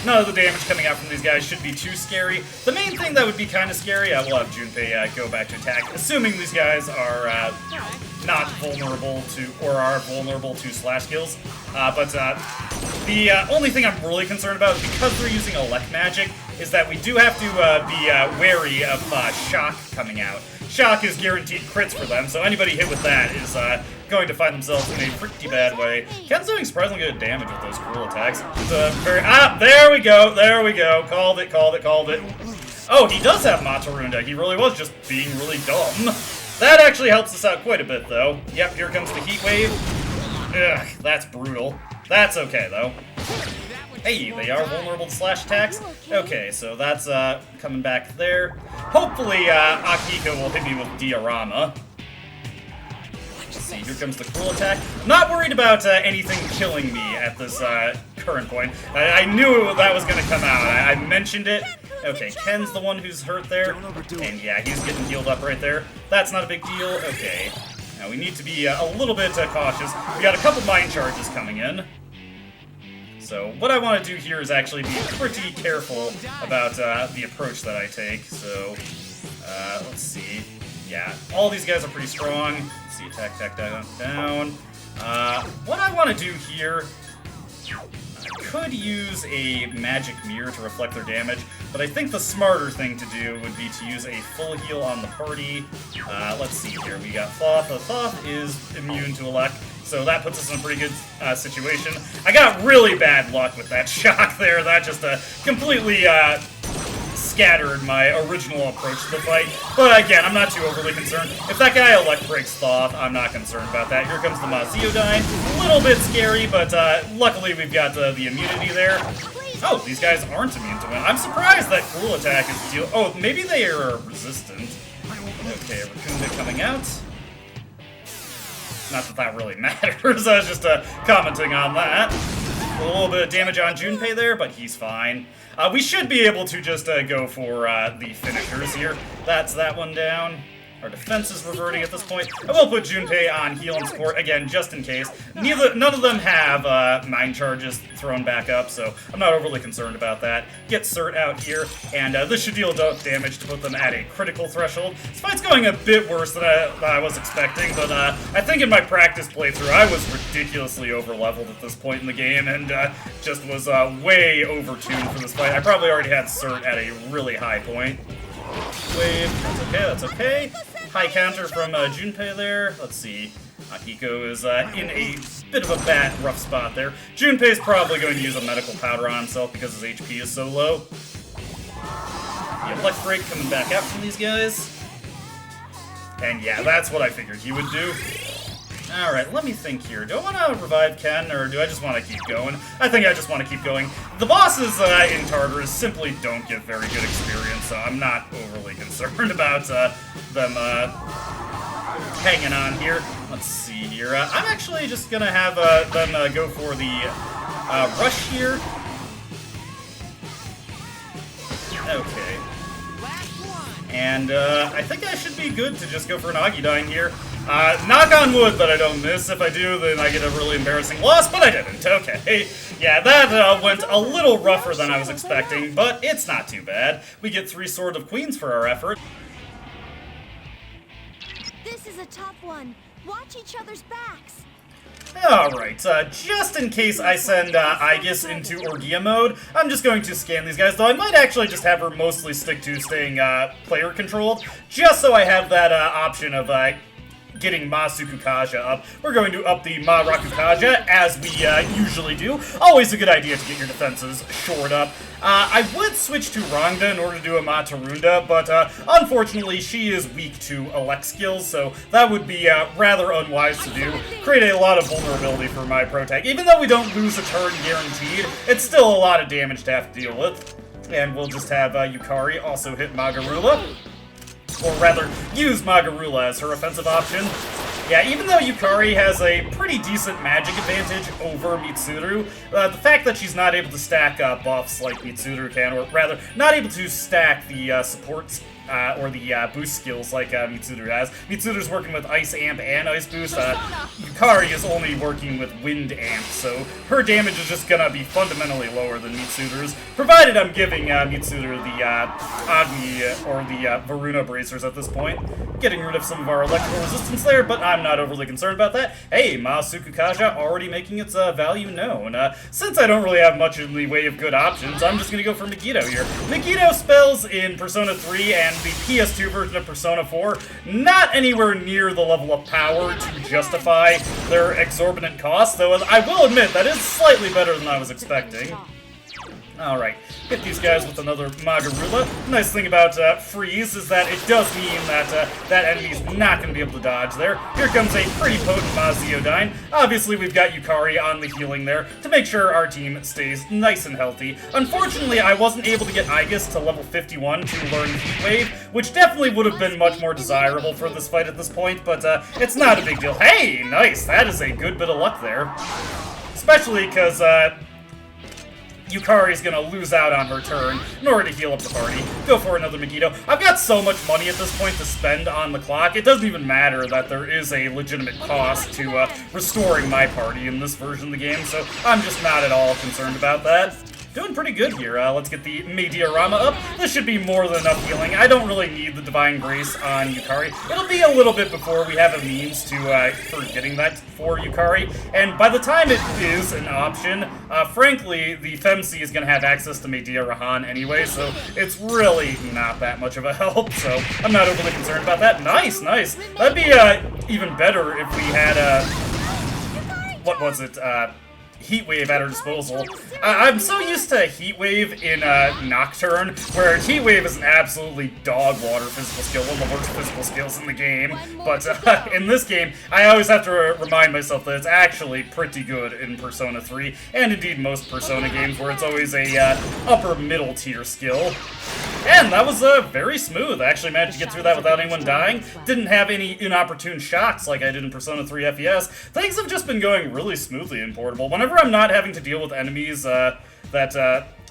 None of the damage coming out from these guys should be too scary. The main thing that would be kind of scary, I will have Junpei go back to attack, assuming these guys are not vulnerable to, or are vulnerable to slash kills. But the only thing I'm really concerned about, because they're using elect magic, is that we do have to be wary of shock coming out. Shock is guaranteed crits for them, so anybody hit with that is going to find themselves in a pretty bad way. Ken's doing surprisingly good damage with those cruel attacks. It's a very... there we go, Called it. Oh, he does have Matarunda. He really was just being really dumb. That actually helps us out quite a bit, though. Yep, here comes the heat wave. Ugh, that's brutal. That's okay, though. Hey, they are vulnerable to slash attacks. Okay, so that's coming back there. Hopefully, Akihiko will hit me with Diorama. Let's see, here comes the cruel attack. I'm not worried about anything killing me at this current point. I knew that was going to come out. I mentioned it. Okay, Ken's the one who's hurt there. And yeah, he's getting healed up right there. That's not a big deal. Okay. Now we need to be a little bit cautious. We got a couple mind charges coming in. So what I want to do here is actually be pretty careful about the approach that I take. So let's see. Yeah, all these guys are pretty strong. Let's see, attack, down. What I want to do here, I could use a magic mirror to reflect their damage, but I think the smarter thing to do would be to use a full heal on the party. Let's see here. We got Thoth. Thoth is immune to elect, so that puts us in a pretty good situation. I got really bad luck with that shock there. That just completely scattered my original approach to the fight. But again, I'm not too overly concerned. If that guy elect breaks Thoth, I'm not concerned about that. Here comes the Mazeodine. A little bit scary, but luckily we've got the immunity there. Oh, these guys aren't immune to it. I'm surprised that Cruel Attack is deal. Oh, maybe they are resistant. Okay, Raccoon coming out. Not that that really matters. I was just commenting on that. A little bit of damage on Junpei there, but he's fine. We should be able to just go for the finishers here. That's that one down. Our defense is reverting at this point. I will put Junpei on heal and support, again, just in case. None of them have mind charges thrown back up, so I'm not overly concerned about that. Get Cert out here, and this should deal enough damage to put them at a critical threshold. This fight's going a bit worse than I was expecting, but I think in my practice playthrough, I was ridiculously over-leveled at this point in the game, and just was way over-tuned for this fight. I probably already had Cert at a really high point. Wave, that's okay, that's okay. High counter from Junpei there. Let's see. Akiko is in a bit of a rough spot there. Junpei's probably going to use a medical powder on himself because his HP is so low. The Elect Break coming back out from these guys. And yeah, that's what I figured he would do. Alright, let me think here. Do I want to revive Ken, or do I just want to keep going? I think I just want to keep going. The bosses in Tartarus simply don't give very good experience, so I'm not overly concerned about them hanging on here. Let's see here. I'm actually just going to have them go for the rush here. Okay. And I think I should be good to just go for an Agidyne here. Knock on wood that I don't miss. If I do, then I get a really embarrassing loss, but I didn't. Okay. Yeah, that went a little rougher than I was expecting, but it's not too bad. We get 3 Sword of Queens for our effort. This is a tough one. Watch each other's backs. Alright, just in case I send Aegis into Orgia mode, I'm just going to scan these guys, though I might actually just have her mostly stick to staying player-controlled, just so I have that option of getting Ma Sukukaja up. We're going to up the Ma Rakukaja, as we usually do. Always a good idea to get your defenses shored up. I would switch to Rangda in order to do a Ma Tarunda, but unfortunately she is weak to elect skills, so that would be rather unwise to do. Create a lot of vulnerability for my protag. Even though we don't lose a turn guaranteed, it's still a lot of damage to have to deal with. And we'll just have Yukari also hit Magarula. Or rather, use Magarula as her offensive option. Yeah, even though Yukari has a pretty decent magic advantage over Mitsuru, the fact that she's not able to stack buffs like Mitsuru can, or rather, not able to stack the supports or the boost skills like Mitsuru has. Mitsuru's working with Ice Amp and Ice Boost. Yukari is only working with Wind Amp, so her damage is just gonna be fundamentally lower than Mitsuru's, provided I'm giving Mitsuru the Agni or the Varuna bracers at this point. Getting rid of some of our electrical resistance there, but I'm not overly concerned about that. Hey, Ma Sukukaja already making its value known. Since I don't really have much in the way of good options, I'm just gonna go for Megiddo here. Megiddo spells in Persona 3 and the PS2 version of Persona 4, not anywhere near the level of power to justify their exorbitant cost, though I will admit that is slightly better than I was expecting. Alright, hit these guys with another Magarula. Nice thing about freeze is that it does mean that that enemy's not going to be able to dodge there. Here comes a pretty potent Maziodyne. Obviously, we've got Yukari on the healing there to make sure our team stays nice and healthy. Unfortunately, I wasn't able to get Aegis to level 51 to learn Heat Wave, which definitely would have been much more desirable for this fight at this point, but it's not a big deal. Hey, nice! That is a good bit of luck there. Especially because, Yukari's gonna lose out on her turn in order to heal up the party. Go for another Megiddo. I've got so much money at this point to spend on the clock, it doesn't even matter that there is a legitimate cost to restoring my party in this version of the game, so I'm just not at all concerned about that. Doing pretty good here. Let's get the Mediarama up. This should be more than enough healing. I don't really need the Divine Grace on Yukari. It'll be a little bit before we have a means to for getting that for Yukari. And by the time it is an option, frankly, the Femc is going to have access to Medea Rahan anyway, so it's really not that much of a help, so I'm not overly concerned about that. Nice, nice. That'd be even better if we had, what was it, Heat Wave at her disposal. I'm so used to Heat Wave in Nocturne, where Heat Wave is an absolutely dog water physical skill, one of the worst physical skills in the game. But in this game, I always have to remind myself that it's actually pretty good in Persona 3, and indeed most Persona games, where it's always a upper middle tier skill. And that was very smooth. I actually managed to get through that without anyone dying. Didn't have any inopportune shocks like I did in Persona 3 FES. Things have just been going really smoothly in Portable. Whenever I'm not having to deal with enemies that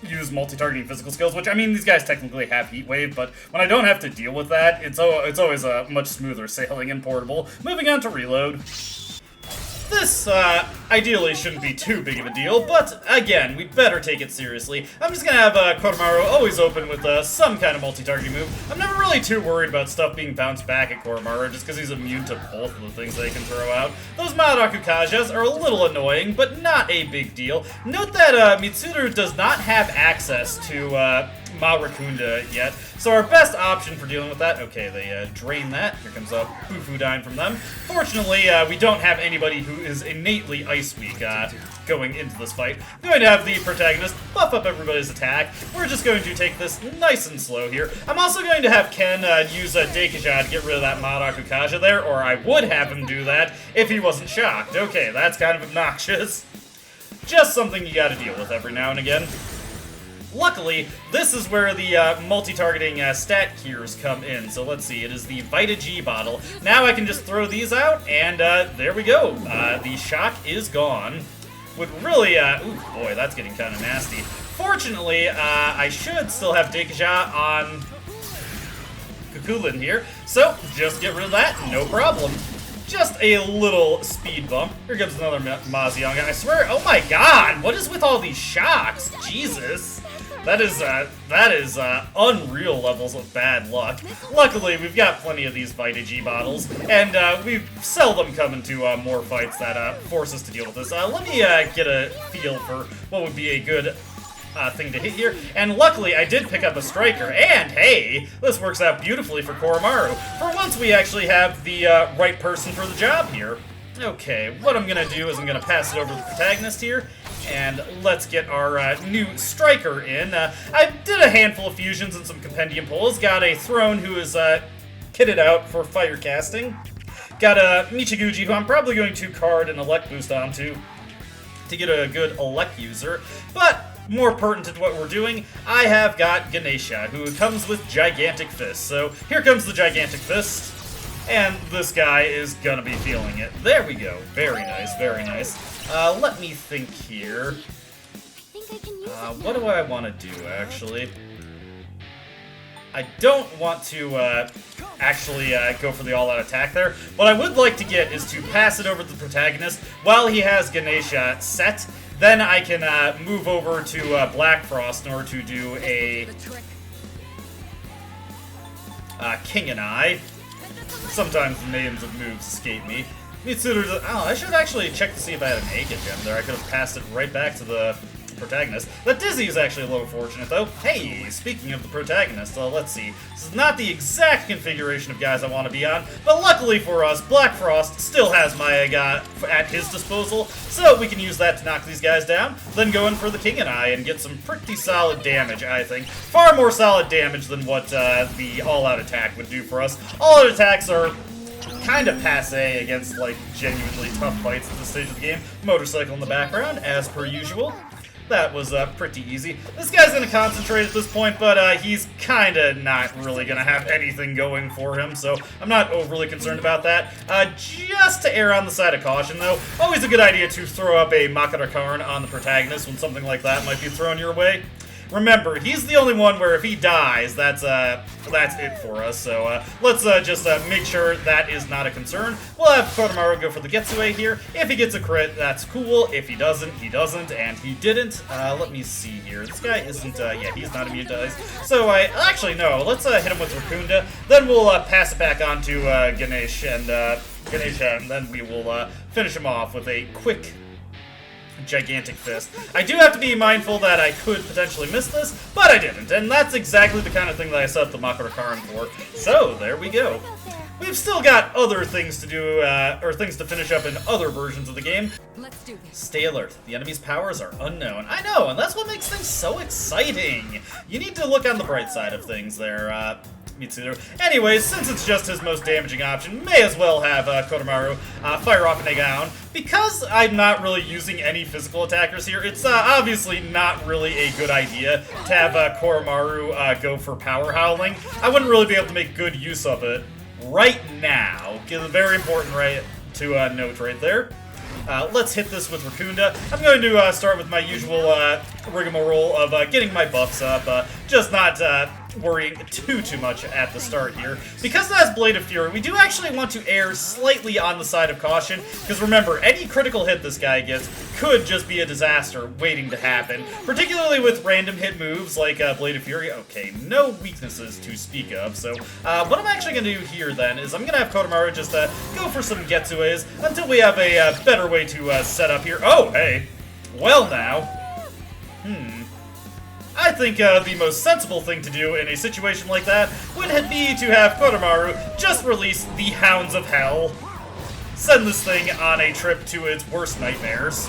use multi-targeting physical skills, which, I mean, these guys technically have Heat Wave, but when I don't have to deal with that, it's always a much smoother sailing in Portable. Moving on to Reload. This, ideally shouldn't be too big of a deal, but again, we better take it seriously. I'm just gonna have Koromaru always open with some kind of multi-targeting move. I'm never really too worried about stuff being bounced back at Koromaru, just because he's immune to both of the things they can throw out. Those Madaraku Kajas are a little annoying, but not a big deal. Note that Mitsuru does not have access to Marakunda yet, so our best option for dealing with that, okay, they drain that. Here comes a Bufudyne from them. Fortunately, we don't have anybody who is innately Ice Weak going into this fight. I'm going to have the protagonist buff up everybody's attack. We're just going to take this nice and slow here. I'm also going to have Ken use Deikaja to get rid of that Madaraku Kaja there, or I would have him do that if he wasn't shocked. Okay, that's kind of obnoxious. Just something you gotta deal with every now and again. Luckily, this is where the multi-targeting stat cures come in. So let's see, it is the Vita G bottle. Now I can just throw these out, and there we go. The shock is gone. Would really, ooh, boy, that's getting kind of nasty. Fortunately, I should still have Deikaja on Kukulin here, so just get rid of that, no problem. Just a little speed bump. Here comes another Mazionga. I swear, oh my god, what is with all these shocks? Jesus. That is unreal levels of bad luck. Luckily, we've got plenty of these Vita G bottles, and we seldom come into more fights that force us to deal with this. Let me get a feel for what would be a good thing to hit here. And luckily, I did pick up a striker, and hey, this works out beautifully for Koromaru. For once, we actually have the right person for the job here. Okay, what I'm gonna do is I'm gonna pass it over to the protagonist here, and let's get our new striker in. I did a handful of fusions and some compendium pulls. Got a Throne who is kitted out for fire casting. Got a Michiguchi who I'm probably going to card an elect boost onto to get a good elect user, but more pertinent to what we're doing, I have got Ganesha, who comes with Gigantic Fist. So here comes the Gigantic Fist. And this guy is gonna be feeling it. There we go. Very nice, very nice. Let me think here. What do I want to do, actually? I don't want to actually go for the all-out attack there. What I would like to get is to pass it over to the protagonist while he has Ganesha set. Then I can move over to Black Frost in order to do a King and I. Sometimes the names of moves escape me. Mitsuru's, oh, I should actually check to see if I had an Ega gem there. I could have passed it right back to the protagonist. That Dizzy is actually a little fortunate, though. Hey, speaking of the protagonist, let's see. This is not the exact configuration of guys I want to be on, but luckily for us, Black Frost still has Maiaga at his disposal, so we can use that to knock these guys down, then go in for the King and I and get some pretty solid damage, I think. Far more solid damage than what the all-out attack would do for us. All-out attacks are kind of passe against, like, genuinely tough fights at this stage of the game. Motorcycle in the background, as per usual. That was pretty easy. This guy's going to concentrate at this point, but he's kind of not really going to have anything going for him, so I'm not overly concerned about that. Just to err on the side of caution, though, always a good idea to throw up a Makara Karn on the protagonist when something like that might be thrown your way. Remember, he's the only one where if he dies, that's it for us. So let's just make sure that is not a concern. We'll have Koromaru go for the Getsue here. If he gets a crit, that's cool. If he doesn't, he doesn't, and he didn't. Let me see here. This guy isn't, yeah, he's not immune to ice. So actually, no, let's hit him with Rakunda. Then we'll pass it back on to Ganesha, and then we will finish him off with a quick Gigantic Fist. I do have to be mindful that I could potentially miss this, but I didn't, and that's exactly the kind of thing that I set up the Makara Karn for. So, there we go. We've still got other things to do, or things to finish up in other versions of the game. Let's do this. Stay alert. The enemy's powers are unknown. I know, and that's what makes things so exciting. You need to look on the bright side of things there, Mitsuru. Anyways, since it's just his most damaging option, may as well have Koromaru fire off an Egaon. Because I'm not really using any physical attackers here, it's obviously not really a good idea to have Koromaru go for Power Howling. I wouldn't really be able to make good use of it right now. Very important right to note right there. let's hit this with Raccoonda. I'm going to start with my usual rigmarole of getting my buffs up, just not worrying too much at the start here. Because that's Blade of Fury, we do actually want to err slightly on the side of caution, because remember, any critical hit this guy gets could just be a disaster waiting to happen, particularly with random hit moves like Blade of Fury. Okay, no weaknesses to speak of, so what I'm actually going to do here then is I'm going to have Kodomaru just go for some Getsues until we have a better way to set up here. Oh, hey. Well now. I think the most sensible thing to do in a situation like that would be to have Kodomaru just release the Hounds of Hell. Send this thing on a trip to its worst nightmares.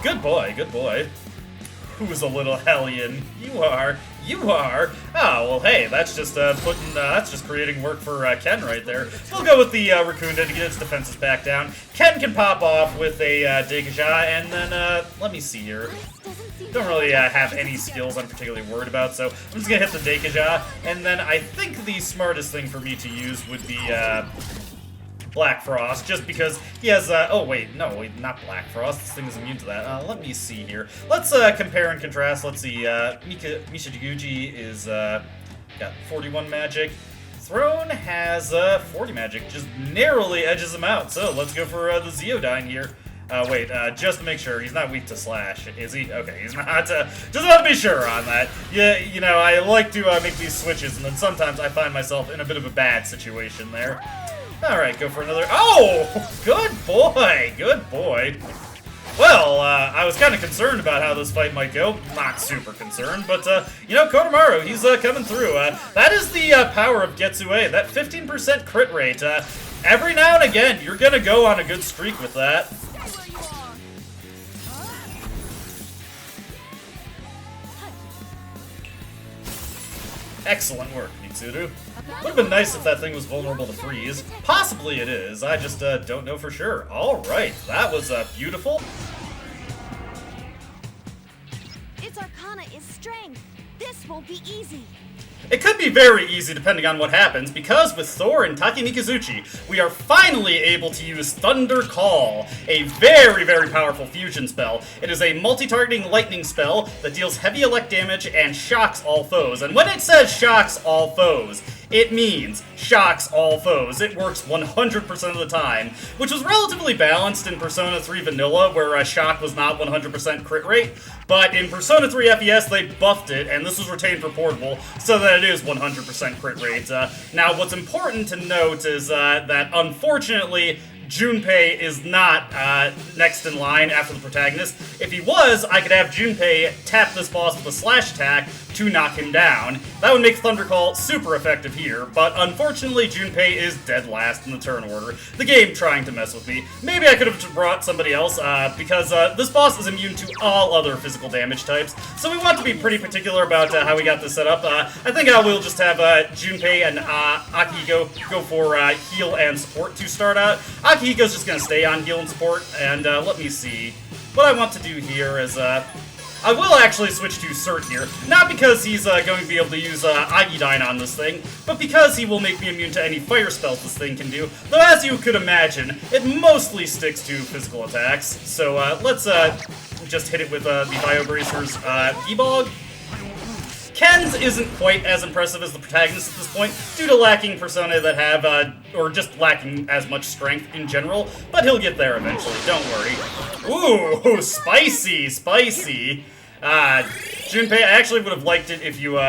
Good boy, good boy. Who's a little hellion? You are. You are? Oh, well, hey, that's just that's just creating work for Ken right there. We'll go with the Raccoonda to get its defenses back down. Ken can pop off with a Degaja, and then, let me see here. Don't really have any skills I'm particularly worried about, so I'm just gonna hit the Degaja, and then I think the smartest thing for me to use would be, Black Frost, just because he has, oh wait, no, not Black Frost, this thing is immune to that. Let me see here. Let's, compare and contrast. Let's see, Michiguji is, got 41 magic. Throne has, 40 magic, just narrowly edges him out, so let's go for, the Zeodyne here. Wait, just to make sure, he's not weak to slash, is he? Okay, he's not, just want to be sure on that. Yeah, you know, I like to, make these switches, and then sometimes I find myself in a bit of a bad situation there. Alright, go for another. Oh! Good boy! Good boy. Well, I was kind of concerned about how this fight might go. Not super concerned, but, you know, Kodomaru, he's coming through. That is the power of Getsue, that 15% crit rate. Every now and again, you're gonna go on a good streak with that. Excellent work, Mitsuru. Would have been nice if that thing was vulnerable to freeze. Possibly it is, I just don't know for sure. Alright, that was beautiful. Its Arcana is Strength. This won't be easy. It could be very easy depending on what happens, because with Thor and Taki Mikazuchi, we are finally able to use Thunder Call, a very, very powerful fusion spell. It is a multi-targeting lightning spell that deals heavy elect damage and shocks all foes. And when it says shocks all foes, it means shocks all foes. It works 100% of the time, which was relatively balanced in Persona 3 Vanilla, where shock was not 100% crit rate. But in Persona 3 FES, they buffed it, and this was retained for Portable, so that it is 100% crit rate. Now, what's important to note is that, unfortunately, Junpei is not next in line after the protagonist. If he was, I could have Junpei tap this boss with a slash attack to knock him down. That would make Thunder Call super effective here, but unfortunately Junpei is dead last in the turn order. The game trying to mess with me. Maybe I could have brought somebody else, because this boss is immune to all other physical damage types, so we want to be pretty particular about how we got this set up. I think we'll just have Junpei and Akihiko go for heal and support to start out. Akihiko's just going to stay on heal and support, and let me see. What I want to do here is, I will actually switch to Cert here, not because he's going to be able to use Agidyne on this thing, but because he will make me immune to any fire spells this thing can do, though as you could imagine, it mostly sticks to physical attacks. So let's just hit it with the Biobracer's E-Bog. Ken's isn't quite as impressive as the protagonist at this point, due to lacking Persona that have, or just lacking as much strength in general, but he'll get there eventually, don't worry. Ooh, spicy, spicy. Junpei, I actually would have liked it if you,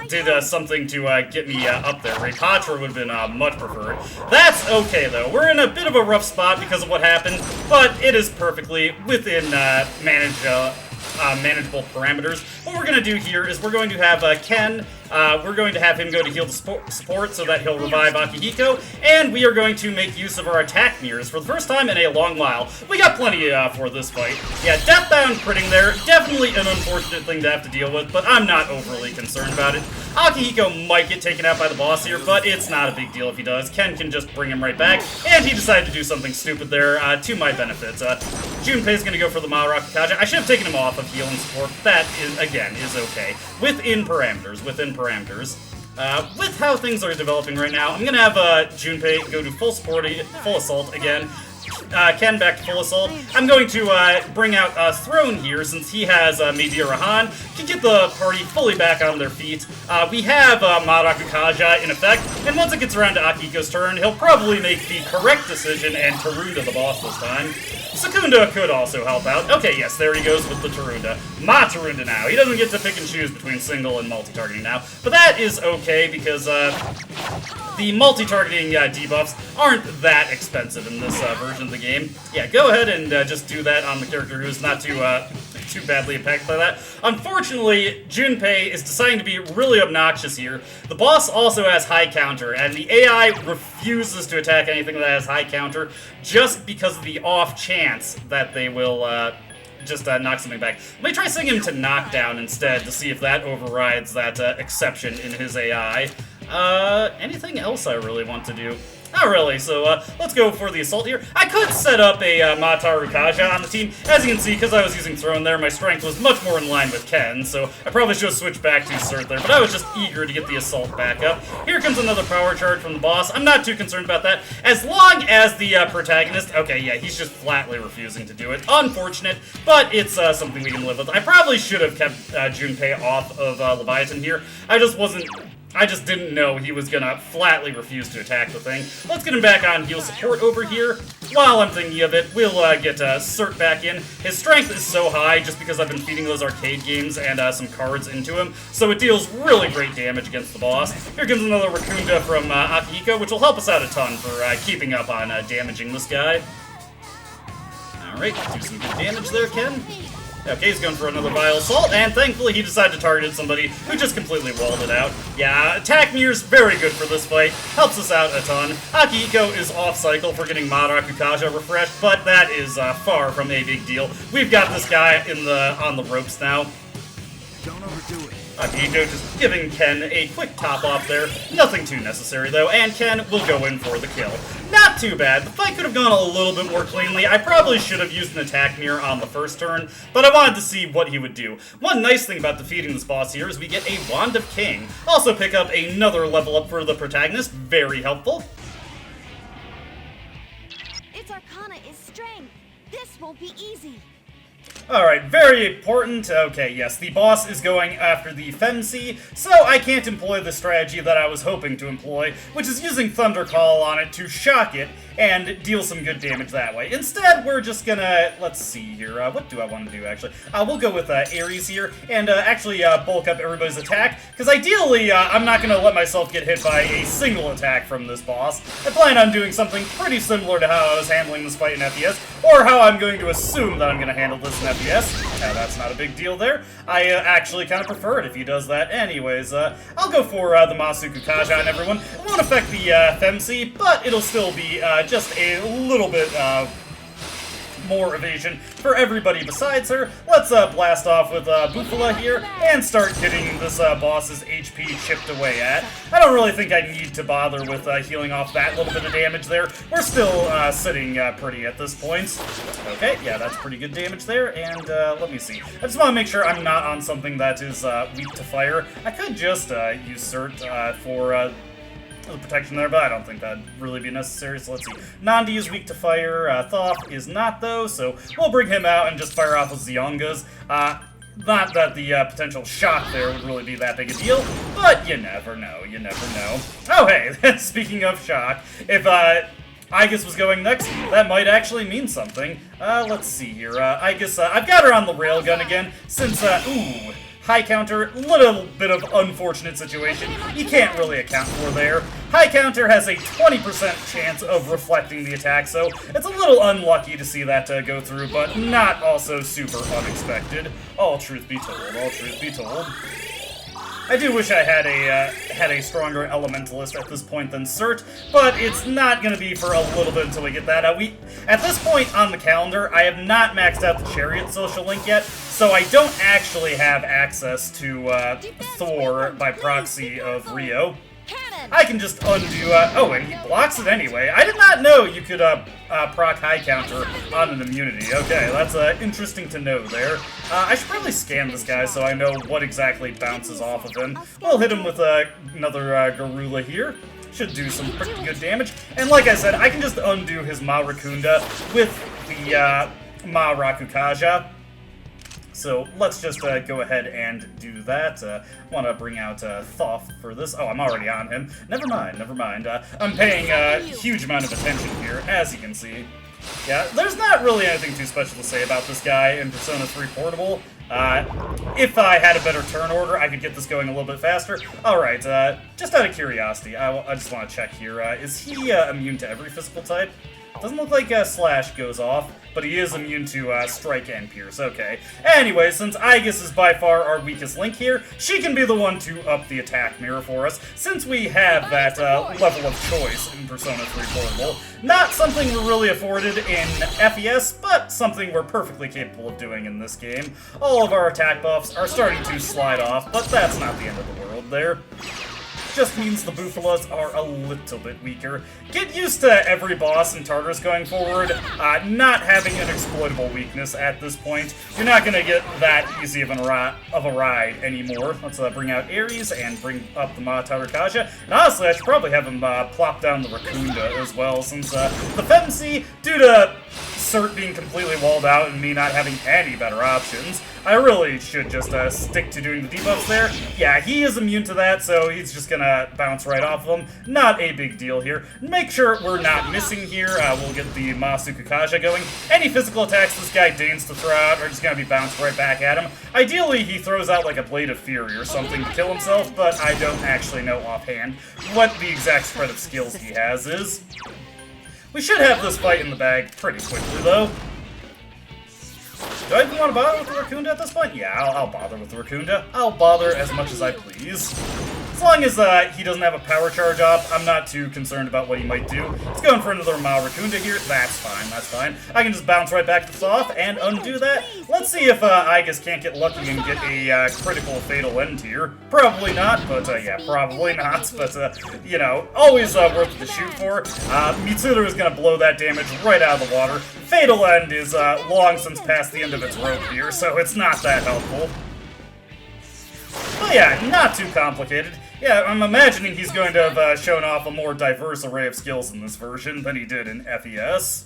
did something to, get me, up there. Raipatra would have been, much preferred. That's okay, though. We're in a bit of a rough spot because of what happened, but it is perfectly within, manageable parameters. What we're going to do here is we're going to have Ken, we're going to have him go to heal the support so that he'll revive Akihiko, and we are going to make use of our attack mirrors for the first time in a long while. We got plenty for this fight. Yeah, Deathbound critting there, definitely an unfortunate thing to have to deal with, but I'm not overly concerned about it. Akihiko might get taken out by the boss here, but it's not a big deal if he does. Ken can just bring him right back, and he decided to do something stupid there to my benefit. Junpei's going to go for the Maorakakaja. I should have taken him off of heal and support. That, again, is okay. Within parameters, with how things are developing right now, I'm going to have Junpei go to full assault again. Ken back to full assault. I'm going to bring out Throne here, since he has maybe a Rahan, can get the party fully back on their feet. We have Maraku Kaja in effect, and once it gets around to Akiko's turn, he'll probably make the correct decision and Tarunda the boss this time. Secunda could also help out. Okay, yes, there he goes with the Tarunda. Ma Tarunda now. He doesn't get to pick and choose between single and multi-targeting now, but that is okay because the multi-targeting debuffs aren't that expensive in this version of the game. Yeah, go ahead and just do that on the character who's not too badly impacted by that. Unfortunately, Junpei is deciding to be really obnoxious here. The boss also has high counter, and the AI refuses to attack anything that has high counter just because of the off chance that they will just knock something back. Let me try sending him to knockdown instead to see if that overrides that exception in his AI. Anything else I really want to do? Not really, so let's go for the assault here. I could set up a Mataru Kaja on the team. As you can see, because I was using Throne there, my strength was much more in line with Ken, so I probably should have switched back to Cert there, but I was just eager to get the assault back up. Here comes another power charge from the boss. I'm not too concerned about that. As long as the protagonist... Okay, yeah, he's just flatly refusing to do it. Unfortunate, but it's something we can live with. I probably should have kept Junpei off of Leviathan here. I just didn't know he was gonna flatly refuse to attack the thing. Let's get him back on heal support over here. While I'm thinking of it, we'll get Cert back in. His strength is so high just because I've been feeding those arcade games and some cards into him, so it deals really great damage against the boss. Here comes another Rakunda from Akihiko, which will help us out a ton for keeping up on damaging this guy. Alright, do some good damage there, Ken. Okay, he's going for another Vile Assault, and thankfully he decided to target somebody who just completely walled it out. Yeah, Attack Mirror's very good for this fight, helps us out a ton. Akihiko is off-cycle for getting Maraku Kaja refreshed, but that is far from a big deal. We've got this guy on the ropes now. Don't overdo it. Akihiko just giving Ken a quick top-off there. Nothing too necessary, though, and Ken will go in for the kill. Not too bad. The fight could have gone a little bit more cleanly. I probably should have used an attack mirror on the first turn, but I wanted to see what he would do. One nice thing about defeating this boss here is we get a Wand of King. Also pick up another level up for the protagonist. Very helpful. Its Arcana is Strength. This won't be easy. Alright, very important. Okay, yes, the boss is going after the Femc, so I can't employ the strategy that I was hoping to employ, which is using Thunder Call on it to shock it and deal some good damage that way. Instead, we're just gonna, let's see here, what do I want to do, actually? We'll go with Ares here, and actually bulk up everybody's attack, because ideally, I'm not gonna let myself get hit by a single attack from this boss. I plan on doing something pretty similar to how I was handling this fight in FES, or how I'm going to assume that I'm gonna handle this in FES. Now, that's not a big deal there. I actually kind of prefer it if he does that. Anyways, I'll go for the Masuku Kaja on everyone. It won't affect the Femc, but it'll still be just a little bit more evasion for everybody besides her. Let's blast off with Bufala here and start getting this boss's HP chipped away at. I don't really think I need to bother with healing off that little bit of damage there. We're still sitting pretty at this point. Okay, yeah, that's pretty good damage there, and let me see. I just want to make sure I'm not on something that is weak to fire. I could just use Cert for the protection there, but I don't think that'd really be necessary, so let's see. Nandi is weak to fire, Thoth is not though, so we'll bring him out and just fire off with Ziongas. Not that the potential shock there would really be that big a deal, but you never know, you never know. Oh hey, speaking of shock, if Aegis was going next, that might actually mean something. Let's see here, Aegis, I've got her on the railgun again, since, ooh, high counter, little bit of unfortunate situation you can't really account for there. High counter has a 20% chance of reflecting the attack, so it's a little unlucky to see that go through, but not also super unexpected. All truth be told, all truth be told. I do wish I had a stronger Elementalist at this point than Cert, but it's not going to be for a little bit until we get that. At this point on the calendar, I have not maxed out the Chariot social link yet, so I don't actually have access to Thor by proxy of Rio. I can just undo, oh, and he blocks it anyway. I did not know you could, proc high counter on an immunity. Okay, that's, interesting to know there. I should probably scan this guy so I know what exactly bounces off of him. We'll hit him with, another, Garula here. Should do some pretty good damage. And like I said, I can just undo his Ma Rakunda with the, Ma Rakukaja. So let's just go ahead and do that. Want to bring out Thoth for this. Oh, I'm already on him. Never mind, never mind. I'm paying a huge amount of attention here, as you can see. Yeah, there's not really anything too special to say about this guy in Persona 3 Portable. If I had a better turn order, I could get this going a little bit faster. Alright, just out of curiosity, I just want to check here. Is he immune to every physical type? Doesn't look like Slash goes off, but he is immune to Strike and Pierce. Okay. Anyway, since Aegis is by far our weakest link here, she can be the one to up the attack mirror for us, since we have that level of choice in Persona 3 Portable. Not something we're really afforded in FES, but something we're perfectly capable of doing in this game. All of our attack buffs are starting to slide off, but that's not the end of the world there. Just means the Buffalas are a little bit weaker. Get used to every boss in Tartarus going forward not having an exploitable weakness at this point. You're not going to get that easy of a ride anymore. Let's bring out Ares and bring up the Ma Tarukaja. And honestly, I should probably have him plop down the Rakunda as well, since the Femc, due to Cert being completely walled out and me not having any better options, I really should just stick to doing the debuffs there. Yeah, he is immune to that, so he's just gonna bounce right off of him. Not a big deal here. Make sure we're not missing here. We'll get the Masukukaja going. Any physical attacks this guy deigns to throw out are just gonna be bounced right back at him. Ideally, he throws out like a Blade of Fury or something to kill himself, but I don't actually know offhand what the exact spread of skills he has is. We should have this fight in the bag pretty quickly, though. Do I even want to bother with the Rakunda at this point? Yeah, I'll bother with the Rakunda. I'll bother as much as I please. As long as he doesn't have a power charge up, I'm not too concerned about what he might do. He's going for another Ma Rakunda here. That's fine, that's fine. I can just bounce right back to Thoth and undo that. Let's see if Aegis can't get lucky and get a critical fatal end here. Probably not, but yeah, probably not. But, you know, always worth it to shoot for. Mitsuru is going to blow that damage right out of the water. Fatal end is long since past the end of its rope here, so it's not that helpful. But yeah, not too complicated. Yeah, I'm imagining he's going to have shown off a more diverse array of skills in this version than he did in FES.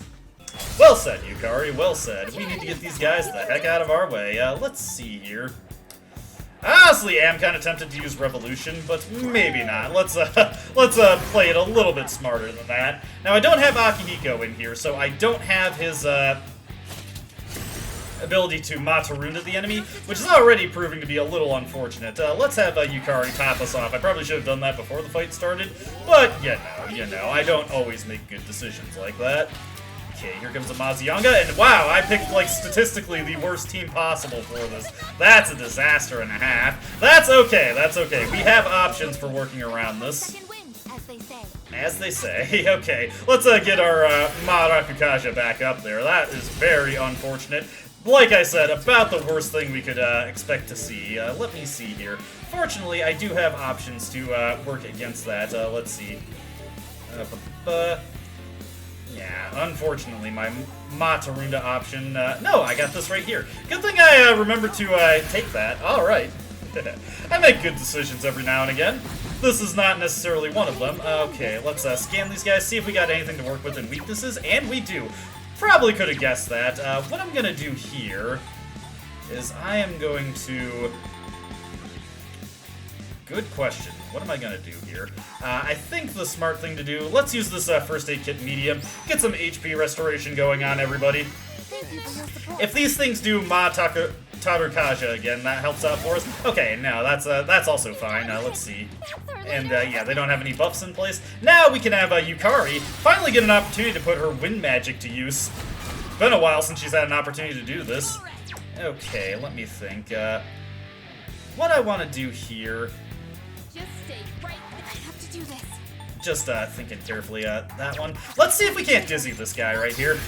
Well said, Yukari, well said. We need to get these guys the heck out of our way. Let's see here. I honestly am kind of tempted to use Revolution, but maybe not. Let's play it a little bit smarter than that. Now, I don't have Akihiko in here, so I don't have his ability to Mataruna the enemy, which is already proving to be a little unfortunate. Let's have Yukari top us off. I probably should have done that before the fight started, but you know, I don't always make good decisions like that. Okay, here comes a Mazuyanga, and wow, I picked, like, statistically the worst team possible for this. That's a disaster and a half. That's okay, that's okay. We have options for working around this. As they say. Okay, let's get our Ma Rakukaja back up there. That is very unfortunate. Like I said, about the worst thing we could expect to see. Let me see here. Fortunately, I do have options to work against that. Let's see. Yeah, unfortunately, my Matarunda option... no, I got this right here. Good thing I remembered to take that. Alright. I make good decisions every now and again. This is not necessarily one of them. Okay, let's scan these guys, see if we got anything to work with in weaknesses, and we do. Probably could have guessed that. What I'm gonna do here is I am going to... Good question. What am I gonna do here? I think the smart thing to do, let's use this first aid kit medium, get some HP restoration going on, everybody. If these things do Ma Tarukaja again, that helps out for us. Okay, no, that's also fine. Let's see. And yeah, they don't have any buffs in place. Now we can have Yukari finally get an opportunity to put her wind magic to use. It's been a while since she's had an opportunity to do this. Okay, let me think. What I want to do here... Just stay right. I have to do this. Just thinking carefully. That one. Let's see if we can't dizzy this guy right here.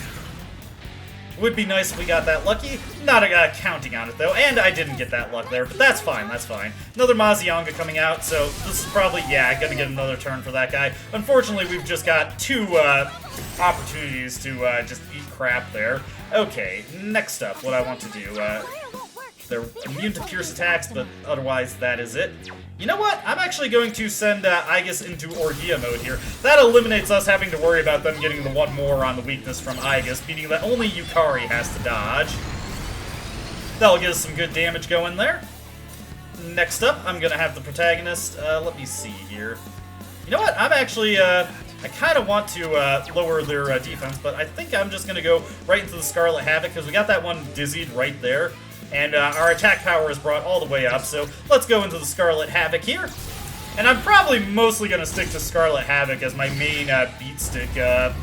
Would be nice if we got that lucky. Not counting on it, though. And I didn't get that luck there, but that's fine, that's fine. Another Mazionga coming out, so this is probably, yeah, gonna get another turn for that guy. Unfortunately, we've just got 2 opportunities to just eat crap there. Okay, next up, what I want to do. They're immune to pierce attacks, but otherwise that is it. You know what? I'm actually going to send Aegis into Orgia mode here. That eliminates us having to worry about them getting the 1 more on the weakness from Aegis, meaning that only Yukari has to dodge. That'll get us some good damage going there. Next up, I'm going to have the protagonist. Let me see here. You know what? I'm actually... I kind of want to lower their defense, but I think I'm just going to go right into the Scarlet Havoc, because we got that one dizzied right there. And our attack power is brought all the way up, so let's go into the Scarlet Havoc here. And I'm probably mostly going to stick to Scarlet Havoc as my main beatstick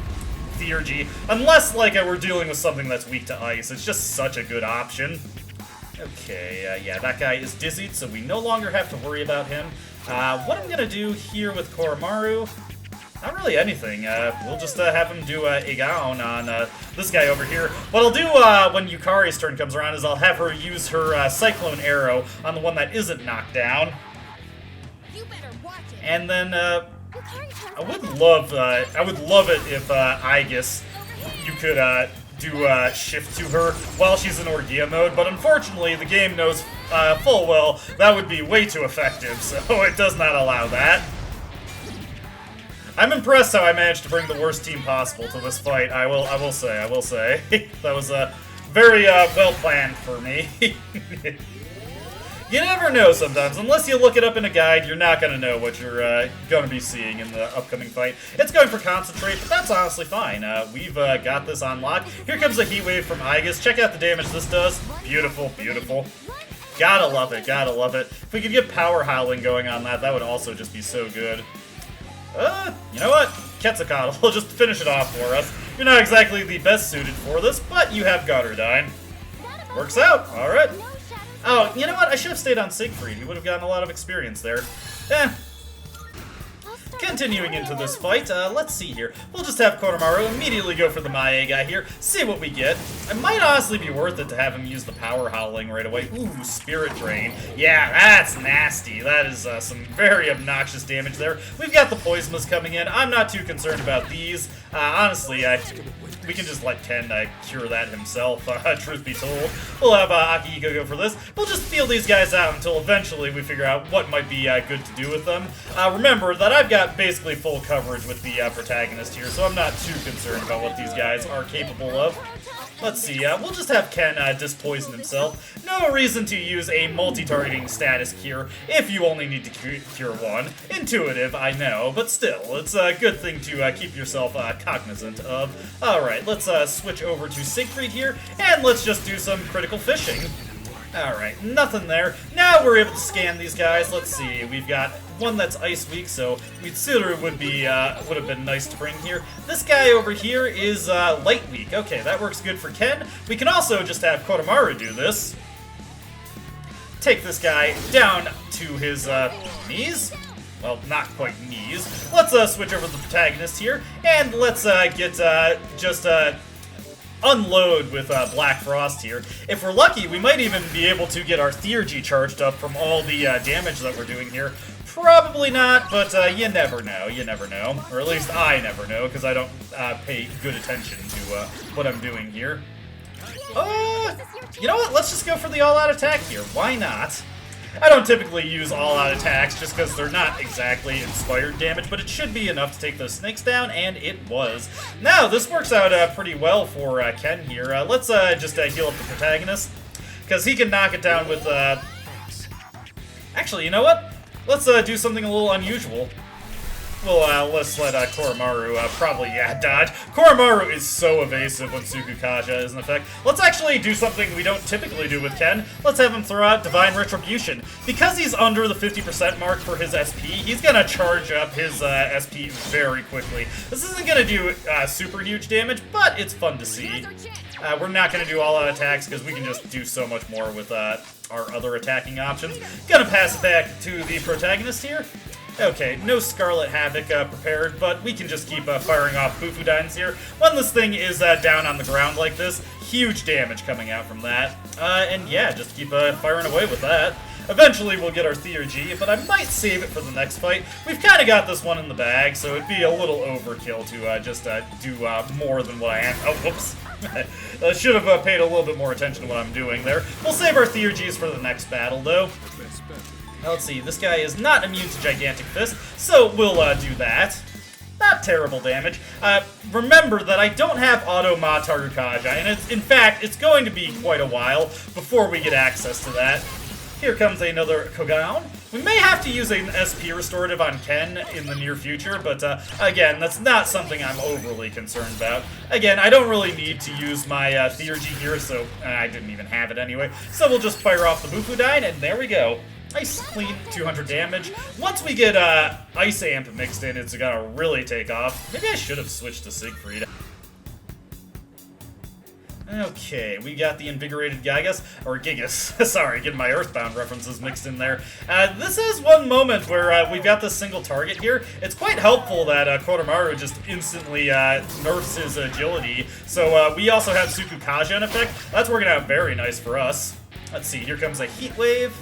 theurgy, unless like we're dealing with something that's weak to ice. It's just such a good option. Okay, yeah, that guy is dizzied, so we no longer have to worry about him. What I'm going to do here with Koromaru... Not really anything. We'll just have him do Igaon on this guy over here. What I'll do when Yukari's turn comes around is I'll have her use her Cyclone Arrow on the one that isn't knocked down. You better watch it. And then I would love it if Aegis, you could do shift to her while she's in Orgia mode, but unfortunately the game knows full well that would be way too effective, so it does not allow that. I'm impressed how I managed to bring the worst team possible to this fight. I will say. That was very well planned for me. You never know sometimes. Unless you look it up in a guide, you're not going to know what you're going to be seeing in the upcoming fight. It's going for Concentrate, but that's honestly fine. We've got this on lock. Here comes a Heat Wave from Aegis. Check out the damage this does. Beautiful, beautiful. Gotta love it, gotta love it. If we could get Power Howling going on that, that would also just be so good. You know what? Quetzalcoatl will just finish it off for us. You're not exactly the best suited for this, but you have Gutterdine. Works out, alright. Oh, you know what? I should have stayed on Siegfried. He would have gotten a lot of experience there. Continuing into this fight, let's see here. We'll just have Koromaru immediately go for the Mae guy here, see what we get. It might honestly be worth it to have him use the Power Howling right away. Ooh, Spirit Drain. Yeah, that's nasty. That is some very obnoxious damage there. We've got the Poisonous coming in. I'm not too concerned about these. Honestly, we can just let Ken cure that himself, truth be told. We'll have Akihiko go for this. We'll just feel these guys out until eventually we figure out what might be good to do with them. Remember that I've got basically full coverage with the protagonist here, so I'm not too concerned about what these guys are capable of. Let's see, we'll just have Ken dispoison himself. No reason to use a multi-targeting status cure if you only need to cure one. Intuitive, I know, but still, it's a good thing to keep yourself cognizant of. Alright, let's switch over to Siegfried here, and let's just do some critical fishing. Alright, nothing there. Now we're able to scan these guys. Let's see, we've got one that's ice weak, so Mitsuru would have been nice to bring here. This guy over here is light weak. Okay, that works good for Ken. We can also just have Koromaru do this. Take this guy down to his knees. Well, not quite knees. Let's switch over to the protagonist here, and let's get unload with Black Frost here. If we're lucky, we might even be able to get our Theurgy charged up from all the damage that we're doing here. Probably not, but you never know, Or at least I never know, because I don't pay good attention to what I'm doing here. You know what? Let's just go for the all-out attack here. Why not? I don't typically use all-out attacks just because they're not exactly inspired damage, but it should be enough to take those snakes down, and it was. Now, this works out pretty well for Ken here. Let's just heal up the protagonist, because he can knock it down with... Actually, you know what? Let's do something a little unusual. Well, let's let Koromaru probably, dodge. Koromaru is so evasive when Tsukukasha is in effect. Let's actually do something we don't typically do with Ken. Let's have him throw out Divine Retribution. Because he's under the 50% mark for his SP, he's gonna charge up his SP very quickly. This isn't gonna do super huge damage, but it's fun to see. We're not gonna do all-out attacks because we can just do so much more with our other attacking options. Gonna pass it back to the protagonist here. Okay, no Scarlet Havoc prepared, but we can just keep firing off Bufudines here. When this thing is down on the ground like this, huge damage coming out from that. And yeah, just keep firing away with that. Eventually we'll get our Theurgy, but I might save it for the next fight. We've kind of got this one in the bag, so it'd be a little overkill to just do more than what I am. Oh, whoops. I should have paid a little bit more attention to what I'm doing there. We'll save our Theurgies for the next battle, though. Now, let's see, this guy is not immune to Gigantic Fist, so we'll do that. Not terrible damage. Remember that I don't have Auto Ma Tarukaja, and in fact, it's going to be quite a while before we get access to that. Here comes another Kogaon. We may have to use an SP restorative on Ken in the near future, but again, that's not something I'm overly concerned about. Again, I don't really need to use my Theurgy here, so I didn't even have it anyway. So we'll just fire off the Bufudine, and there we go. Nice, clean 200 damage. Once we get Ice Amp mixed in, it's gonna really take off. Maybe I should have switched to Siegfried. Okay, we got the Invigorated Gigas, or Gigas, sorry, getting my Earthbound references mixed in there. This is one moment where we've got this single target here. It's quite helpful that Koromaru just instantly nerfs his agility, so we also have Tsukukaja in effect. That's working out very nice for us. Let's see, here comes a Heat Wave.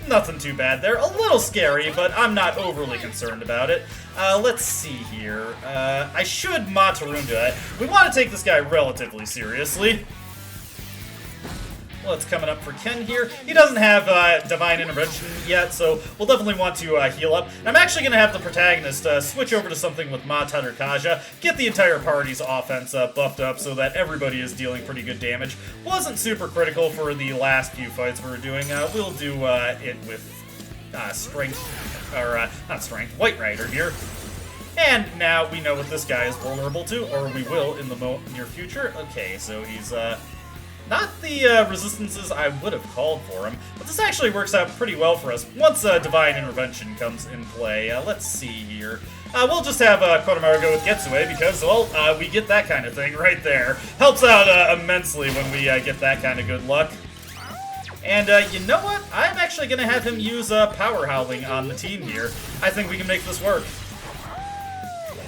Nothing too bad there. A little scary, but I'm not overly concerned about it. Let's see here. I should Matarunda. We want to take this guy relatively seriously. What's coming up for Ken here? He doesn't have Divine Intervention yet, so we'll definitely want to heal up. And I'm actually going to have the protagonist switch over to something with Ma Tarukaja, get the entire party's offense buffed up so that everybody is dealing pretty good damage. Wasn't super critical for the last few fights we were doing. We'll do it with Strength, or not Strength, White Rider here. And now we know what this guy is vulnerable to, or we will in the near future. Okay, so he's not the resistances I would have called for him, but this actually works out pretty well for us once Divine Intervention comes in play. Let's see here. We'll just have Koromaru go with Getsue because, well, we get that kind of thing right there. Helps out immensely when we get that kind of good luck. And you know what? I'm actually going to have him use Power Howling on the team here. I think we can make this work.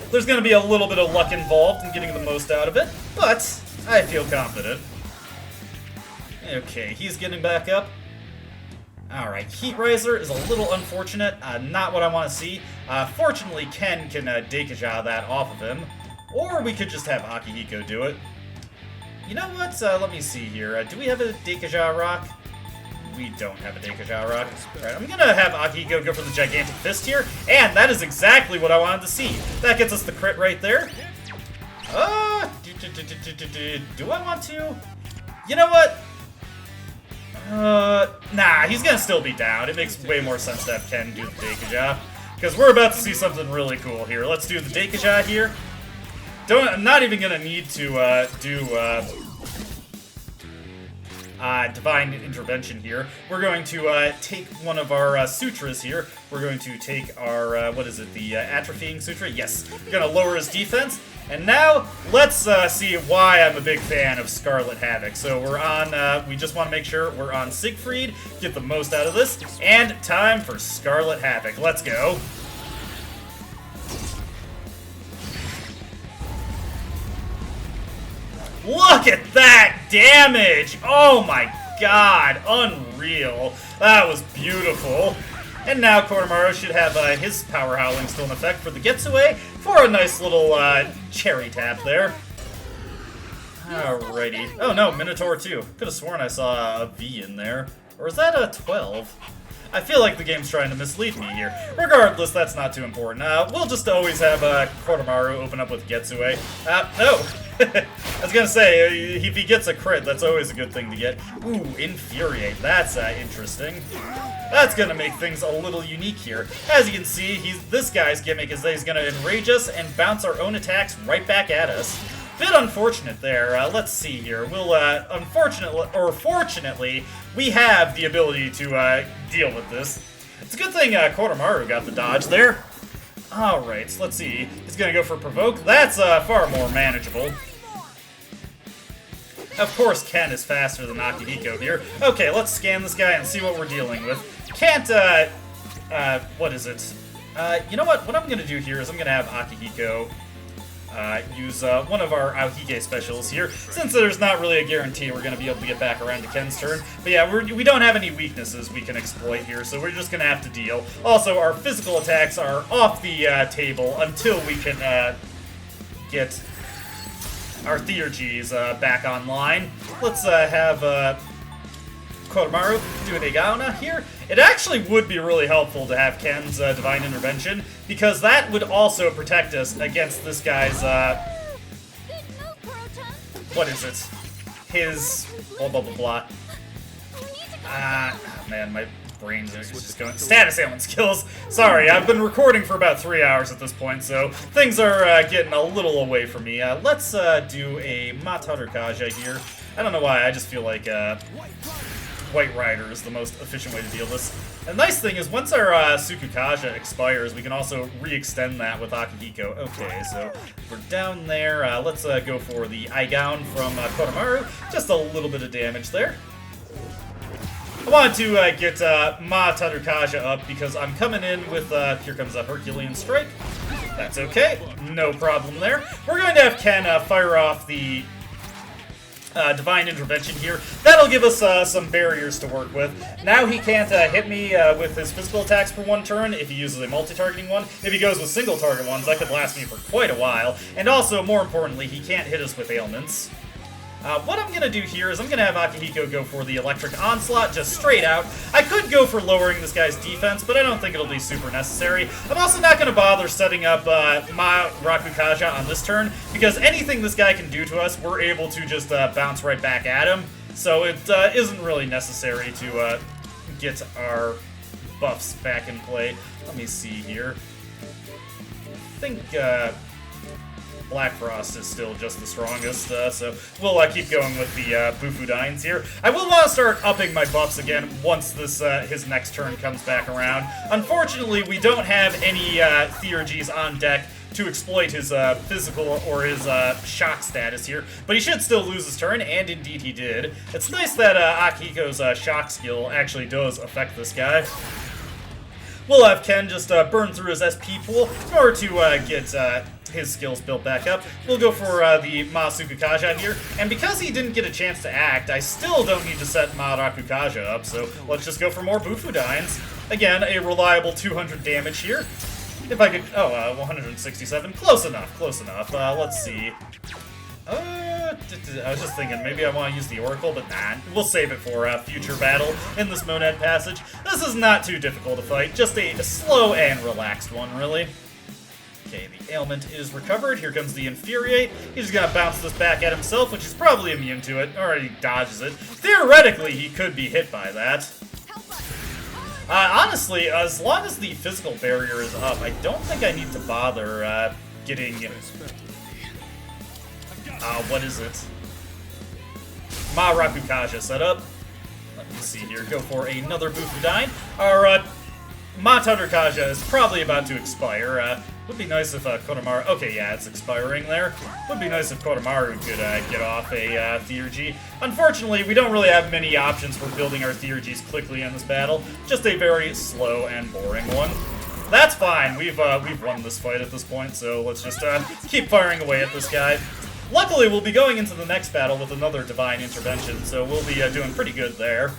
There's going to be a little bit of luck involved in getting the most out of it, but I feel confident. Okay, he's getting back up. Alright, Heat Riser is a little unfortunate, not what I want to see. Fortunately, Ken can Deikaja that off of him, or we could just have Akihiko do it. You know what, let me see here. Do we have a Deikaja Rock? We don't have a Deikaja Rock. Alright, I'm gonna have Akihiko go for the Gigantic Fist here, and that is exactly what I wanted to see. That gets us the crit right there. Do I want to? You know what? Nah, he's gonna still be down. It makes way more sense to have Ken do the Deikaja, because we're about to see something really cool here. Let's do the Deikaja here. I'm not even gonna need to do Divine Intervention here. We're going to take one of our sutras here. We're going to take our, what is it, the Atrophying Sutra? Yes. We're gonna lower his defense. And now, let's see why I'm a big fan of Scarlet Havoc. So we're on, we just want to make sure we're on Siegfried, get the most out of this, and time for Scarlet Havoc. Let's go. Look at that damage! Oh my god, unreal. That was beautiful. And now Koromaru should have his Power Howling still in effect for the Getsue for a nice little cherry tap there. Alrighty. Oh no, Minotaur too. Could have sworn I saw a V in there. Or is that a 12? I feel like the game's trying to mislead me here. Regardless, that's not too important. We'll just always have Koromaru open up with Getsue. No! I was gonna say, if he gets a crit, that's always a good thing to get. Ooh, Infuriate. That's interesting. That's gonna make things a little unique here. As you can see, this guy's gimmick is that he's gonna enrage us and bounce our own attacks right back at us. Bit unfortunate there. Let's see here. We'll, fortunately, we have the ability to deal with this. It's a good thing Koromaru got the dodge there. Alright, so let's see. He's gonna go for Provoke. That's far more manageable. Of course, Ken is faster than Akihiko here. Okay, let's scan this guy and see what we're dealing with. Can't, what is it? You know what? What I'm gonna do here is I'm gonna have Akihiko use one of our Aokige specials here, since there's not really a guarantee we're going to be able to get back around to Ken's turn. But yeah, we don't have any weaknesses we can exploit here, so we're just going to have to deal. Also, our physical attacks are off the table until we can get our Theurgies back online. Let's have Kodomaru do an Igaona here. It actually would be really helpful to have Ken's Divine Intervention, because that would also protect us against this guy's, what is it? His, blah blah blah blah. Oh man, my brain's just going. Status ailment skills. Sorry, I've been recording for about 3 hours at this point, so things are getting a little away from me. Let's do a Matarukaja here. I don't know why, I just feel like White Rider is the most efficient way to deal with this. The nice thing is, once our Sukukaja expires, we can also re-extend that with Akihiko. Okay, so we're down there. Let's go for the Igaon from Kodomaru. Just a little bit of damage there. I wanted to get Ma Tarukaja up because I'm coming in with, here comes a Herculean Strike. That's okay, no problem there. We're going to have Ken fire off the Divine Intervention here. That'll give us some barriers to work with. Now he can't hit me with his physical attacks for one turn if he uses a multi-targeting one. If he goes with single-target ones, that could last me for quite a while. And also, more importantly, he can't hit us with ailments. What I'm going to do here is I'm going to have Akihiko go for the Electric Onslaught, just straight out. I could go for lowering this guy's defense, but I don't think it'll be super necessary. I'm also not going to bother setting up Ma Rakukaja on this turn, because anything this guy can do to us, we're able to just bounce right back at him. So it isn't really necessary to get our buffs back in play. Let me see here. I think Black Frost is still just the strongest, so we'll keep going with the Bufudines here. I will want to start upping my buffs again once this his next turn comes back around. Unfortunately, we don't have any Theurgies on deck to exploit his physical or his shock status here, but he should still lose his turn, and indeed he did. It's nice that Akihiko's shock skill actually does affect this guy. We'll have Ken just burn through his SP pool in order to get his skills built back up. We'll go for the Ma Sukukaja here, and because he didn't get a chance to act, I still don't need to set Ma Rakukaja up, so let's just go for more Bufudines. Again, a reliable 200 damage here. If I could, 167, close enough, close enough. Let's see. I was just thinking, maybe I want to use the Oracle, but nah, we'll save it for a future battle in this Monad passage. This is not too difficult to fight, just a slow and relaxed one, really. Okay, the ailment is recovered. Here comes the Infuriate. He's just gonna bounce this back at himself, which is probably immune to it, or he dodges it. Theoretically, he could be hit by that. Honestly, as long as the physical barrier is up, I don't think I need to bother getting... what is it? Ma Rakukaja set up. Let me see here. Go for another Bufudine. Our Ma Tarukaja is probably about to expire. Would be nice if Kodomaru... Okay, yeah, it's expiring there. Would be nice if Kodomaru could get off a Theurgy. Unfortunately, we don't really have many options for building our Theurgies quickly in this battle. Just a very slow and boring one. That's fine. We've won this fight at this point, so let's just keep firing away at this guy. Luckily, we'll be going into the next battle with another Divine Intervention, so we'll be doing pretty good there.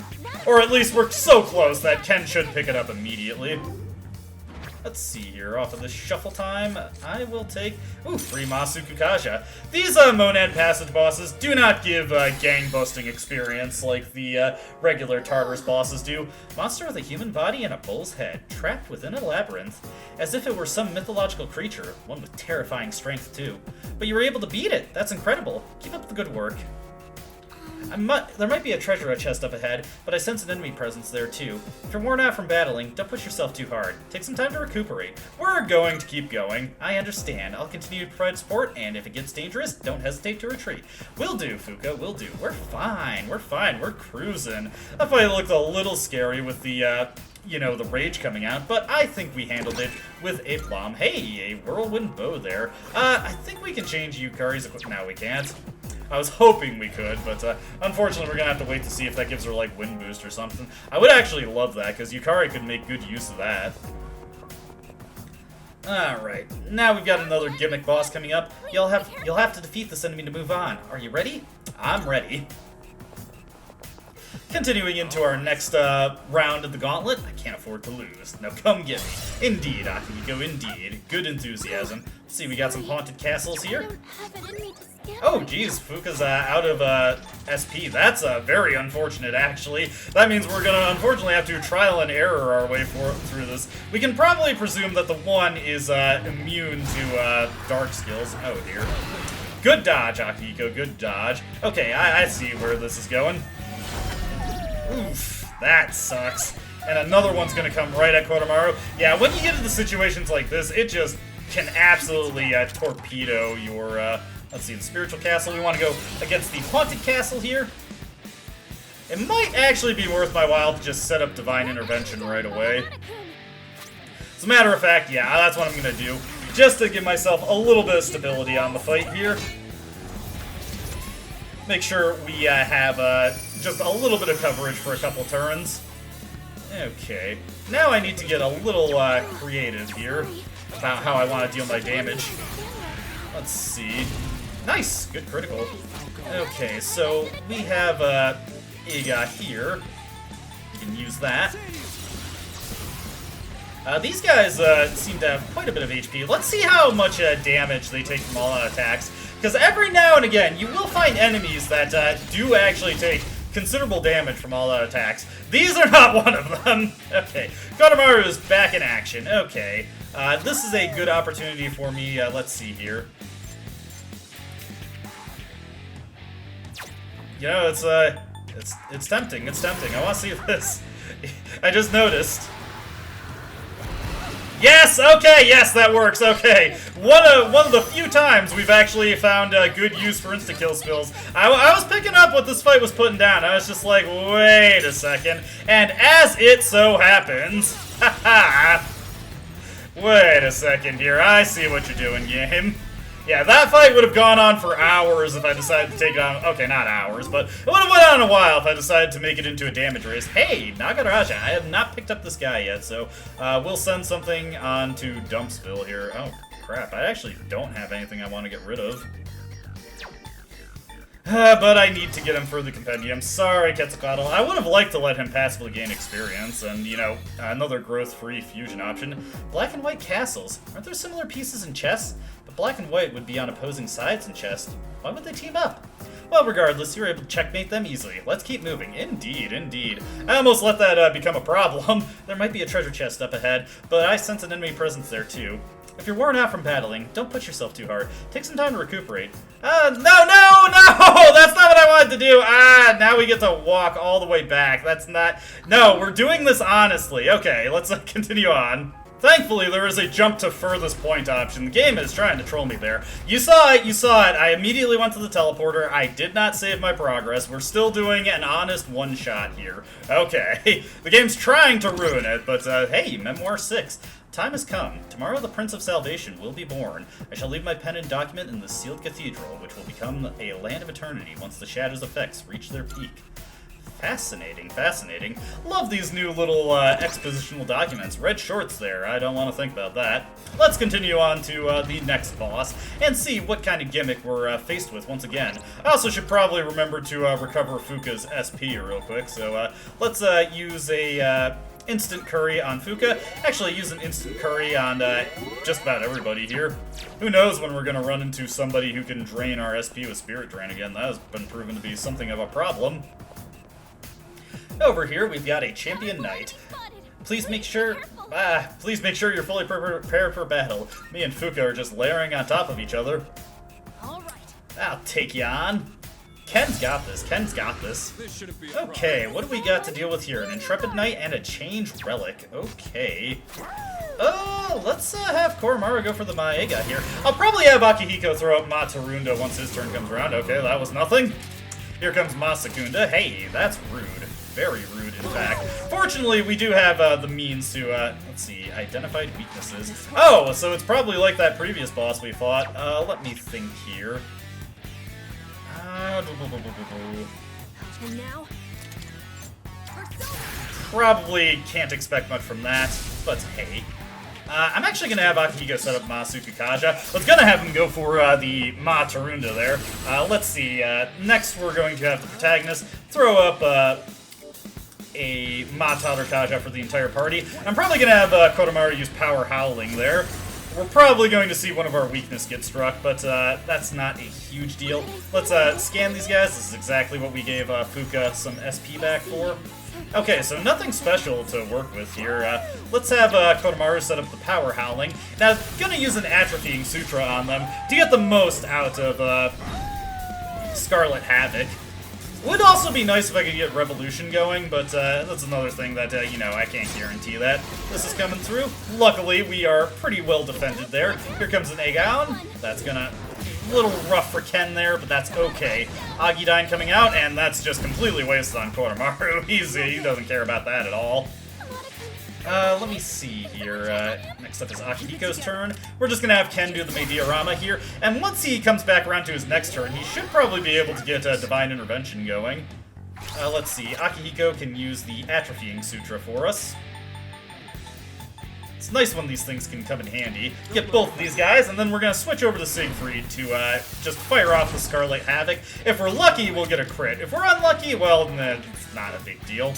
Or at least we're so close that Ken should pick it up immediately. Let's see here, off of this shuffle time, I will take, 3 Ma Sukukaja. These Monad passage bosses do not give gang-busting experience like the regular Tartarus bosses do. Monster with a human body and a bull's head, trapped within a labyrinth, as if it were some mythological creature, one with terrifying strength too. But you were able to beat it, that's incredible. Keep up the good work. There might be a treasure chest up ahead, but I sense an enemy presence there too. If you're worn out from battling, don't push yourself too hard. Take some time to recuperate. We're going to keep going. I understand. I'll continue to provide support, and if it gets dangerous, don't hesitate to retreat. Will do, Fuka, will do. We're fine, we're cruising. That fight looked a little scary with the, the rage coming out, but I think we handled it with a plum. Hey, a whirlwind bow there. I think we can change Yukari's equipment. No, we can't. I was hoping we could, but unfortunately we're gonna have to wait to see if that gives her, like, wind boost or something. I would actually love that, because Yukari could make good use of that. Alright, now we've got another gimmick boss coming up. You'll have to defeat this enemy to move on. Are you ready? I'm ready. Continuing into our next round of the gauntlet, I can't afford to lose. Now come get me. Indeed, Akihiko, indeed. Good enthusiasm. Let's see, we got some haunted castles here. Oh, geez, Fuka's out of SP. That's very unfortunate, actually. That means we're gonna, unfortunately, have to trial and error our way through this. We can probably presume that the one is immune to dark skills. Oh, dear. Good dodge, Akihiko, good dodge. Okay, I see where this is going. Oof, that sucks. And another one's gonna come right at Kotamaru. Yeah, when you get into situations like this, it just can absolutely torpedo your, let's see, the spiritual castle. We want to go against the haunted castle here. It might actually be worth my while to just set up divine intervention right away. As a matter of fact, yeah, that's what I'm gonna do. Just to give myself a little bit of stability on the fight here. Make sure we have just a little bit of coverage for a couple turns. Okay, now I need to get a little creative here about how I want to deal my damage. Let's see. Nice, good critical. Okay, so we have Iga here. You can use that. These guys seem to have quite a bit of HP. Let's see how much damage they take from all-out attacks. Because every now and again, you will find enemies that do actually take considerable damage from all-out attacks. These are not one of them. Okay, Kotamaru is back in action. Okay, this is a good opportunity for me. Let's see here. You know, it's tempting. It's tempting. I want to see this. I just noticed. Yes, okay, yes, that works, okay. One of the few times we've actually found good use for insta-kill spells. I was picking up what this fight was putting down. I was just like, wait a second. And as it so happens, haha, wait a second here, I see what you're doing, game. Yeah, that fight would have gone on for hours if I decided to take it on. Okay, not hours, but it would have went on a while if I decided to make it into a damage race. Hey, Nagaraja, I have not picked up this guy yet, so we'll send something on to Dumpsville here. Oh, crap, I actually don't have anything I want to get rid of. But I need to get him for the compendium. Sorry, Quetzalcoatl. I would have liked to let him passively gain experience and, you know, another growth-free fusion option. Black and white castles. Aren't there similar pieces in chess? But black and white would be on opposing sides in chess. Why would they team up? Well, regardless, you're able to checkmate them easily. Let's keep moving. Indeed, indeed. I almost let that become a problem. There might be a treasure chest up ahead, but I sense an enemy presence there, too. If you're worn out from battling, don't push yourself too hard. Take some time to recuperate. No! That's not what I wanted to do! Now we get to walk all the way back. That's not... No, we're doing this honestly. Okay, let's continue on. Thankfully, there is a jump to furthest point option. The game is trying to troll me there. You saw it, you saw it. I immediately went to the teleporter. I did not save my progress. We're still doing an honest one-shot here. Okay, the game's trying to ruin it, but hey, Memoir 6. Time has come. Tomorrow the Prince of Salvation will be born. I shall leave my pen and document in the sealed cathedral, which will become a land of eternity once the Shadow's effects reach their peak. Fascinating, fascinating. Love these new little expositional documents. Red shorts there. I don't want to think about that. Let's continue on to the next boss and see what kind of gimmick we're faced with once again. I also should probably remember to recover Fuka's SP real quick, so let's use a... instant curry on Fuka. Actually, use an instant curry on just about everybody here. Who knows when we're going to run into somebody who can drain our SP with Spirit Drain again. That has been proven to be something of a problem. Over here, we've got a Champion Knight. Please make sure you're fully prepared for battle. Me and Fuka are just layering on top of each other. All right. I'll take you on. Ken's got this. Ken's got this. Okay, what do we got to deal with here? An Intrepid Knight and a Change Relic. Okay. Oh, let's have Koromaru go for the Maega here. I'll probably have Akihiko throw up Matarunda once his turn comes around. Okay, that was nothing. Here comes Masakunda. Hey, that's rude. Very rude, in fact. Fortunately, we do have the means to, let's see, identified weaknesses. Oh, so it's probably like that previous boss we fought. Let me think here. And now? Probably can't expect much from that, but hey. I'm actually going to have Akihiko set up Ma Sukukaja. I was going to have him go for the Ma Tarunda there. Let's see. Next, we're going to have the protagonist throw up a Ma Tadurkaja for the entire party. I'm probably going to have Kodomaru use Power Howling there. We're probably going to see one of our weakness get struck, but that's not a huge deal. Let's scan these guys. This is exactly what we gave Fuka some SP back for. Okay, so nothing special to work with here. Let's have Kodomaru set up the Power Howling. Now, gonna use an Atrophying Sutra on them to get the most out of Scarlet Havoc. Would also be nice if I could get Revolution going, but that's another thing that, you know, I can't guarantee that. This is coming through. Luckily, we are pretty well defended there. Here comes an Egaon. That's gonna... a little rough for Ken there, but that's okay. Agidine coming out, and that's just completely wasted on Kodomaru. He doesn't care about that at all. Let me see here. Next up is Akihiko's turn. We're just gonna have Ken do the Diorama here, and once he comes back around to his next turn, he should probably be able to get Divine Intervention going. Let's see. Akihiko can use the Atrophying Sutra for us. It's nice when these things can come in handy. Get both of these guys, and then we're going to switch over to Siegfried to just fire off the Scarlet Havoc. If we're lucky, we'll get a crit. If we're unlucky, well, it's not a big deal.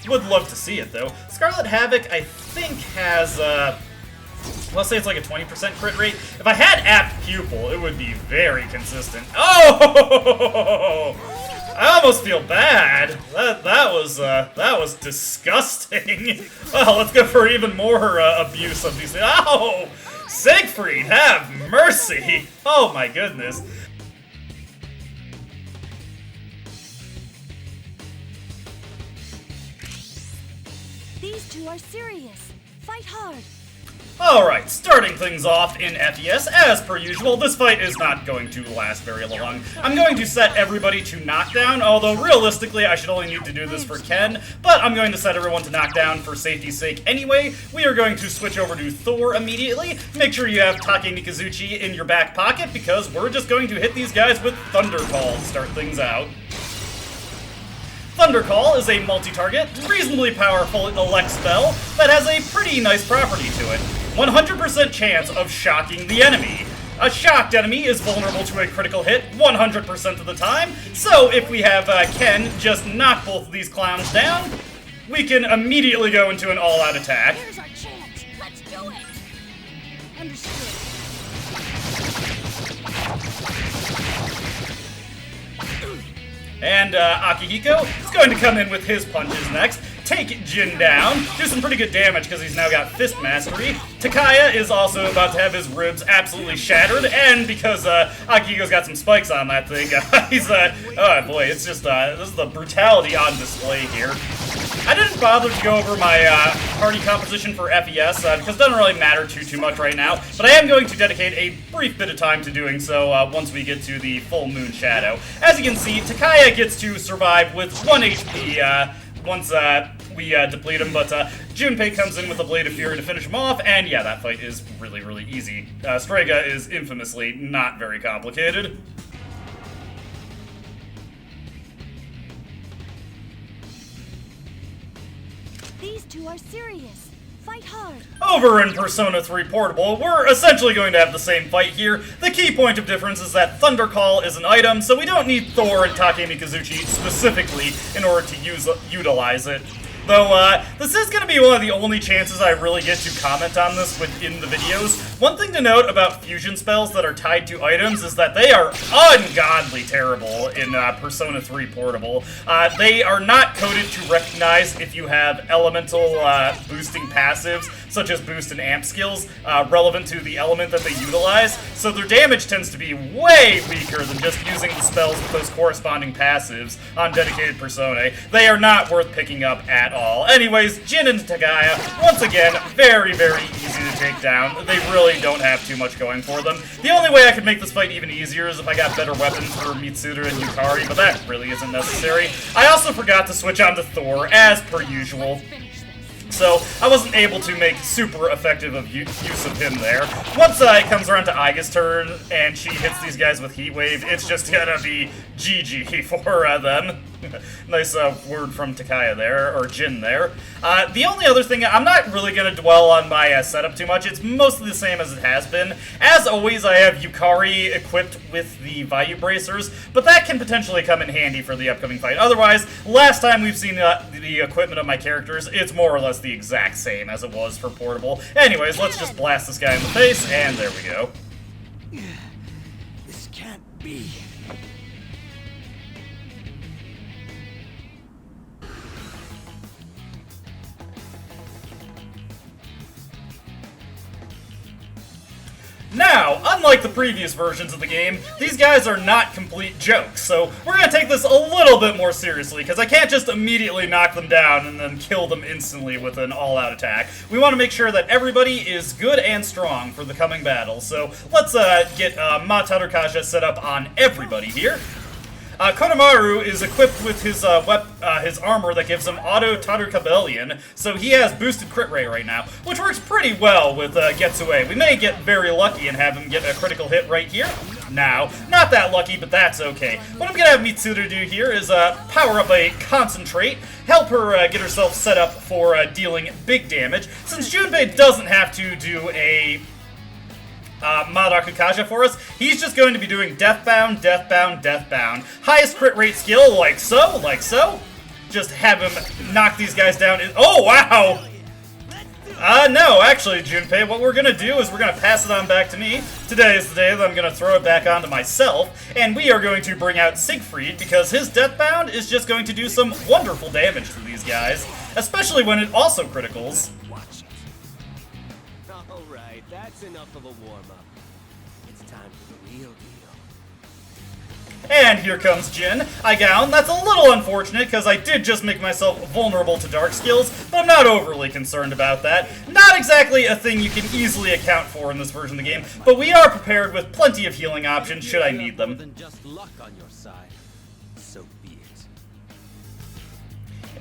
Would love to see it, though. Scarlet Havoc, I think, has, let's say it's like a 20% crit rate. If I had Apt Pupil, it would be very consistent. Oh! I almost feel bad. That was disgusting. Well, let's go for even more abuse of these things. Oh! Siegfried, have mercy! Oh my goodness. These two are serious. Fight hard. Alright, starting things off in FES, as per usual, this fight is not going to last very long. I'm going to set everybody to knockdown, although realistically I should only need to do this for Ken, but I'm going to set everyone to knockdown for safety's sake anyway. We are going to switch over to Thor immediately. Make sure you have Take Mikazuchi in your back pocket, because we're just going to hit these guys with Thunder Call to start things out. Thunder Call is a multi-target, reasonably powerful elect spell that has a pretty nice property to it. 100% chance of shocking the enemy. A shocked enemy is vulnerable to a critical hit 100% of the time, so if we have Ken just knock both of these clowns down, we can immediately go into an all-out attack. Here's our chance. Let's do it. Understood. And Akihiko is going to come in with his punches next, take Jin down, do some pretty good damage because he's now got Fist Mastery. Takaya is also about to have his ribs absolutely shattered, and because Akihiko's got some spikes on that thing, he's, oh boy, it's just, this is the brutality on display here. I didn't bother to go over my party composition for FES because it doesn't really matter too much right now, but I am going to dedicate a brief bit of time to doing so once we get to the Full Moon Shadow. As you can see, Takaya gets to survive with 1 HP once we deplete him, but Junpei comes in with a Blade of Fury to finish him off, and yeah, that fight is really, really easy. Strega is infamously not very complicated. These two are serious. Fight hard. Over in Persona 3 Portable, we're essentially going to have the same fight here. The key point of difference is that Thunder Call is an item, so we don't need Thor and Take Mikazuchi specifically in order to utilize it. Though, this is going to be one of the only chances I really get to comment on this within the videos. One thing to note about fusion spells that are tied to items is that they are ungodly terrible in Persona 3 Portable. They are not coded to recognize if you have elemental boosting passives, such as boost and amp skills, relevant to the element that they utilize, so their damage tends to be way weaker than just using the spells with those corresponding passives on dedicated personae. They are not worth picking up at all. Anyways, Jin and Takaya, once again, very, very easy to take down. They really don't have too much going for them. The only way I could make this fight even easier is if I got better weapons for Mitsuru and Yukari, but that really isn't necessary. I also forgot to switch on to Thor, as per usual. So, I wasn't able to make super effective use of him there. Once it comes around to Aiga's turn, and she hits these guys with Heat Wave, it's just gonna be GG for them. Nice word from Takaya there, or Jin there. The only other thing, I'm not really going to dwell on my setup too much. It's mostly the same as it has been. As always, I have Yukari equipped with the Vayu Bracers, but that can potentially come in handy for the upcoming fight. Otherwise, last time we've seen the equipment of my characters, it's more or less the exact same as it was for Portable. Anyways, let's just blast this guy in the face, and there we go. This can't be. Now, unlike the previous versions of the game, these guys are not complete jokes, so we're going to take this a little bit more seriously, because I can't just immediately knock them down and then kill them instantly with an all-out attack. We want to make sure that everybody is good and strong for the coming battle, so let's get Ma Tarukaja set up on everybody here. Konomaru is equipped with his armor that gives him auto Taruka, so he has boosted crit rate right now, which works pretty well with Getsue. We may get very lucky and have him get a critical hit right here. Now, not that lucky, but that's okay. What I'm going to have Mitsuru do here is power up a Concentrate, help her get herself set up for dealing big damage. Since Junpei doesn't have to do a Madakukaja for us, he's just going to be doing Deathbound, Deathbound, Deathbound. Highest crit rate skill, like so, like so. Just have him knock these guys down. Oh, wow! No, actually, Junpei, what we're gonna do is we're gonna pass it on back to me. Today is the day that I'm gonna throw it back onto myself, and we are going to bring out Siegfried, because his Deathbound is just going to do some wonderful damage to these guys, especially when it also criticals. Watch it. Alright, that's enough of a warm-up. It's time for the real deal. And here comes Jin. Igaun. That's a little unfortunate, because I did just make myself vulnerable to dark skills, but I'm not overly concerned about that. Not exactly a thing you can easily account for in this version of the game, but we are prepared with plenty of healing options should I need them. More than just luck on your side. So be it.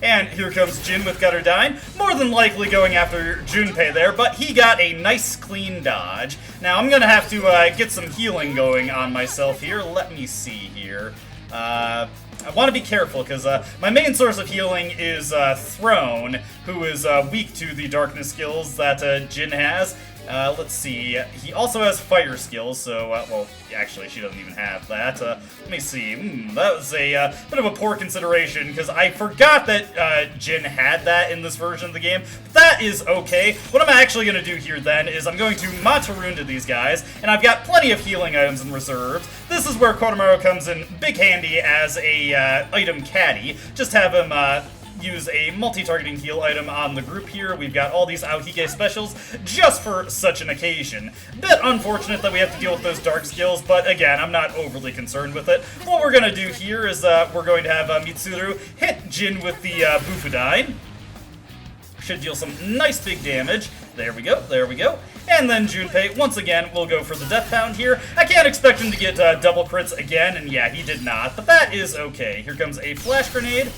And here comes Jin with Gutterdyne, more than likely going after Junpei there, but he got a nice clean dodge. Now I'm gonna have to get some healing going on myself here. Let me see here. I want to be careful, because my main source of healing is Throne, who is weak to the darkness skills that Jin has. Let's see, he also has fire skills, so, well, actually, she doesn't even have that. Let me see, that was a bit of a poor consideration, because I forgot that Jin had that in this version of the game, but that is okay. What I'm actually going to do here, then, is I'm going to Matarunda these guys, and I've got plenty of healing items in reserves. This is where Konomaru comes in big handy as a item caddy. Just have him, use a multi-targeting heal item on the group here. We've got all these Aohige specials just for such an occasion. Bit unfortunate that we have to deal with those dark skills, but again, I'm not overly concerned with it. What we're going to do here is we're going to have Mitsuru hit Jin with the Bufudyne. Should deal some nice big damage. There we go, there we go. And then Junpei, once again, will go for the Deathbound here. I can't expect him to get double crits again, and yeah, he did not, but that is okay. Here comes a Flash Grenade.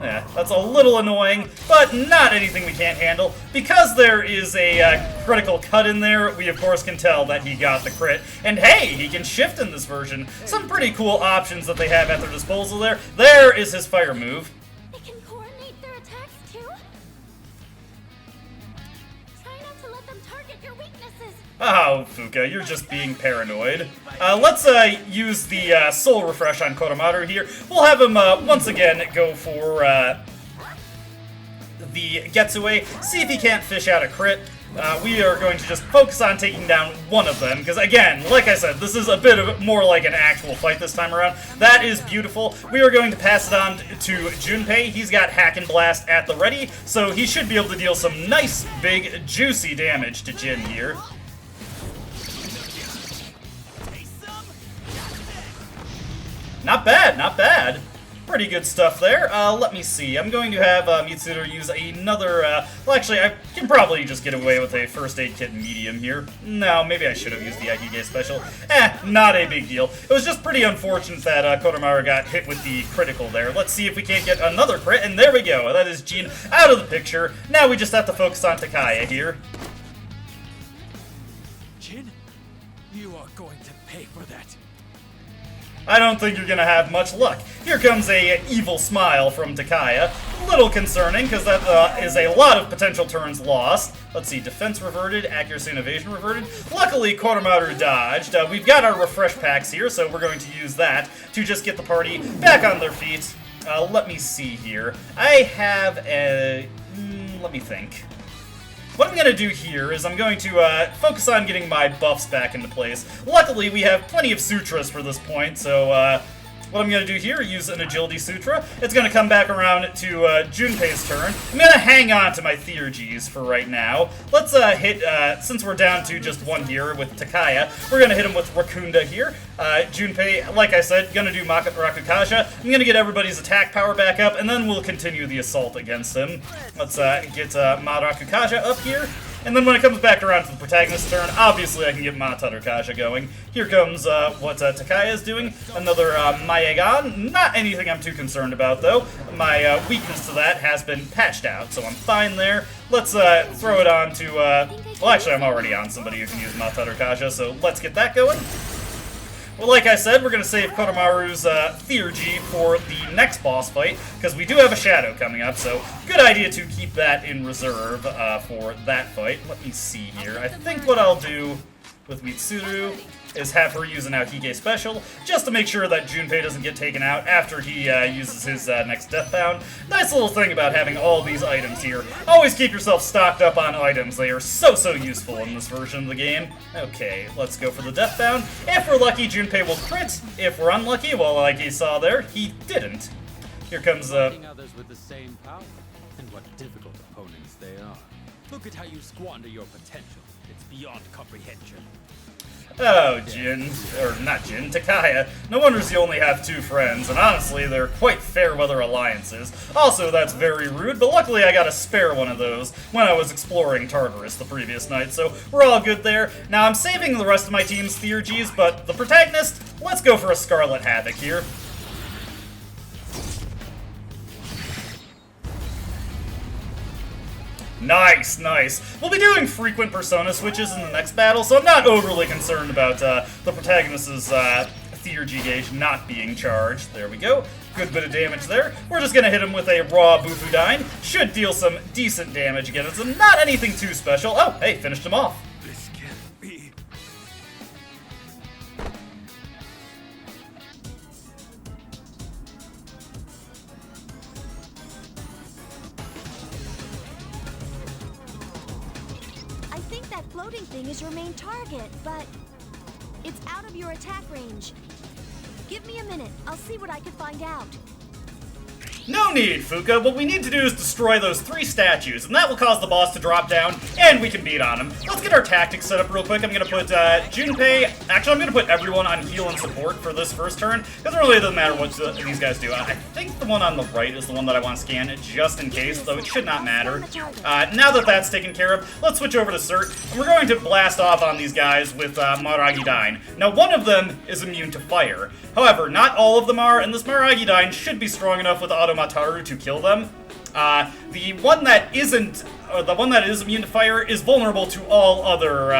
Yeah, that's a little annoying, but not anything we can't handle. Because there is a critical cut in there, we of course can tell that he got the crit. And hey, he can shift in this version. Some pretty cool options that they have at their disposal there. There is his fire move. They can coordinate their attacks too? Try not to let them target your weaknesses. Oh, Fuka, you're just being paranoid. Let's use the Soul Refresh on Konomaru here. We'll have him once again go for the Getsue, see if he can't fish out a crit. We are going to just focus on taking down one of them, because again, like I said, this is a bit of more like an actual fight this time around. That is beautiful. We are going to pass it on to Junpei. He's got Hack and Blast at the ready, so he should be able to deal some nice, big, juicy damage to Jin here. Not bad, not bad. Pretty good stuff there. Let me see. I'm going to have Mitsuru use another... well, actually, I can probably just get away with a first aid kit medium here. No, maybe I should have used the Aihige special. Not a big deal. It was just pretty unfortunate that Konomaru got hit with the critical there. Let's see if we can't get another crit, and there we go. That is Jin out of the picture. Now we just have to focus on Takaya here. Jin, you are going to pay for that. I don't think you're gonna have much luck. Here comes a evil smile from Tziah. Little concerning, because that is a lot of potential turns lost. Let's see, defense reverted, accuracy and evasion reverted. Luckily, Koromaru dodged. We've got our refresh packs here, so we're going to use that to just get the party back on their feet. Let me see here. I have a... let me think. What I'm going to do here is I'm going to focus on getting my buffs back into place. Luckily, we have plenty of sutras for this point, so what I'm going to do here, use an agility sutra. It's going to come back around to Junpei's turn. I'm going to hang on to my Theurgies for right now. Let's hit, since we're down to just one here with Tziah, we're going to hit him with Rakunda here. Junpei, like I said, going to do Rakukasha. I'm going to get everybody's attack power back up, and then we'll continue the assault against him. Let's get Rakukasha up here. And then when it comes back around to the protagonist's turn, obviously I can get Rakukasha going. Here comes what Tziah is doing. Another Maegan. Not anything I'm too concerned about, though. My weakness to that has been patched out, so I'm fine there. Let's throw it on to... well, actually, I'm already on somebody who can use Rakukasha, so let's get that going. Well, like I said, we're going to save Koromaru's Theurgy for the next boss fight, because we do have a Shadow coming up, so good idea to keep that in reserve for that fight. Let me see here. I think what I'll do with Mitsuru is have her use an Aokige special, just to make sure that Junpei doesn't get taken out after he uses his next Deathbound. Nice little thing about having all these items here. Always keep yourself stocked up on items. They are so useful in this version of the game. Okay, let's go for the Deathbound. If we're lucky, Junpei will crit. If we're unlucky, well, like you saw there, he didn't. Here comes others with the same power, and what difficult opponents they are. Look at how you squander your potential. It's beyond comprehension. Oh, Jin. Or not Jin, Tziah. No wonder you only have two friends, and honestly, they're quite fair-weather alliances. Also, that's very rude, but luckily I got a spare one of those when I was exploring Tartarus the previous night, so we're all good there. Now, I'm saving the rest of my team's Theurgies, but the protagonist, let's go for a Scarlet Havoc here. Nice, nice. We'll be doing frequent persona switches in the next battle, so I'm not overly concerned about the protagonist's Theurgy gauge not being charged. There we go. Good bit of damage there. We're just going to hit him with a raw Bufudine. Should deal some decent damage against him. Not anything too special. Oh, hey, finished him off. This can't be. I think that floating thing is your main target, but it's out of your attack range. Give me a minute. I'll see what I can find out. No need, Fuka. What we need to do is destroy those 3 statues, and that will cause the boss to drop down, and we can beat on him. Let's get our tactics set up real quick. I'm going to put Junpei... Actually, I'm going to put everyone on heal and support for this first turn, because it really doesn't matter what these guys do. I think the one on the right is the one that I want to scan, just in case, though it should not matter. Now that that's taken care of, let's switch over to Cert, and we're going to blast off on these guys with Maragidine. Now, one of them is immune to fire. However, not all of them are, and this Maragidine should be strong enough with Automataru to kill them. The one that isn't, or the one that is immune to fire, is vulnerable to all other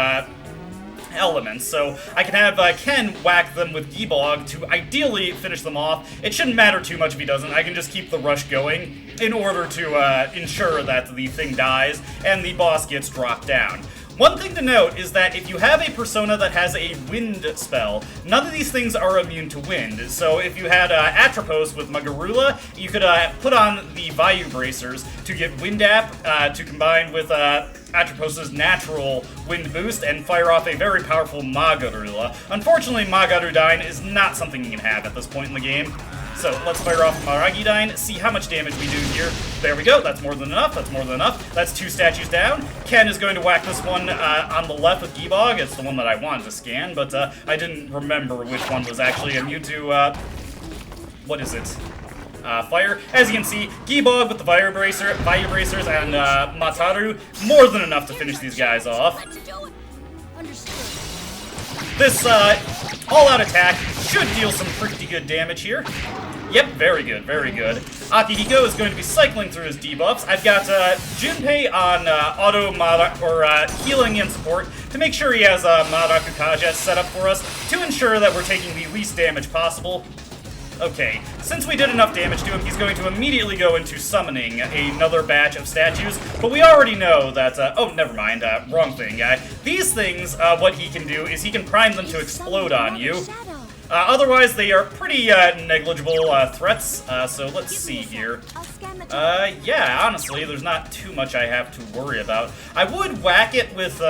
elements. So I can have Ken whack them with Gibog to ideally finish them off. It shouldn't matter too much if he doesn't. I can just keep the rush going in order to ensure that the thing dies and the boss gets dropped down. One thing to note is that if you have a persona that has a wind spell, none of these things are immune to wind. So if you had Atropos with Magarula, you could put on the Vayu Bracers to get Wind App to combine with Atropos' natural wind boost and fire off a very powerful Magarula. Unfortunately, Magarudine is not something you can have at this point in the game. So let's fire off Maragidine, see how much damage we do here. There we go, that's more than enough, that's more than enough. That's 2 statues down. Ken is going to whack this one on the left with Gibog. It's the one that I wanted to scan, but I didn't remember which one was actually immune to, what is it? Fire. As you can see, Gibog with the Vayu Bracers and Mataru, more than enough to finish these guys off. This all-out attack should deal some pretty good damage here. Yep, very good, very good. Akihiko is going to be cycling through his debuffs. I've got Junpei on auto healing and support to make sure he has Maraku Kaja set up for us to ensure that we're taking the least damage possible. Okay, since we did enough damage to him, he's going to immediately go into summoning another batch of statues, but we already know that, oh, never mind, wrong thing. These things, what he can do is he can prime them to explode on you. Otherwise, they are pretty negligible threats, so let's see here. Yeah, honestly, there's not too much I have to worry about. I would whack it with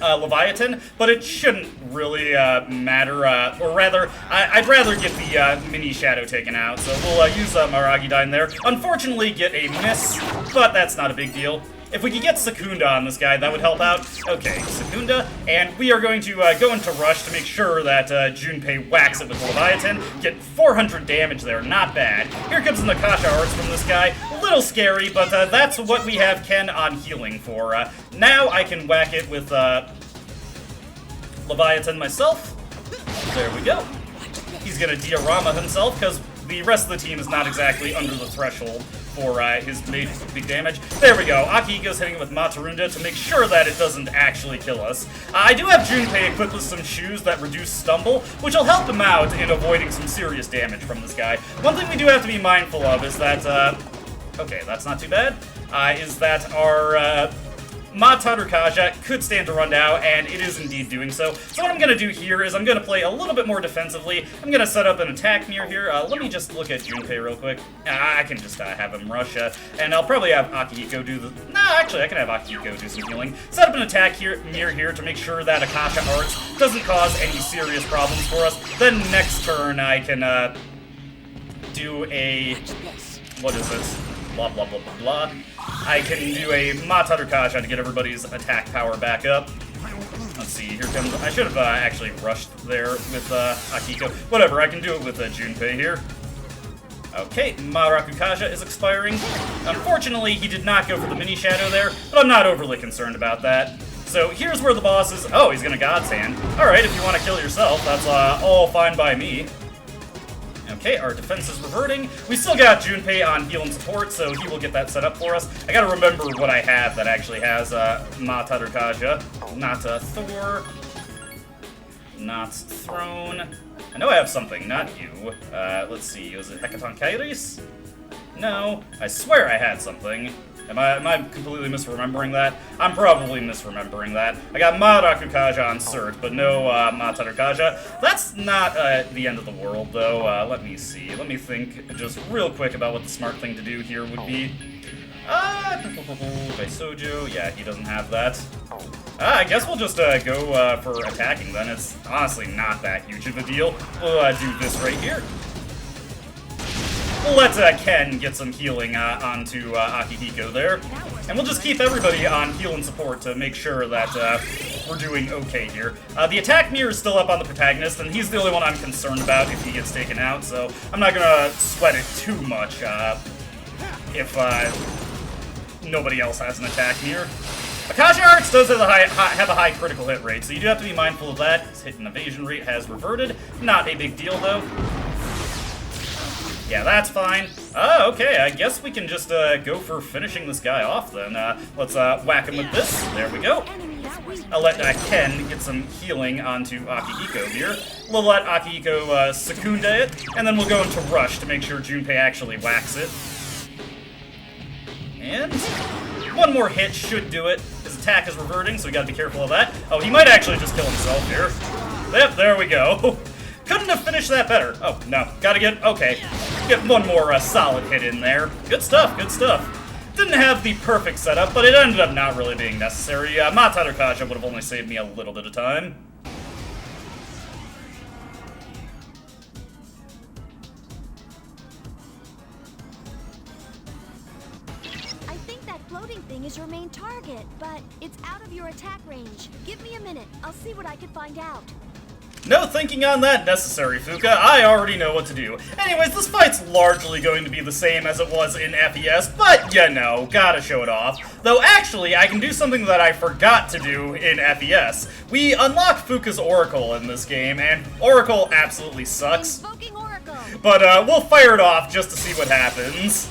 Leviathan, but it shouldn't really matter, or rather, I'd rather get the mini shadow taken out, so we'll use Maragidine there. Unfortunately, get a miss, but that's not a big deal. If we could get Secunda on this guy, that would help out. Okay, Secunda, and we are going to go into Rush to make sure that Junpei whacks it with Leviathan. Get 400 damage there, not bad. Here comes the Nakasha Arts from this guy. A little scary, but that's what we have Ken on healing for. Now I can whack it with Leviathan myself. There we go. He's gonna diorama himself, because the rest of the team is not exactly under the threshold for his big damage. There we go. Akihiko's hitting it with Matarunda to make sure that it doesn't actually kill us. I do have Junpei equipped with some shoes that reduce stumble, which will help him out in avoiding some serious damage from this guy. One thing we do have to be mindful of is that, okay, that's not too bad, is that our Mataru Kaja could stand to run now, and it is indeed doing so. So what I'm going to do here is I'm going to play a little bit more defensively. I'm going to set up an attack mirror here. Let me just look at Junpei real quick. I can just have him rush, and I'll probably have Akihiko do the... No, actually, I can have Akihiko do some healing. Set up an attack mirror here to make sure that Akasha Arts doesn't cause any serious problems for us. Then next turn, I can do a... What is this? Blah, blah, blah, blah, blah. I can do a Mataru Kaja to get everybody's attack power back up. Let's see, here comes... I should have actually rushed there with Akihiko. Whatever, I can do it with Junpei here. Okay, Maraku Kaja is expiring. Unfortunately, he did not go for the mini shadow there, but I'm not overly concerned about that. So here's where the boss is... Oh, he's gonna God's Hand. Alright, if you want to kill yourself, that's all fine by me. Okay, our defense is reverting. We still got Junpei on heal and support, so he will get that set up for us. I gotta remember what I have that actually has Mataru Kaja. Not Thor. Not Throne. I know I have something, not you. Let's see, was it Hecaton Kairis? No, I swear I had something. Am I completely misremembering that? I'm probably misremembering that. I got Maraku Kaja on cert, but no Mataru Kaja. That's not the end of the world, though. Let me see. Let me think just real quick about what the smart thing to do here would be. Sojo. Yeah, he doesn't have that. I guess we'll just go for attacking then. It's honestly not that huge of a deal. We'll do this right here. We'll let Ken get some healing onto Akihiko there. And we'll just keep everybody on heal and support to make sure that we're doing okay here. The attack mirror is still up on the protagonist, and he's the only one I'm concerned about if he gets taken out, so I'm not gonna sweat it too much if nobody else has an attack mirror. Akasha Arts does have a high critical hit rate, so you do have to be mindful of that. His hit and evasion rate has reverted. Not a big deal, though. Yeah, that's fine. Oh, okay, I guess we can just go for finishing this guy off then. Let's whack him with this. There we go. I'll let Ken get some healing onto Akihiko here. We'll let Akihiko Secunda it, and then we'll go into Rush to make sure Junpei actually whacks it. And one more hit should do it. His attack is reverting, so we gotta be careful of that. Oh, he might actually just kill himself here. Yep, there we go. Couldn't have finished that better. Oh, no. Gotta get... Okay. Get one more solid hit in there. Good stuff, good stuff. Didn't have the perfect setup, but it ended up not really being necessary. Mataru Kaja would have only saved me a little bit of time. I think that floating thing is your main target, but it's out of your attack range. Give me a minute. I'll see what I can find out. No thinking on that necessary, Fuka. I already know what to do. Anyways, this fight's largely going to be the same as it was in FES, but you know, gotta show it off. Though actually, I can do something that I forgot to do in FES. We unlock Fuka's Oracle in this game, and Oracle absolutely sucks. Invoking Oracle. But we'll fire it off just to see what happens.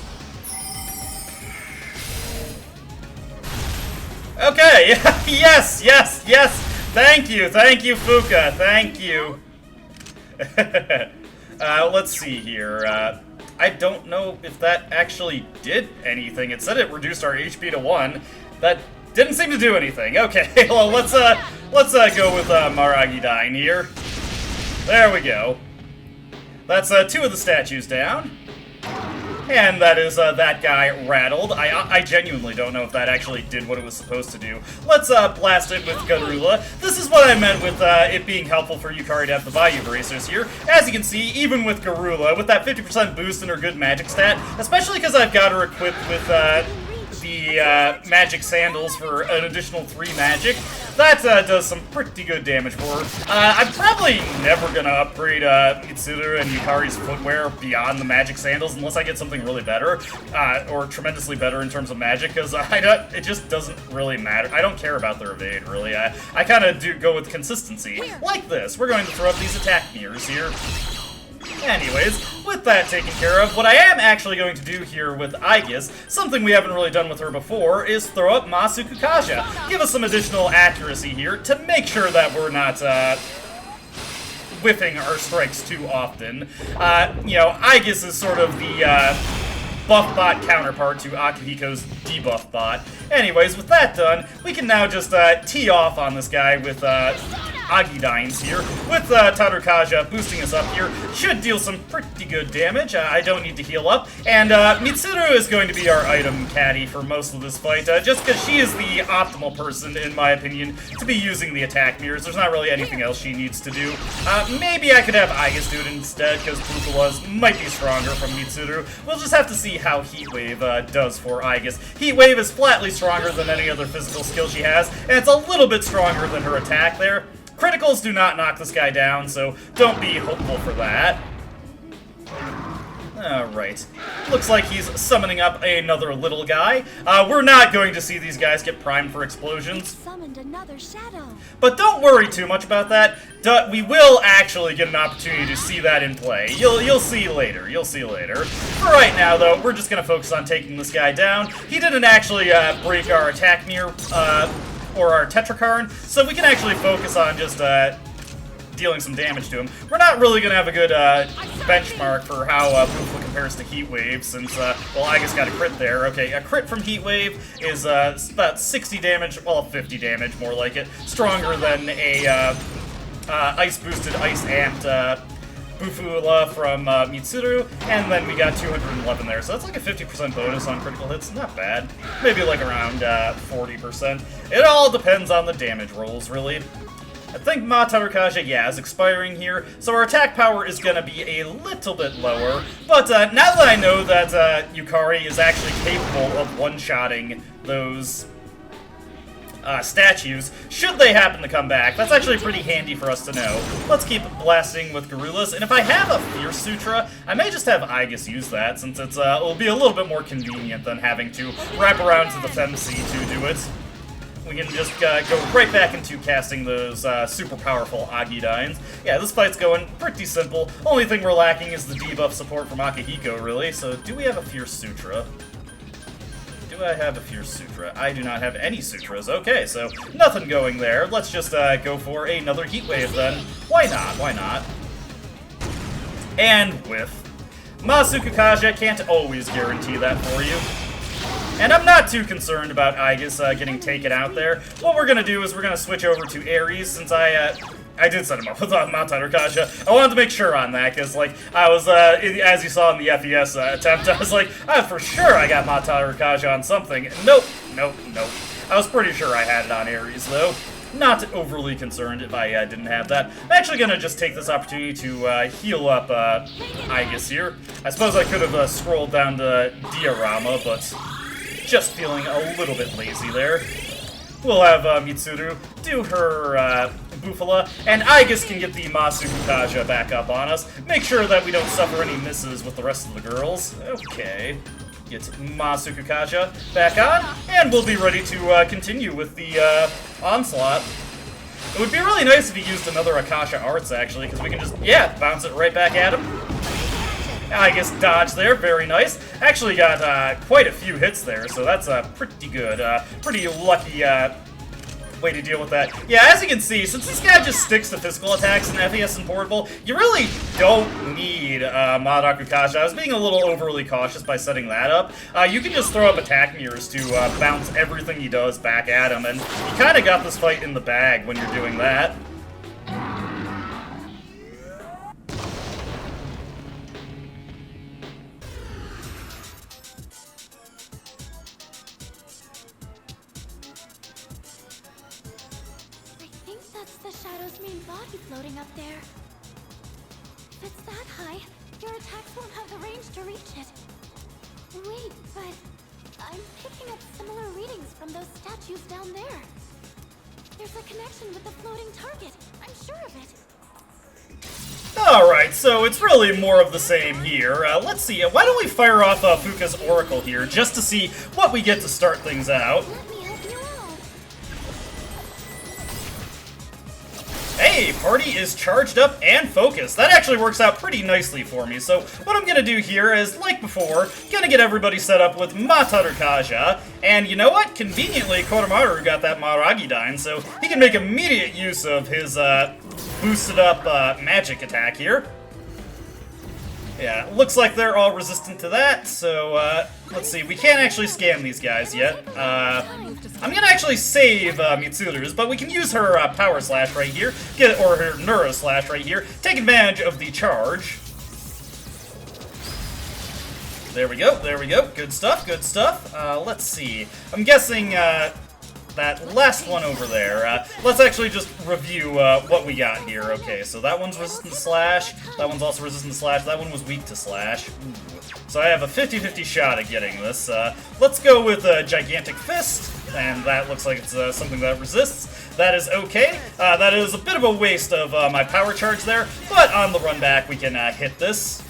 Okay, yes, yes, yes! Thank you, Fuka, thank you. Let's see here. I don't know if that actually did anything. It said it reduced our HP to 1. That didn't seem to do anything. Okay, well, let's go with Maragidine here. There we go. That's 2 of the statues down. And that is that guy rattled. I genuinely don't know if that actually did what it was supposed to do. Let's blast it with Garula. This is what I meant with it being helpful for Yukari to have the Bayou Bracers here. As you can see, even with Garula, with that 50% boost in her good magic stat, especially because I've got her equipped with the magic sandals for an additional 3 magic, that does some pretty good damage for her. I'm probably never gonna upgrade Mitsuru and Yukari's footwear beyond the magic sandals unless I get something really better, or tremendously better in terms of magic, because it just doesn't really matter. I don't care about their evade, really. I kind of do go with consistency. Like this. We're going to throw up these attack mirrors here. Anyways, with that taken care of, what I am actually going to do here with Aegis, something we haven't really done with her before, is throw up Masuku Kaja. Give us some additional accuracy here to make sure that we're not whiffing our strikes too often. You know, Aegis is sort of the buff bot counterpart to Akihiko's debuff bot. Anyways, with that done, we can now just tee off on this guy with Agidines here, with Tarukaja boosting us up here. Should deal some pretty good damage. I don't need to heal up. And Mitsuru is going to be our item caddy for most of this fight, just because she is the optimal person, in my opinion, to be using the attack mirrors. There's not really anything else she needs to do. Maybe I could have Aegis do it instead, because Bufala's might be stronger from Mitsuru. We'll just have to see how Heat Wave does for Aegis. Heat Wave is flatly stronger than any other physical skill she has, and it's a little bit stronger than her attack there. Criticals do not knock this guy down, so don't be hopeful for that. Alright. Looks like he's summoning up another little guy. We're not going to see these guys get primed for explosions. Summoned another shadow. But don't worry too much about that. We will actually get an opportunity to see that in play. You'll see later. You'll see later. For right now, though, we're just going to focus on taking this guy down. He didn't actually break our attack mirror, or our Tetrakarn, so we can actually focus on just dealing some damage to him. We're not really going to have a good benchmark for how Bufala compares to Heat Wave, since, well, I just got a crit there. Okay, a crit from Heat Wave is about 60 damage, well, 50 damage, more like it. Stronger than a ice-boosted, ice-amped Bufala from Mitsuru, and then we got 211 there, so that's like a 50% bonus on critical hits. Not bad. Maybe like around 40%. It all depends on the damage rolls, really. I think Ma Tarukaja, yeah, is expiring here, so our attack power is going to be a little bit lower, but now that I know that Yukari is actually capable of one-shotting those statues, should they happen to come back, that's actually pretty handy for us to know. Let's keep blasting with Garulas, and if I have a Fierce Sutra, I may just have Aegis use that, since it's it'll be a little bit more convenient than having to wrap around to the Femc to do it. We can just go right back into casting those super powerful Agidines. Yeah, this fight's going pretty simple. Only thing we're lacking is the debuff support from Akihiko, really, so do we have a Fierce Sutra? Do I have a Fierce Sutra? I do not have any Sutras. Okay, so nothing going there. Let's just go for another Heat Wave then. Why not? Why not? And whiff. Masuku Kaja can't always guarantee that for you. And I'm not too concerned about Aegis getting taken out there. What we're going to do is we're going to switch over to Ares, since I did set him up with Mount Tarukaja. I wanted to make sure on that, because, like, I was, as you saw in the FES attempt, I was like, for sure I got Mount Tarukaja on something. Nope, nope, nope. I was pretty sure I had it on Ares, though. Not overly concerned if I didn't have that. I'm actually going to just take this opportunity to heal up Aegis here. I suppose I could have scrolled down to Diorama, but just feeling a little bit lazy there. We'll have Mitsuru do her Bufala, and Aegis can get the Masuku Kaja back up on us. Make sure that we don't suffer any misses with the rest of the girls. Okay. Get Masuku Kaja back on, and we'll be ready to continue with the onslaught. It would be really nice if he used another Akasha Arts, actually, because we can just, yeah, bounce it right back at him. I guess dodge there, very nice. Actually got quite a few hits there, so that's pretty good. Pretty lucky way to deal with that. Yeah, as you can see, since this guy just sticks to physical attacks in FES and Portable, you really don't need Madaku Kaja. I was being a little overly cautious by setting that up. You can just throw up attack mirrors to bounce everything he does back at him, and you kind of got this fight in the bag when you're doing that. Floating up there. If it's that high, your attacks won't have the range to reach it. Wait, but I'm picking up similar readings from those statues down there. There's a connection with the floating target. I'm sure of it. Alright, so it's really more of the same here. Let's see, why don't we fire off Fuka's Oracle here, just to see what we get to start things out. Let me help you out. Hey, party is charged up and focused. That actually works out pretty nicely for me. So what I'm gonna do here is, like before, gonna get everybody set up with Mataru Kaja. And you know what? Conveniently, Koromaru got that Maragi Dine, so he can make immediate use of his boosted up magic attack here. Yeah, looks like they're all resistant to that, so let's see. We can't actually scan these guys yet. I'm gonna actually save Mitsuru's, but we can use her Power Slash right here, or her Neuro Slash right here, take advantage of the charge. There we go, there we go. Good stuff, good stuff. Let's see. I'm guessing that last one over there. Let's actually just review what we got here. Okay, so that one's resistant to slash, that one's also resistant to slash, that one was weak to slash. Ooh. So I have a 50-50 shot at getting this. Let's go with a Gigantic Fist, and that looks like it's something that resists. That is okay. That is a bit of a waste of my power charge there, but on the run back we can hit this.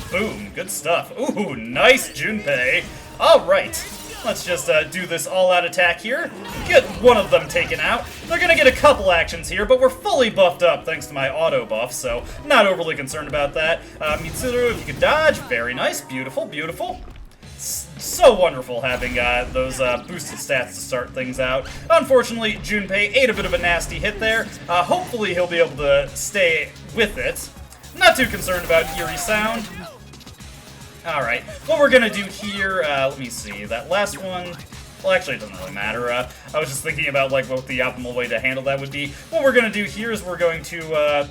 Boom, good stuff. Ooh, nice Junpei. Alright. Let's just do this all-out attack here. Get one of them taken out. They're gonna get a couple actions here, but we're fully buffed up thanks to my auto buff, so not overly concerned about that. Mitsuru, if you could dodge, very nice, beautiful, beautiful. So wonderful having those boosted stats to start things out. Unfortunately, Junpei ate a bit of a nasty hit there. Hopefully he'll be able to stay with it. Not too concerned about Eerie Sound. Alright, what we're gonna do here, let me see, that last one, well actually it doesn't really matter, I was just thinking about like what the optimal way to handle that would be. What we're gonna do here is we're going to,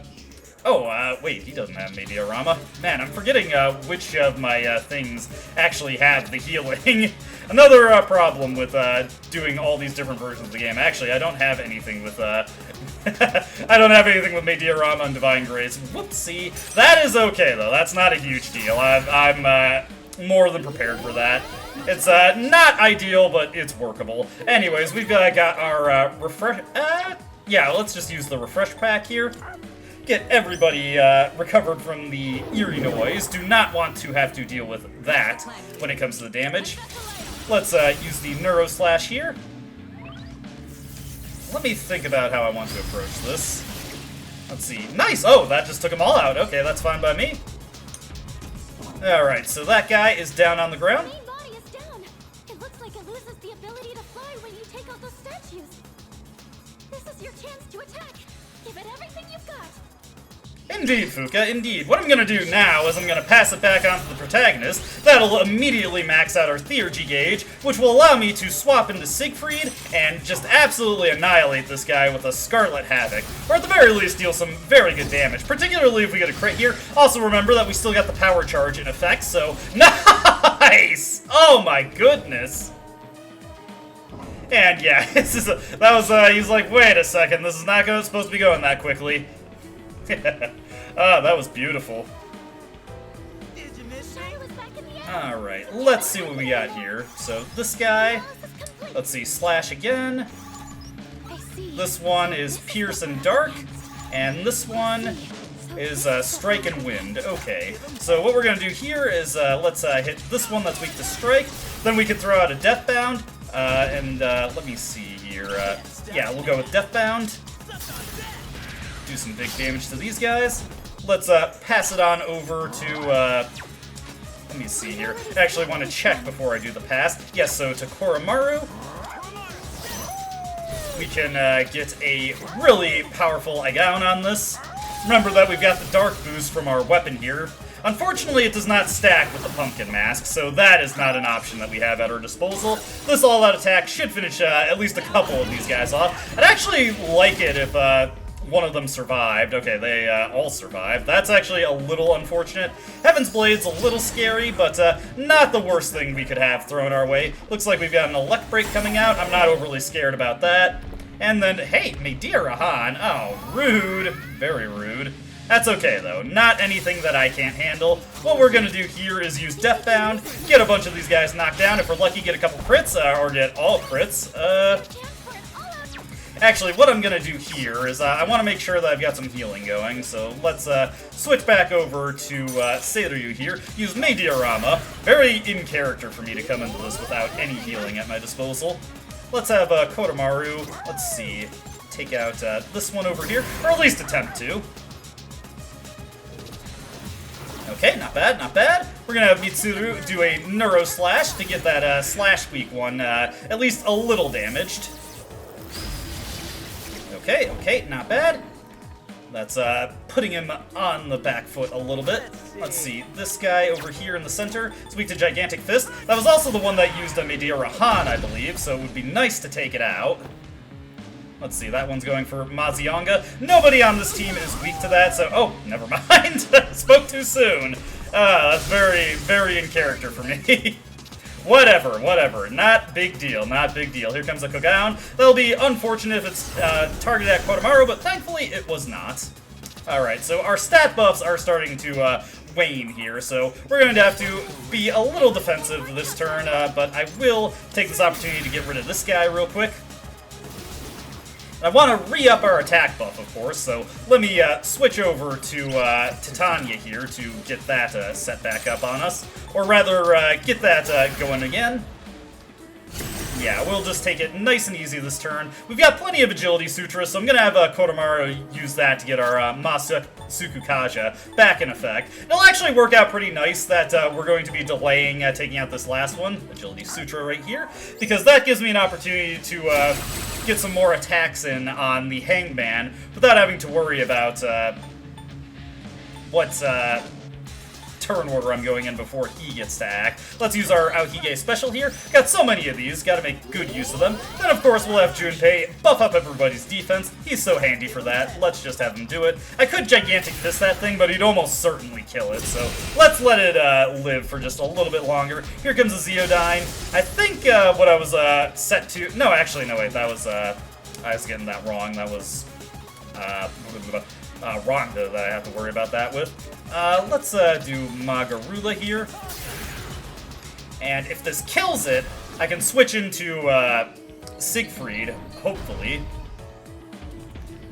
wait, he doesn't have Mediarama. Man, I'm forgetting which of my things actually have the healing. Another problem with doing all these different versions of the game. Actually, I don't have anything with, I don't have anything with Mediarama and Divine Grace. Whoopsie. That is okay, though. That's not a huge deal. I'm more than prepared for that. It's not ideal, but it's workable. Anyways, we've got our refresh... yeah, let's just use the refresh pack here. Get everybody recovered from the eerie noise. Do not want to have to deal with that when it comes to the damage. Let's use the Neuro Slash here. Let me think about how I want to approach this. Let's see. Nice! Oh, that just took them all out. Okay, that's fine by me. Alright, so that guy is down on the ground. Main body is down. It looks like it loses the ability to fly when you take out those statues. This is your chance to attack. Give it everything you've got. Indeed, Fuka, indeed. What I'm gonna do now is I'm gonna pass it back onto the protagonist. That'll immediately max out our Theurgy gauge, which will allow me to swap into Siegfried and just absolutely annihilate this guy with a Scarlet Havoc. Or at the very least, deal some very good damage, particularly if we get a crit here. Also remember that we still got the power charge in effect, so... Nice! Oh my goodness! And yeah, this is he's like, wait a second, this is not supposed to be going that quickly. Oh, that was beautiful. Alright, let's see what we got here. So, this guy, let's see, Slash again. This one is Pierce and Dark, and this one is Strike and Wind. Okay, so what we're gonna do here is, let's hit this one that's weak to Strike, then we can throw out a Deathbound, and let me see here. Yeah, we'll go with Deathbound. Do some big damage to these guys. let's pass it on over to, let me see here. I actually want to check before I do the pass. Yes, so to Koromaru, we can get a really powerful Agaon on this. Remember that we've got the Dark boost from our weapon here. Unfortunately, it does not stack with the Pumpkin Mask, so that is not an option that we have at our disposal. This all-out attack should finish at least a couple of these guys off. I'd actually like it if one of them survived. Okay, they all survived. That's actually a little unfortunate. Heaven's Blade's a little scary, but not the worst thing we could have thrown our way. Looks like we've got an Elect Break coming out. I'm not overly scared about that. And then, hey, Medirahan. Oh, rude. Very rude. That's okay, though. Not anything that I can't handle. What we're going to do here is use Deathbound, get a bunch of these guys knocked down. If we're lucky, get a couple crits, or get all crits. Actually, what I'm going to do here is I want to make sure that I've got some healing going. So let's switch back over to Seiryu here. Use Mediarama. Very in character for me to come into this without any healing at my disposal. Let's have Koromaru. Let's see. Take out this one over here, or at least attempt to. Okay, not bad, not bad. We're gonna have Mitsuru do a Neuro Slash to get that Slash Weak one at least a little damaged. Okay, okay, not bad. That's putting him on the back foot a little bit. Let's see, this guy over here in the center is weak to Gigantic Fist. That was also the one that used a Medirahan, I believe, so it would be nice to take it out. Let's see, that one's going for Mazionga. Nobody on this team is weak to that, so... Oh, never mind. Spoke too soon. That's very, very in character for me. Whatever, whatever. Not big deal, not big deal. Here comes a Kogaon. That'll be unfortunate if it's targeted at Koromaru, but thankfully it was not. Alright, so our stat buffs are starting to wane here, so we're going to have to be a little defensive this turn, but I will take this opportunity to get rid of this guy real quick. I want to re-up our attack buff, of course, so let me switch over to Titania here to get that set back up on us. Or rather, get that going again. Yeah, we'll just take it nice and easy this turn. We've got plenty of Agility Sutra, so I'm going to have Koromaru use that to get our Masukukaja back in effect. It'll actually work out pretty nice that we're going to be delaying taking out this last one, Agility Sutra right here, because that gives me an opportunity to get some more attacks in on the Hanged Man without having to worry about what turn order I'm going in before he gets to act. Let's use our Aohige special here. Got so many of these, gotta make good use of them. Then of course we'll have Junpei buff up everybody's defense. He's so handy for that. Let's just have him do it. I could Gigantic Fist that thing, but he'd almost certainly kill it, so let's let it live for just a little bit longer. Here comes a Zeodyne. I think what I was set to... No, actually, no, wait, that was... I was getting that wrong. That was... Rhonda that I have to worry about that with. Let's do Magarula here. And if this kills it, I can switch into Siegfried, hopefully.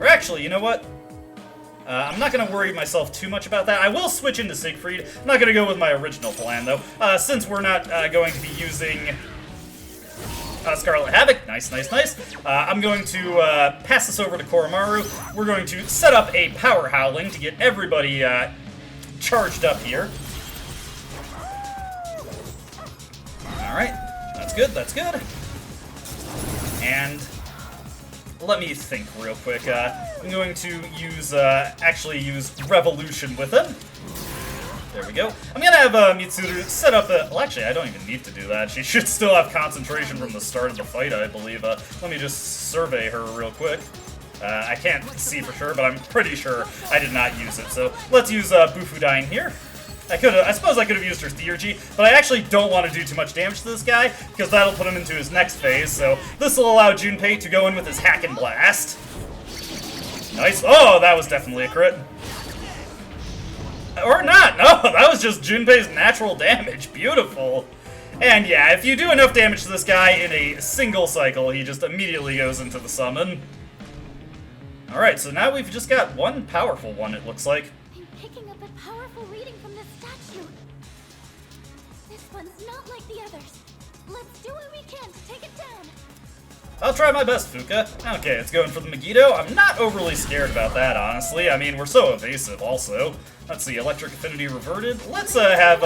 Or actually, you know what? I'm not going to worry myself too much about that. I will switch into Siegfried. I'm not going to go with my original plan, though, since we're not going to be using... Scarlet Havoc, nice, nice, nice. I'm going to pass this over to Koromaru. We're going to set up a Power Howling to get everybody charged up here. Alright, that's good, that's good. And let me think real quick. I'm going to use, actually use Revolution with him. There we go. I'm gonna have Mitsuru set up a... Well, actually, I don't even need to do that. She should still have concentration from the start of the fight, I believe. Let me just survey her real quick. I can't see for sure, but I'm pretty sure I did not use it. So let's use Bufudyne here. I suppose I could have used her Theurgy, but I actually don't want to do too much damage to this guy, because that'll put him into his next phase. So this will allow Junpei to go in with his Hack and Blast. Nice. Oh, that was definitely a crit. Or not, no, that was just Junpei's natural damage. Beautiful. And yeah, if you do enough damage to this guy in a single cycle, he just immediately goes into the summon. Alright, so now we've just got one powerful one, it looks like. I'm picking up a powerful reading from this statue. This one's not like the others. Let's do what we can to take it down. I'll try my best, Fuka. Okay, it's going for the Megiddo. I'm not overly scared about that, honestly. I mean, we're so evasive, also. Let's see, Electric Affinity reverted. Let's have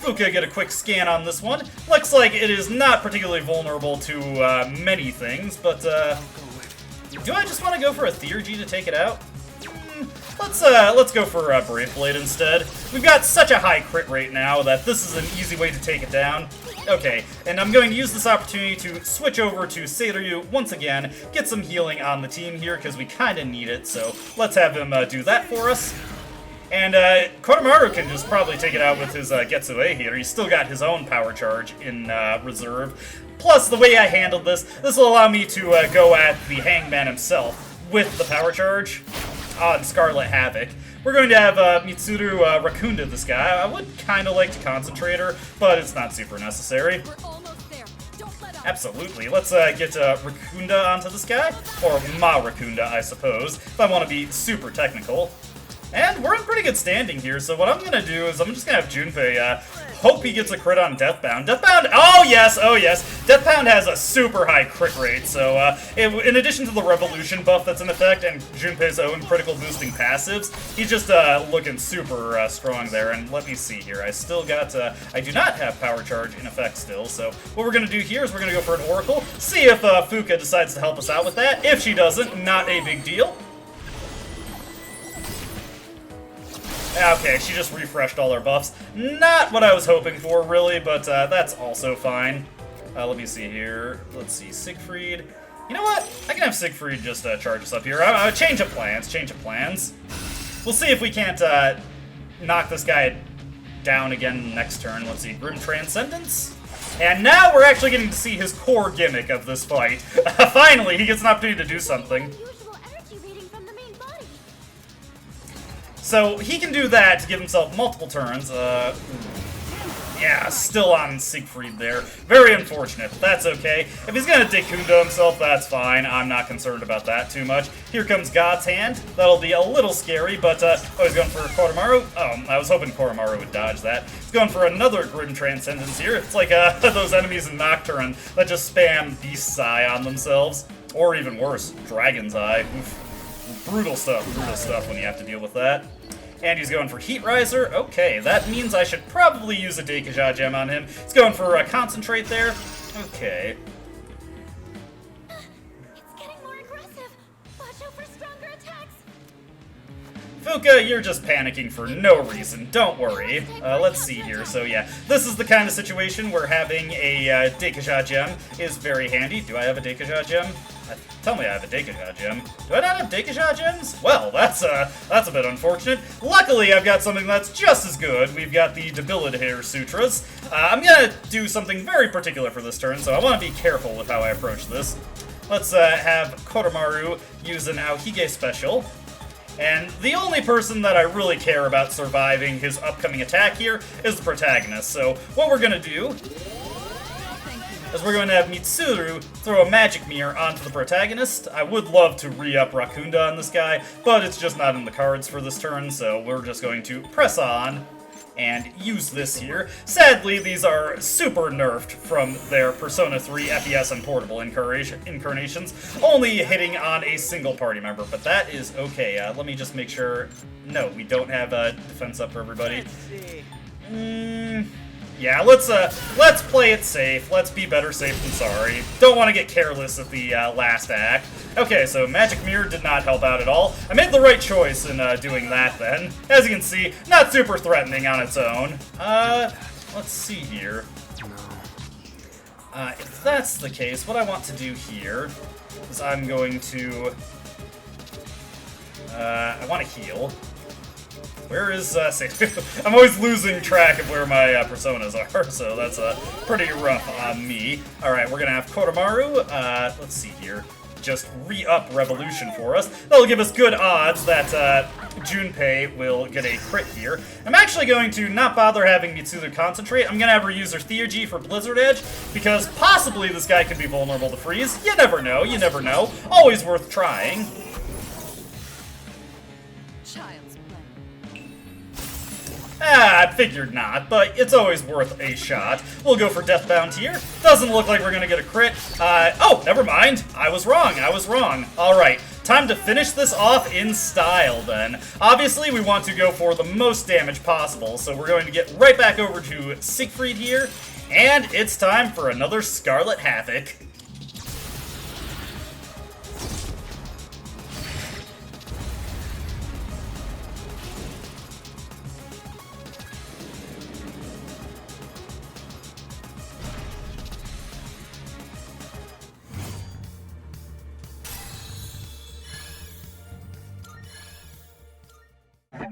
Fuka get a quick scan on this one. Looks like it is not particularly vulnerable to many things, but do I just want to go for a Theurgy to take it out? Let's go for Brave Blade instead. We've got such a high crit rate now that this is an easy way to take it down. Okay, and I'm going to use this opportunity to switch over to Seiryu once again, get some healing on the team here because we kind of need it, so let's have him do that for us. And Kotamaru can just probably take it out with his Getsue here. He's still got his own power charge in reserve. Plus, the way I handled this will allow me to go at the Hanged Man himself with the power charge on Scarlet Havoc. We're going to have Mitsuru Rakunda this guy. I would kind of like to concentrate her, but it's not super necessary. We're almost there. Don't let up. Absolutely. Let's get Rakunda onto this guy. Or Ma Rakunda, I suppose, if I want to be super technical. And we're in pretty good standing here, so what I'm going to do is I'm just going to have Junpei hope he gets a crit on Deathbound. Deathbound, oh yes! Deathbound has a super high crit rate, so in addition to the Revolution buff that's in effect and Junpei's own critical boosting passives, he's just looking super strong there. And let me see here, I still got, I do not have Power Charge in effect still, so what we're going to do here is we're going to go for an Oracle, see if Fuka decides to help us out with that. If she doesn't, not a big deal. Okay, she just refreshed all her buffs. Not what I was hoping for, really, but that's also fine. Let me see here. Let's see, Siegfried. You know what? I can have Siegfried just charge us up here. Change of plans. We'll see if we can't knock this guy down again next turn. Let's see, Grim Transcendence. And now we're actually getting to see his core gimmick of this fight. Finally, he gets an opportunity to do something. Unusual energy reading from the main body. So he can do that to give himself multiple turns. Yeah, still on Siegfried there. Very unfortunate, but that's okay. If he's gonna Dekunda himself, that's fine. I'm not concerned about that too much. Here comes God's Hand. That'll be a little scary, but oh, he's going for Koromaru. Oh, I was hoping Koromaru would dodge that. He's going for another Grim Transcendence here. It's like those enemies in Nocturne that just spam Beast's Eye on themselves. Or even worse, Dragon's Eye. Oof. Brutal stuff when you have to deal with that. And he's going for Heat Riser. Okay, that means I should probably use a Deikija gem on him. He's going for a Concentrate there. Okay. It's getting more aggressive. Watch out for stronger attacks. Fuka, you're just panicking for no reason. Don't worry. Let's see here. So yeah, this is the kind of situation where having a Deikija gem is very handy. Do I have a Deikija gem? Tell me I have a Deikija gem. Do I not have Deikija gems? Well, that's a bit unfortunate. Luckily, I've got something that's just as good. We've got the Debilitator Sutras. I'm gonna do something very particular for this turn, so I want to be careful with how I approach this. Let's have Koromaru use an Aohige special. And the only person that I really care about surviving his upcoming attack here is the protagonist. So what we're gonna do is we're going to have Mitsuru throw a Magic Mirror onto the protagonist. I would love to re-up Rakunda on this guy, but it's just not in the cards for this turn, so we're just going to press on and use this here. Sadly, these are super nerfed from their Persona 3 FES and Portable incarnations, only hitting on a single party member, but that is okay. Let me just make sure. No, we don't have defense up for everybody. Yeah, let's play it safe. Let's be better safe than sorry. Don't want to get careless at the last act. Okay, so Magic Mirror did not help out at all. I made the right choice in doing that then. As you can see, not super threatening on its own. Let's see here. If that's the case, what I want to do here is I'm going to... I want to heal. Where is I'm always losing track of where my personas are, so that's pretty rough on me. Alright, we're gonna have Koromaru, let's see here, just re-up Revolution for us. That'll give us good odds that Junpei will get a crit here. I'm actually going to not bother having Mitsuru concentrate. I'm gonna have her use her Theurgy for Blizzard Edge, because possibly this guy could be vulnerable to freeze. You never know, you never know. Always worth trying. I figured not, but it's always worth a shot. We'll go for Deathbound here. Doesn't look like we're gonna get a crit. Oh, never mind. I was wrong. Alright, time to finish this off in style then. Obviously, we want to go for the most damage possible, so we're going to get right back over to Siegfried here, and it's time for another Scarlet Havoc.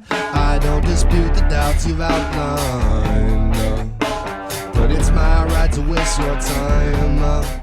I don't dispute the doubts you've outlined, but it's my right to waste your time.